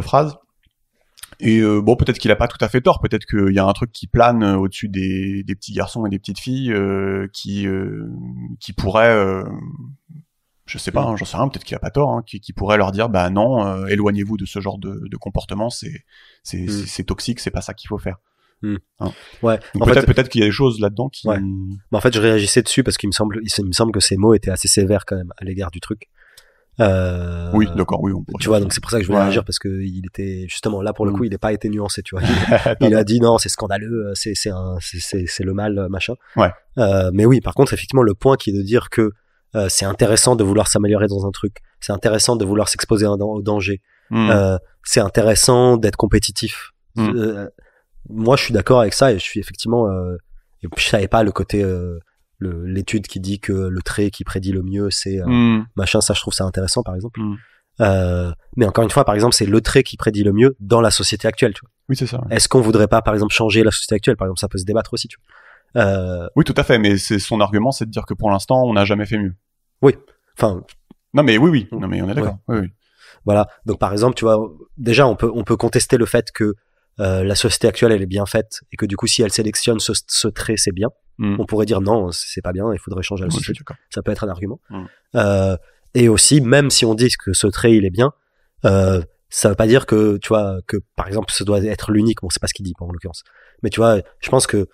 phrase. Et bon, peut-être qu'il a pas tout à fait tort, peut-être qu'il y a un truc qui plane au-dessus des petits garçons et des petites filles qui pourrait, je sais pas, j'en sais rien, peut-être qu'il a pas tort, hein, qui pourrait leur dire bah non, éloignez-vous de ce genre de comportement, c'est toxique, c'est pas ça qu'il faut faire. Hein. Ouais. Donc peut-être qu'il y a des choses là-dedans qui. Ouais. Mais en fait, je réagissais dessus parce qu'il me semble que ces mots étaient assez sévères quand même à l'égard du truc. Oui, d'accord, oui. Tu vois, donc c'est pour ça que je voulais réagir parce que il était justement là pour le coup, il n'a pas été nuancé, tu vois. Il a dit non, c'est scandaleux, c'est le mal, machin. Ouais. Mais oui, par contre, effectivement, le point qui est de dire que c'est intéressant de vouloir s'améliorer dans un truc, c'est intéressant de vouloir s'exposer au danger, c'est intéressant d'être compétitif. Moi, je suis d'accord avec ça et je suis effectivement, je savais pas le côté l'étude qui dit que le trait qui prédit le mieux c'est machin, ça je trouve ça intéressant par exemple. Mais encore une fois, par exemple, c'est le trait qui prédit le mieux dans la société actuelle, tu vois. Oui, c'est ça. Ouais. Est-ce qu'on voudrait pas par exemple changer la société actuelle, par exemple, ça peut se débattre aussi, tu vois. Oui, tout à fait, mais c'est son argument, c'est de dire que pour l'instant on n'a jamais fait mieux. Oui, enfin non mais oui, non mais on est d'accord. Ouais. Oui. Voilà, donc par exemple, tu vois, déjà on peut contester le fait que la société actuelle elle est bien faite et que du coup si elle sélectionne ce trait c'est bien. On pourrait dire non, c'est pas bien, il faudrait changer la société. Ça peut être un argument. Et aussi, même si on dit que ce trait il est bien, ça veut pas dire que tu vois que par exemple ce doit être l'unique. Bon, c'est pas ce qu'il dit en l'occurrence. Mais tu vois, je pense que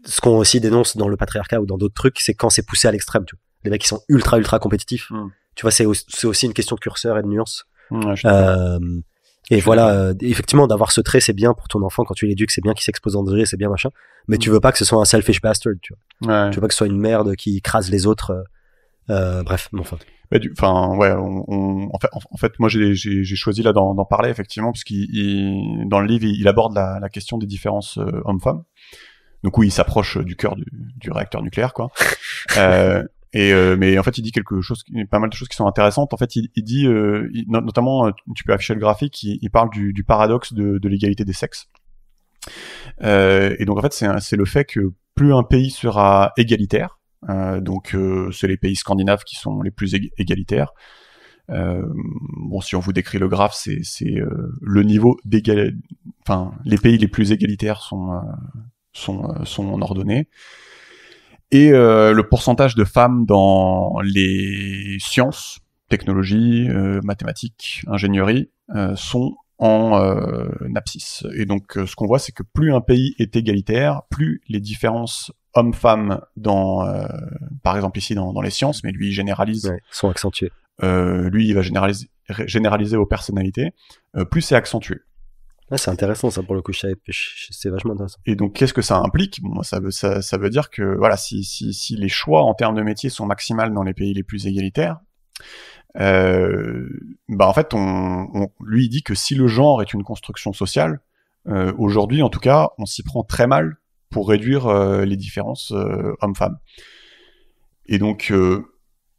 ce qu'on aussi dénonce dans le patriarcat ou dans d'autres trucs, c'est quand c'est poussé à l'extrême. Tu vois, les mecs qui sont ultra compétitifs. Tu vois, c'est aussi une question de curseur et de nuance. Et voilà, effectivement, d'avoir ce trait, c'est bien pour ton enfant quand tu l'éduques, c'est bien qu'il s'expose en danger, c'est bien machin. Mais tu veux pas que ce soit un selfish bastard, tu vois. Tu veux pas que ce soit une merde qui écrase les autres. Bref, bon, enfin. Enfin, ouais, en fait, moi j'ai choisi là d'en parler effectivement parce qu'il dans le livre il aborde la question des différences hommes-femmes. Donc oui, il s'approche du cœur du réacteur nucléaire, quoi. Mais en fait, il dit pas mal de choses qui sont intéressantes. En fait, il dit, notamment, tu peux afficher le graphique, il parle du paradoxe de l'égalité des sexes. Et donc en fait, c'est le fait que plus un pays sera égalitaire, donc c'est les pays scandinaves qui sont les plus égalitaires. Bon, si on vous décrit le graphe, c'est le niveau enfin, les pays les plus égalitaires sont ordonnés. Et le pourcentage de femmes dans les sciences, technologies, mathématiques, ingénierie sont en abscisse. Et donc ce qu'on voit, c'est que plus un pays est égalitaire, plus les différences hommes-femmes par exemple ici dans les sciences, mais lui il généralise, sont accentuées. Lui il va généraliser aux personnalités, plus c'est accentué. Ah, c'est intéressant ça pour le coup, c'est vachement intéressant. Et donc qu'est-ce que ça implique? Bon, ça veut dire que voilà, si les choix en termes de métier sont maximales dans les pays les plus égalitaires, en fait lui il dit que si le genre est une construction sociale, aujourd'hui en tout cas on s'y prend très mal pour réduire les différences hommes-femmes. Et donc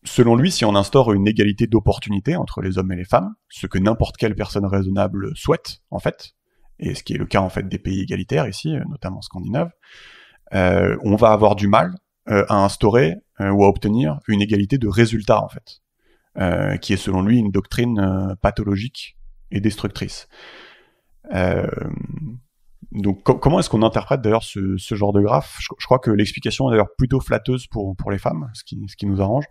selon lui, si on instaure une égalité d'opportunité entre les hommes et les femmes, ce que n'importe quelle personne raisonnable souhaite, en fait, et ce qui est le cas en fait des pays égalitaires ici, notamment scandinaves, on va avoir du mal à instaurer ou à obtenir une égalité de résultats, en fait, qui est selon lui une doctrine pathologique et destructrice. Donc comment est-ce qu'on interprète d'ailleurs ce genre de graphe? Je crois que l'explication est d'ailleurs plutôt flatteuse pour les femmes, ce qui nous arrange,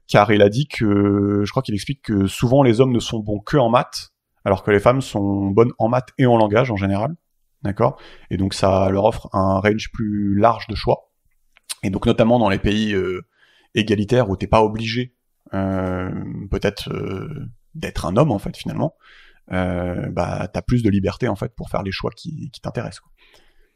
car il a dit je crois qu'il explique que souvent les hommes ne sont bons que en maths, alors que les femmes sont bonnes en maths et en langage en général, d'accord? Et donc ça leur offre un range plus large de choix. Et donc notamment dans les pays égalitaires où t'es pas obligé peut-être d'être un homme en fait finalement. T'as plus de liberté en fait pour faire les choix qui t'intéressent, quoi.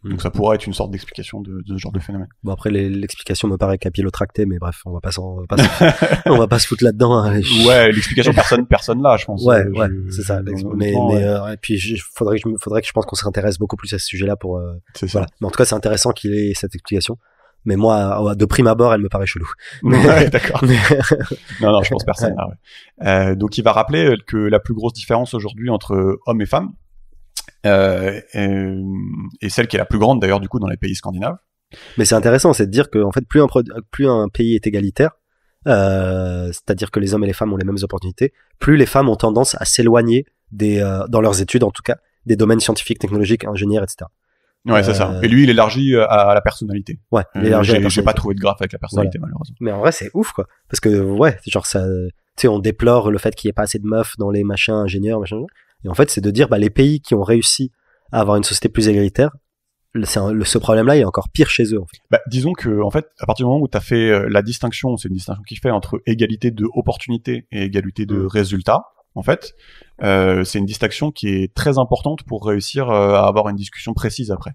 Donc ça pourrait être une sorte d'explication de ce genre de phénomène. Bon après l'explication me paraît capillotractée, mais bref on va pas se foutre là-dedans, hein. Ouais, l'explication personne là, je pense. Ouais, c'est ça. Mais et puis faudrait que je pense qu'on s'intéresse beaucoup plus à ce sujet-là pour voilà. Mais en tout cas c'est intéressant qu'il ait cette explication. Mais moi, de prime abord, elle me paraît chelou. Ouais, d'accord. Non, je pense personne là. Ouais. Donc, il va rappeler que la plus grosse différence aujourd'hui entre hommes et femmes, et celle qui est la plus grande d'ailleurs du coup dans les pays scandinaves. Mais c'est intéressant, c'est de dire que en fait, plus un pays est égalitaire, c'est-à-dire que les hommes et les femmes ont les mêmes opportunités, plus les femmes ont tendance à s'éloigner dans leurs études en tout cas, des domaines scientifiques, technologiques, ingénieurs, etc. Ouais, c'est ça. Et lui, il élargit à la personnalité. Ouais, il élargit à la personnalité. J'ai pas trouvé de graphe avec la personnalité, malheureusement. Mais en vrai, c'est ouf, quoi. Parce que, ouais, genre, ça, tu sais, on déplore le fait qu'il y ait pas assez de meufs dans les machins ingénieurs, machin. Et en fait, c'est de dire, bah, les pays qui ont réussi à avoir une société plus égalitaire, ce problème-là, il est encore pire chez eux, en fait. Bah, disons que, en fait, à partir du moment où tu as fait la distinction, c'est une distinction qui fait entre égalité de opportunité et égalité de résultat, en fait, c'est une distinction qui est très importante pour réussir à avoir une discussion précise après,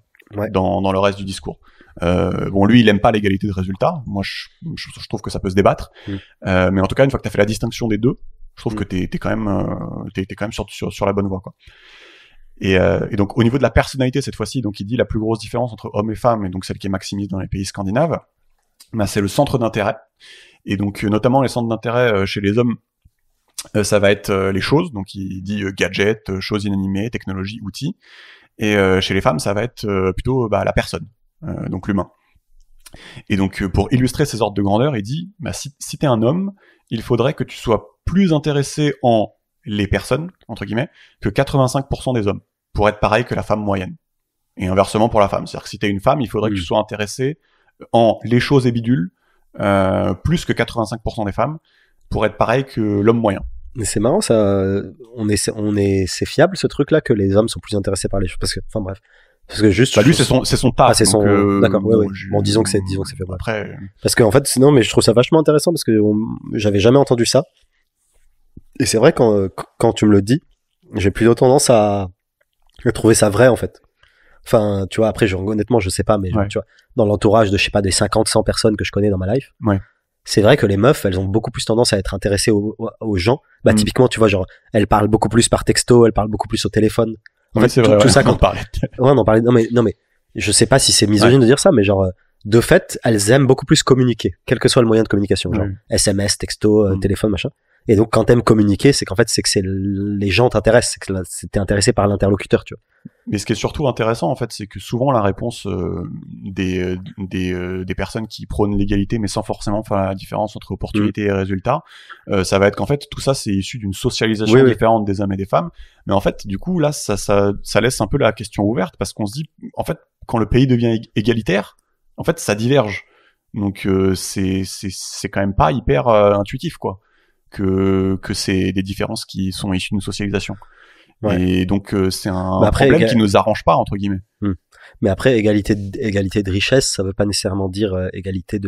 dans le reste du discours. Bon, lui, il aime pas l'égalité de résultat. Moi, je trouve que ça peut se débattre. Mais en tout cas, une fois que tu as fait la distinction des deux, je trouve que t'es quand même sur la bonne voie, quoi. Et donc, au niveau de la personnalité, cette fois-ci, donc il dit la plus grosse différence entre hommes et femmes, et donc celle qui est maximise dans les pays scandinaves, bah, c'est le centre d'intérêt. Et donc, notamment les centres d'intérêt chez les hommes, ça va être les choses. Donc, il dit gadgets, choses inanimées, technologie, outils. Et chez les femmes, ça va être plutôt la personne, donc l'humain. Et donc, pour illustrer ces ordres de grandeur, il dit, bah, si t'es un homme, il faudrait que tu sois plus intéressé en les personnes, entre guillemets, que 85% des hommes, pour être pareil que la femme moyenne. Et inversement pour la femme. C'est-à-dire que si t'es une femme, il faudrait que tu sois intéressé en les choses et bidules, plus que 85% des femmes, pour être pareil que l'homme moyen. Mais c'est marrant, ça, c'est fiable, ce truc-là, que les hommes sont plus intéressés par les choses, parce que, enfin bref. Parce que juste. Bah lui, c'est son taf. Ah, c'est son, d'accord, ouais. Bon, disons que c'est fiable. Après. Parce que, en fait, sinon, mais je trouve ça vachement intéressant parce que j'avais jamais entendu ça. Et c'est vrai, quand tu me le dis, j'ai plutôt tendance à trouver ça vrai, en fait. Enfin, tu vois, après, honnêtement, je sais pas, mais tu vois, dans l'entourage de, je sais pas, des 50, 100 personnes que je connais dans ma life. Ouais. C'est vrai que les meufs, elles ont beaucoup plus tendance à être intéressées aux gens. Bah, typiquement, tu vois, genre, elles parlent beaucoup plus par texto, elles parlent beaucoup plus au téléphone. En fait, c'est vrai, tout ça, quand on parlait. Ouais, on en parlait. Non, mais, je sais pas si c'est misogyne de dire ça, mais genre, de fait, elles aiment beaucoup plus communiquer, quel que soit le moyen de communication, genre, SMS, texto, téléphone, machin. Et donc, quand t'aimes communiquer, c'est qu'en fait, c'est que les gens t'intéressent, c'est que t'es intéressé par l'interlocuteur, tu vois. Mais ce qui est surtout intéressant, en fait, c'est que souvent la réponse des personnes qui prônent l'égalité, mais sans forcément faire la différence entre opportunité et résultat, ça va être qu'en fait tout ça c'est issu d'une socialisation différente des hommes et des femmes. Mais en fait, du coup, là, ça laisse un peu la question ouverte parce qu'on se dit, en fait, quand le pays devient égalitaire, en fait, ça diverge. Donc c'est quand même pas hyper intuitif, quoi, que c'est des différences qui sont issues d'une socialisation. Ouais. Et donc c'est un problème qui nous arrange pas, entre guillemets. Mais après, égalité de richesse, ça veut pas nécessairement dire égalité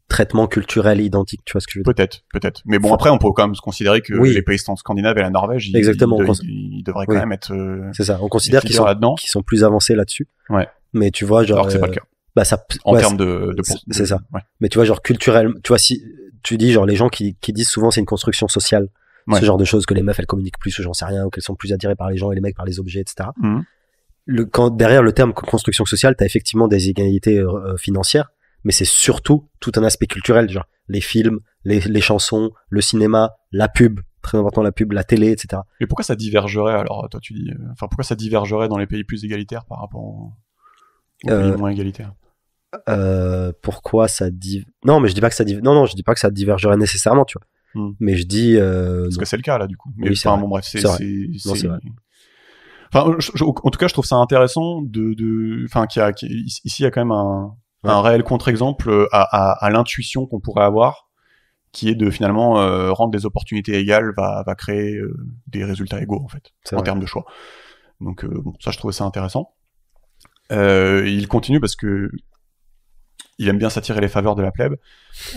traitement culturel identique, tu vois ce que je veux dire? Peut-être. Mais bon, après, on peut quand même se considérer que les pays scandinaves et la Norvège, ils devraient quand même être. C'est ça. On considère qu'ils sont plus avancés là-dessus. Ouais. Mais tu vois, genre. Alors que c'est pas le cas. Bah ça. En termes de. C'est ça. Ouais. Mais tu vois, genre culturel. Tu vois, si tu dis genre les gens qui disent souvent c'est une construction sociale. Ce genre de choses, que les meufs elles communiquent plus, ou j'en sais rien, ou qu'elles sont plus attirées par les gens et les mecs par les objets, etc. Quand derrière le terme construction sociale, t'as effectivement des inégalités financières, mais c'est surtout tout un aspect culturel, genre les films, les chansons, le cinéma, la pub, très important la pub, la télé, etc. Et pourquoi ça divergerait alors, toi tu dis, pourquoi ça divergerait dans les pays plus égalitaires par rapport aux pays moins égalitaires? Pourquoi ça Non, mais je dis pas que ça je dis pas que ça divergerait nécessairement, tu vois. Mais je dis parce que c'est le cas là du coup. Mais bon bref, c'est vrai. Enfin, en tout cas, je trouve ça intéressant ici il y a quand même un réel contre-exemple à l'intuition qu'on pourrait avoir, qui est de finalement rendre des opportunités égales va créer des résultats égaux en fait en termes de choix. Donc ça, je trouvais ça intéressant. Il continue parce que il aime bien s'attirer les faveurs de la plèbe.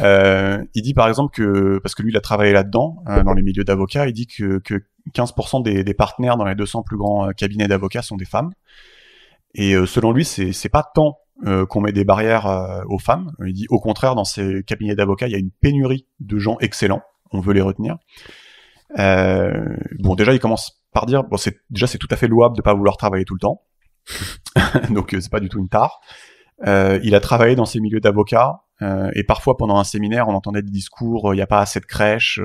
Il dit par exemple que, parce que lui il a travaillé là-dedans, dans les milieux d'avocats, il dit que 15% des partenaires dans les 200 plus grands cabinets d'avocats sont des femmes. Et selon lui, c'est pas tant qu'on met des barrières aux femmes. Il dit au contraire, dans ces cabinets d'avocats, il y a une pénurie de gens excellents. On veut les retenir. Bon, déjà il commence par dire, bon, c'est tout à fait louable de pas vouloir travailler tout le temps. Donc c'est pas du tout une tare. Il a travaillé dans ces milieux d'avocats et parfois pendant un séminaire on entendait des discours, il n'y a pas assez de crèches,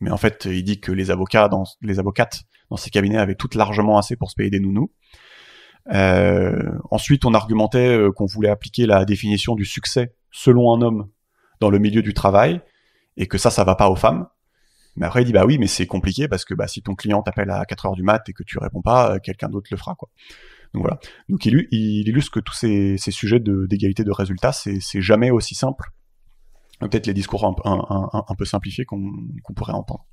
mais en fait il dit que les avocates dans ces cabinets avaient toutes largement assez pour se payer des nounous. Ensuite on argumentait qu'on voulait appliquer la définition du succès selon un homme dans le milieu du travail et que ça va pas aux femmes. Mais après il dit bah oui mais c'est compliqué parce que bah si ton client t'appelle à 4 heures du mat et que tu réponds pas, quelqu'un d'autre le fera quoi. Donc voilà. Donc il illustre que tous ces sujets d'égalité de résultats c'est jamais aussi simple. Peut-être les discours un peu simplifiés qu'on pourrait entendre.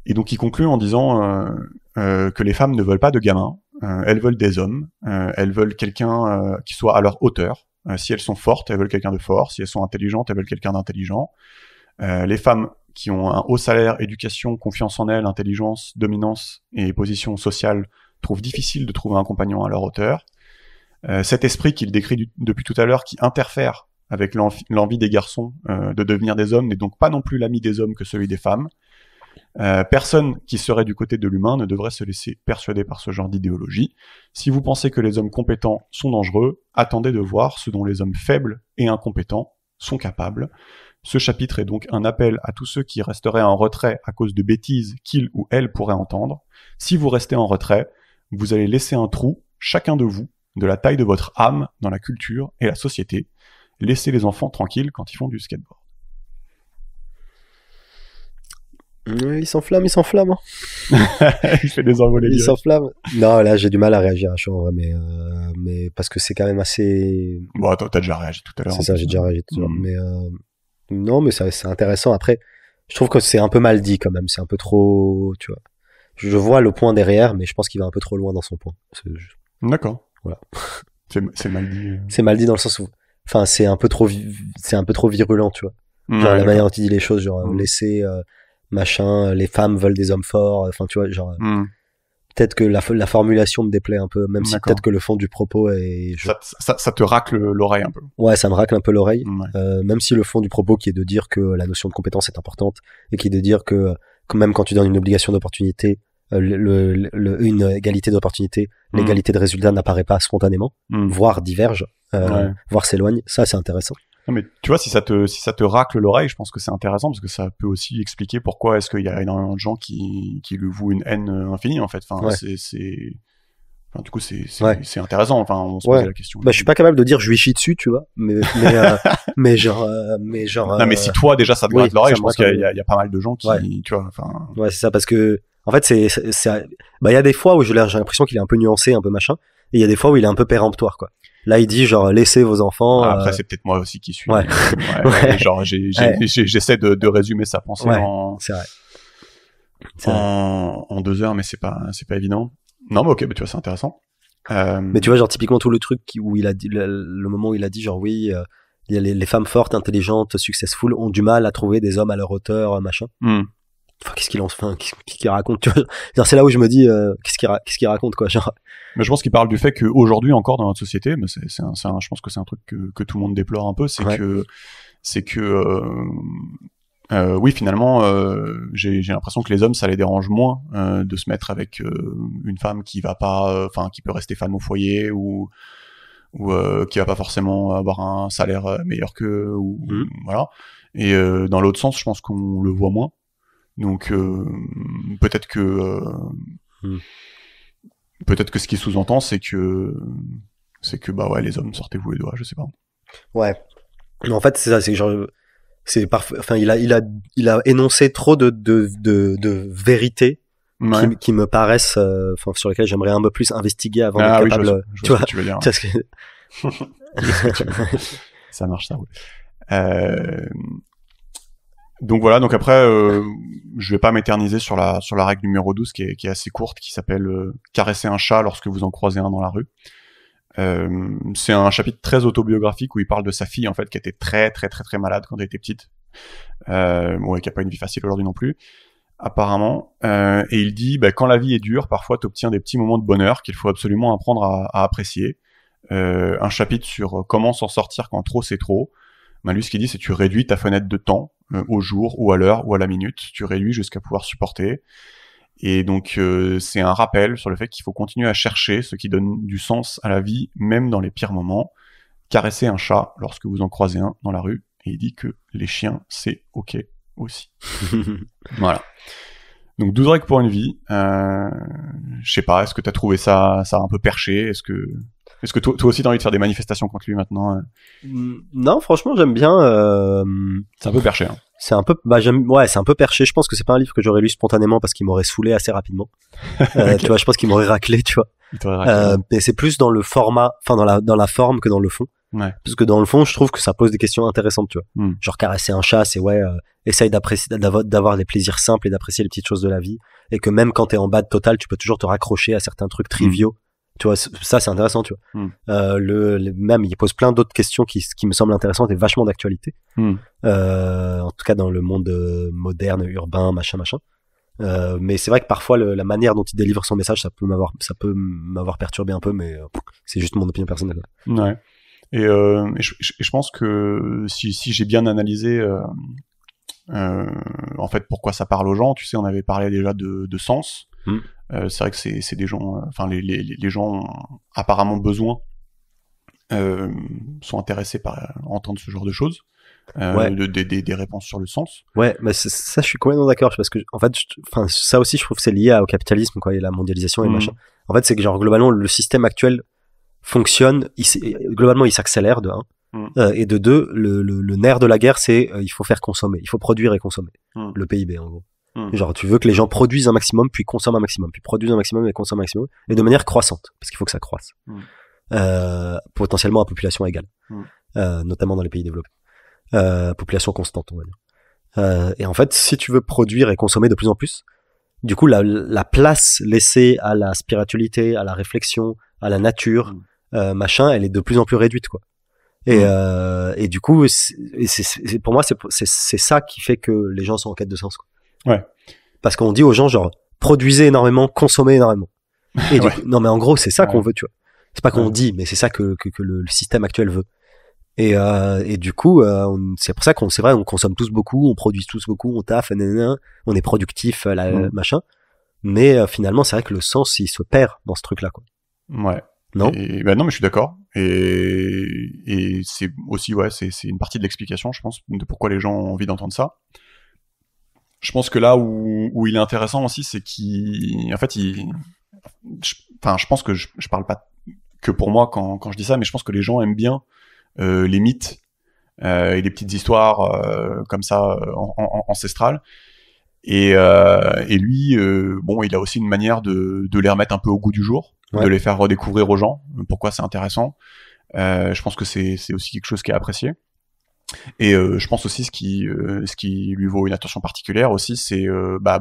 Et donc il conclut en disant que les femmes ne veulent pas de gamins, elles veulent des hommes, elles veulent quelqu'un qui soit à leur hauteur. Si elles sont fortes, elles veulent quelqu'un de fort. Si elles sont intelligentes, elles veulent quelqu'un d'intelligent. Les femmes qui ont un haut salaire, éducation, confiance en elles, intelligence, dominance et position sociale trouvent difficile de trouver un compagnon à leur hauteur. Cet esprit qu'il décrit depuis tout à l'heure qui interfère avec l'envie des garçons de devenir des hommes n'est donc pas non plus l'ami des hommes que celui des femmes. Personne qui serait du côté de l'humain ne devrait se laisser persuader par ce genre d'idéologie. Si vous pensez que les hommes compétents sont dangereux, attendez de voir ce dont les hommes faibles et incompétents sont capables. Ce chapitre est donc un appel à tous ceux qui resteraient en retrait à cause de bêtises qu'ils ou elles pourraient entendre. Si vous restez en retrait, vous allez laisser un trou, chacun de vous, de la taille de votre âme dans la culture et la société. Laissez les enfants tranquilles quand ils font du skateboard. Il s'enflamme. Hein. Il fait des envolées. Il s'enflamme. Non, là, j'ai du mal à réagir à chaud, en vrai, mais parce que c'est quand même assez... Bon, attends, t'as déjà réagi tout à l'heure. C'est ça, j'ai déjà réagi tout à l'heure. Mais, non, mais c'est intéressant. Après, je trouve que c'est un peu mal dit, quand même. C'est un peu trop, tu vois. Je vois le point derrière, mais je pense qu'il va un peu trop loin dans son point. D'accord. Voilà. C'est mal dit. C'est mal dit dans le sens où, enfin, c'est un peu trop virulent, tu vois. Genre, la manière dont il dit les choses, genre, laisser, machin, les femmes veulent des hommes forts, enfin, tu vois, genre, peut-être que la formulation me déplaît un peu, même si peut-être que le fond du propos est... Ça te racle l'oreille un peu. Ouais, ça me racle un peu l'oreille, même si le fond du propos qui est de dire que la notion de compétence est importante, et qui est de dire que, même quand tu donnes une obligation d'opportunité, une égalité d'opportunité, l'égalité de résultat n'apparaît pas spontanément, voire diverge, voire s'éloigne. Ça, c'est intéressant. Non, mais tu vois, si ça te racle l'oreille, je pense que c'est intéressant parce que ça peut aussi expliquer pourquoi est-ce qu'il y a énormément de gens qui lui vouent une haine infinie, en fait. Enfin, enfin, du coup, c'est intéressant. Enfin, on se pose la question. Bah, je suis pas capable de dire je lui chie dessus, tu vois. Mais genre. Non, mais si toi, déjà, ça te gratte l'oreille, je pense qu'il y a pas mal de gens qui, tu vois, enfin. Ouais, c'est ça, parce que, en fait, bah, il y a des fois où j'ai l'impression qu'il est un peu nuancé, un peu machin, et il y a des fois où il est un peu péremptoire, quoi. Là, il dit, genre, laissez vos enfants. Après, c'est peut-être moi aussi qui suis. Genre, j'essaie de résumer sa pensée c'est vrai. En 2 heures, mais c'est pas évident. Non, mais ok, bah, tu vois, c'est intéressant. Mais tu vois, genre, typiquement, tout le truc où il a dit, le moment où il a dit, genre, oui, il y a les femmes fortes, intelligentes, successful ont du mal à trouver des hommes à leur hauteur, machin. Enfin, qu'est-ce qu'il raconte, tu vois. Genre, c'est là où je me dis, qu'est-ce qu'il raconte, quoi, genre. Mais je pense qu'il parle du fait qu'aujourd'hui encore dans notre société, mais je pense que c'est un truc que tout le monde déplore un peu, c'est que oui, finalement, j'ai l'impression que les hommes, ça les dérange moins de se mettre avec une femme qui va pas, enfin, qui peut rester femme au foyer ou qui va pas forcément avoir un salaire meilleur qu'eux, voilà. Et dans l'autre sens, je pense qu'on le voit moins. Donc peut-être que ce qui sous-entend, c'est que bah ouais, les hommes, sortez-vous les doigts, je sais pas. Ouais. Mais en fait, c'est ça, c'est que genre, c'est parfait. Enfin, il a énoncé trop de vérités qui me paraissent, enfin, sur lesquelles j'aimerais un peu plus investiguer avant d'être capable. Je vois ce que tu veux dire. Ça marche, ça. Ouais. Donc voilà, donc après, je vais pas m'éterniser sur la règle numéro 12 qui est assez courte, qui s'appelle caresser un chat lorsque vous en croisez un dans la rue. C'est un chapitre très autobiographique où il parle de sa fille, en fait, qui était très très très très malade quand elle était petite, qui a pas une vie facile aujourd'hui non plus, apparemment. Et il dit, quand la vie est dure, parfois t'obtiens des petits moments de bonheur qu'il faut absolument apprendre à apprécier. Un chapitre sur comment s'en sortir quand trop c'est trop. Lui, ce qu'il dit, c'est tu réduis ta fenêtre de temps au jour ou à l'heure ou à la minute. Tu réduis jusqu'à pouvoir supporter. Et donc, c'est un rappel sur le fait qu'il faut continuer à chercher ce qui donne du sens à la vie, même dans les pires moments. Caresser un chat lorsque vous en croisez un dans la rue. Et il dit que les chiens, c'est ok aussi. Voilà. Donc 12 règles pour une vie. Je sais pas, est-ce que t'as trouvé ça un peu perché? Est-ce que toi aussi t'as envie de faire des manifestations contre lui maintenant? Non, franchement, j'aime bien. C'est un peu perché, hein. C'est un peu, c'est un peu perché. Je pense que c'est pas un livre que j'aurais lu spontanément parce qu'il m'aurait saoulé assez rapidement. Okay. Tu vois, je pense qu'il m'aurait raclé, tu vois. Mais c'est plus dans le format, enfin dans la forme que dans le fond. Ouais. Parce que dans le fond, je trouve que ça pose des questions intéressantes, tu vois. Genre caresser un chat, c'est essaye d'apprécier, d'avoir des plaisirs simples et d'apprécier les petites choses de la vie. Et que même quand t'es en bas de total, tu peux toujours te raccrocher à certains trucs triviaux. Tu vois, ça c'est intéressant, tu vois. Même il pose plein d'autres questions qui me semblent intéressantes et vachement d'actualité. En tout cas dans le monde moderne, urbain, machin. Mais c'est vrai que parfois la manière dont il délivre son message, ça peut m'avoir perturbé un peu, mais c'est juste mon opinion personnelle. Ouais. Et je pense que si j'ai bien analysé en fait pourquoi ça parle aux gens, tu sais, on avait parlé déjà de sens. C'est vrai que c'est des gens, enfin les gens ont apparemment besoin, sont intéressés par entendre ce genre de choses, des réponses sur le sens. Ouais, mais ça je suis complètement d'accord, parce que en fait, ça aussi je trouve que c'est lié au capitalisme, quoi, et la mondialisation et machin. En fait, c'est que genre globalement le système actuel fonctionne, globalement il s'accélère de 1, et de 2, le nerf de la guerre c'est il faut faire consommer, il faut produire et consommer, le PIB en gros. Genre tu veux que les gens produisent un maximum, puis consomment un maximum, puis produisent un maximum et consomment un maximum, et de manière croissante, parce qu'il faut que ça croisse, potentiellement à population égale, notamment dans les pays développés, population constante on va dire. Et en fait si tu veux produire et consommer de plus en plus, du coup la place laissée à la spiritualité, à la réflexion, à la nature, machin, elle est de plus en plus réduite, quoi. Et du coup pour moi c'est ça qui fait que les gens sont en quête de sens, quoi. Ouais. Parce qu'on dit aux gens genre produisez énormément, consommez énormément. Et du coup, non mais en gros c'est ça qu'on veut, tu vois. C'est pas qu'on dit, mais c'est ça que le système actuel veut. Et du coup c'est pour ça c'est vrai, on consomme tous beaucoup, on produit tous beaucoup, on taffe, on est productif, machin. Mais finalement c'est vrai que le sens il se perd dans ce truc là, quoi. Ouais. Non. Non, mais je suis d'accord. Et c'est aussi c'est une partie de l'explication, je pense, de pourquoi les gens ont envie d'entendre ça. Je pense que là où il est intéressant aussi, c'est en fait, je pense que je parle pas que pour moi quand je dis ça, mais je pense que les gens aiment bien les mythes et les petites histoires comme ça ancestrales. Et lui, il a aussi une manière de les remettre un peu au goût du jour, de les faire redécouvrir aux gens. Pourquoi c'est intéressant. Je pense que c'est aussi quelque chose qui est apprécié. Et je pense aussi ce qui lui vaut une attention particulière aussi, c'est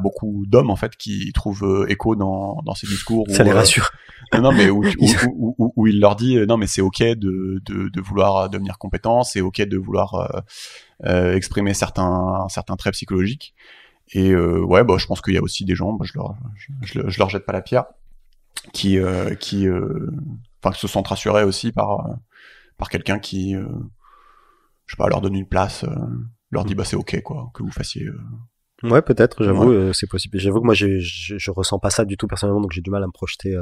beaucoup d'hommes en fait qui trouvent écho dans ses discours. Ça les rassure. Non mais où il leur dit non mais c'est ok de vouloir devenir compétent, c'est ok de vouloir exprimer certains traits psychologiques. Et je pense qu'il y a aussi des gens, je leur jette pas la pierre, qui se sentent rassurés aussi par quelqu'un qui je sais pas, leur donne une place, leur dit c'est ok quoi que vous fassiez. Ouais, peut-être, j'avoue, c'est possible. J'avoue que moi je ressens pas ça du tout personnellement, donc j'ai du mal à me projeter.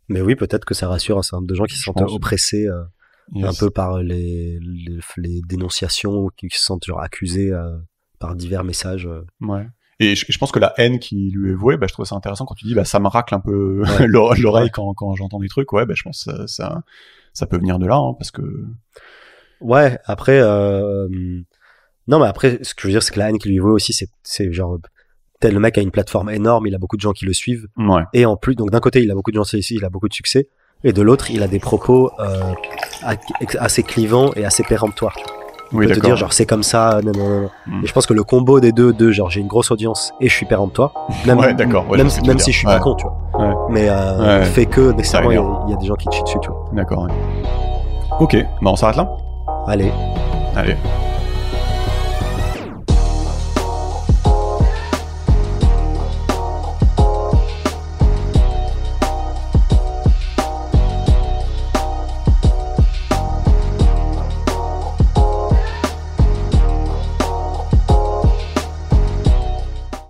Mais oui, peut-être que ça rassure un certain nombre de gens qui se sentent oppressés un peu par les dénonciations, qui se sentent genre accusés par divers messages. Ouais. Et je pense que la haine qui lui est vouée, je trouve ça intéressant quand tu dis ça me racle un peu l'oreille quand j'entends des trucs. Ouais, je pense que ça peut venir de là, parce que. Ouais, après non mais après ce que je veux dire c'est que la haine qui lui est vouée aussi c'est genre tel le mec a une plateforme énorme, il a beaucoup de gens qui le suivent, et en plus donc d'un côté il a beaucoup de gens ici, il a beaucoup de succès, et de l'autre il a des propos assez clivants et assez péremptoires, tu vois. Il peut te dire genre c'est comme ça, non. Et je pense que le combo des deux genre j'ai une grosse audience et je suis péremptoire, même si je suis pas con, tu vois. Mais fait que nécessairement il y a des gens qui te chient dessus, tu vois. D'accord. Ouais. Ok, on s'arrête là. Allez.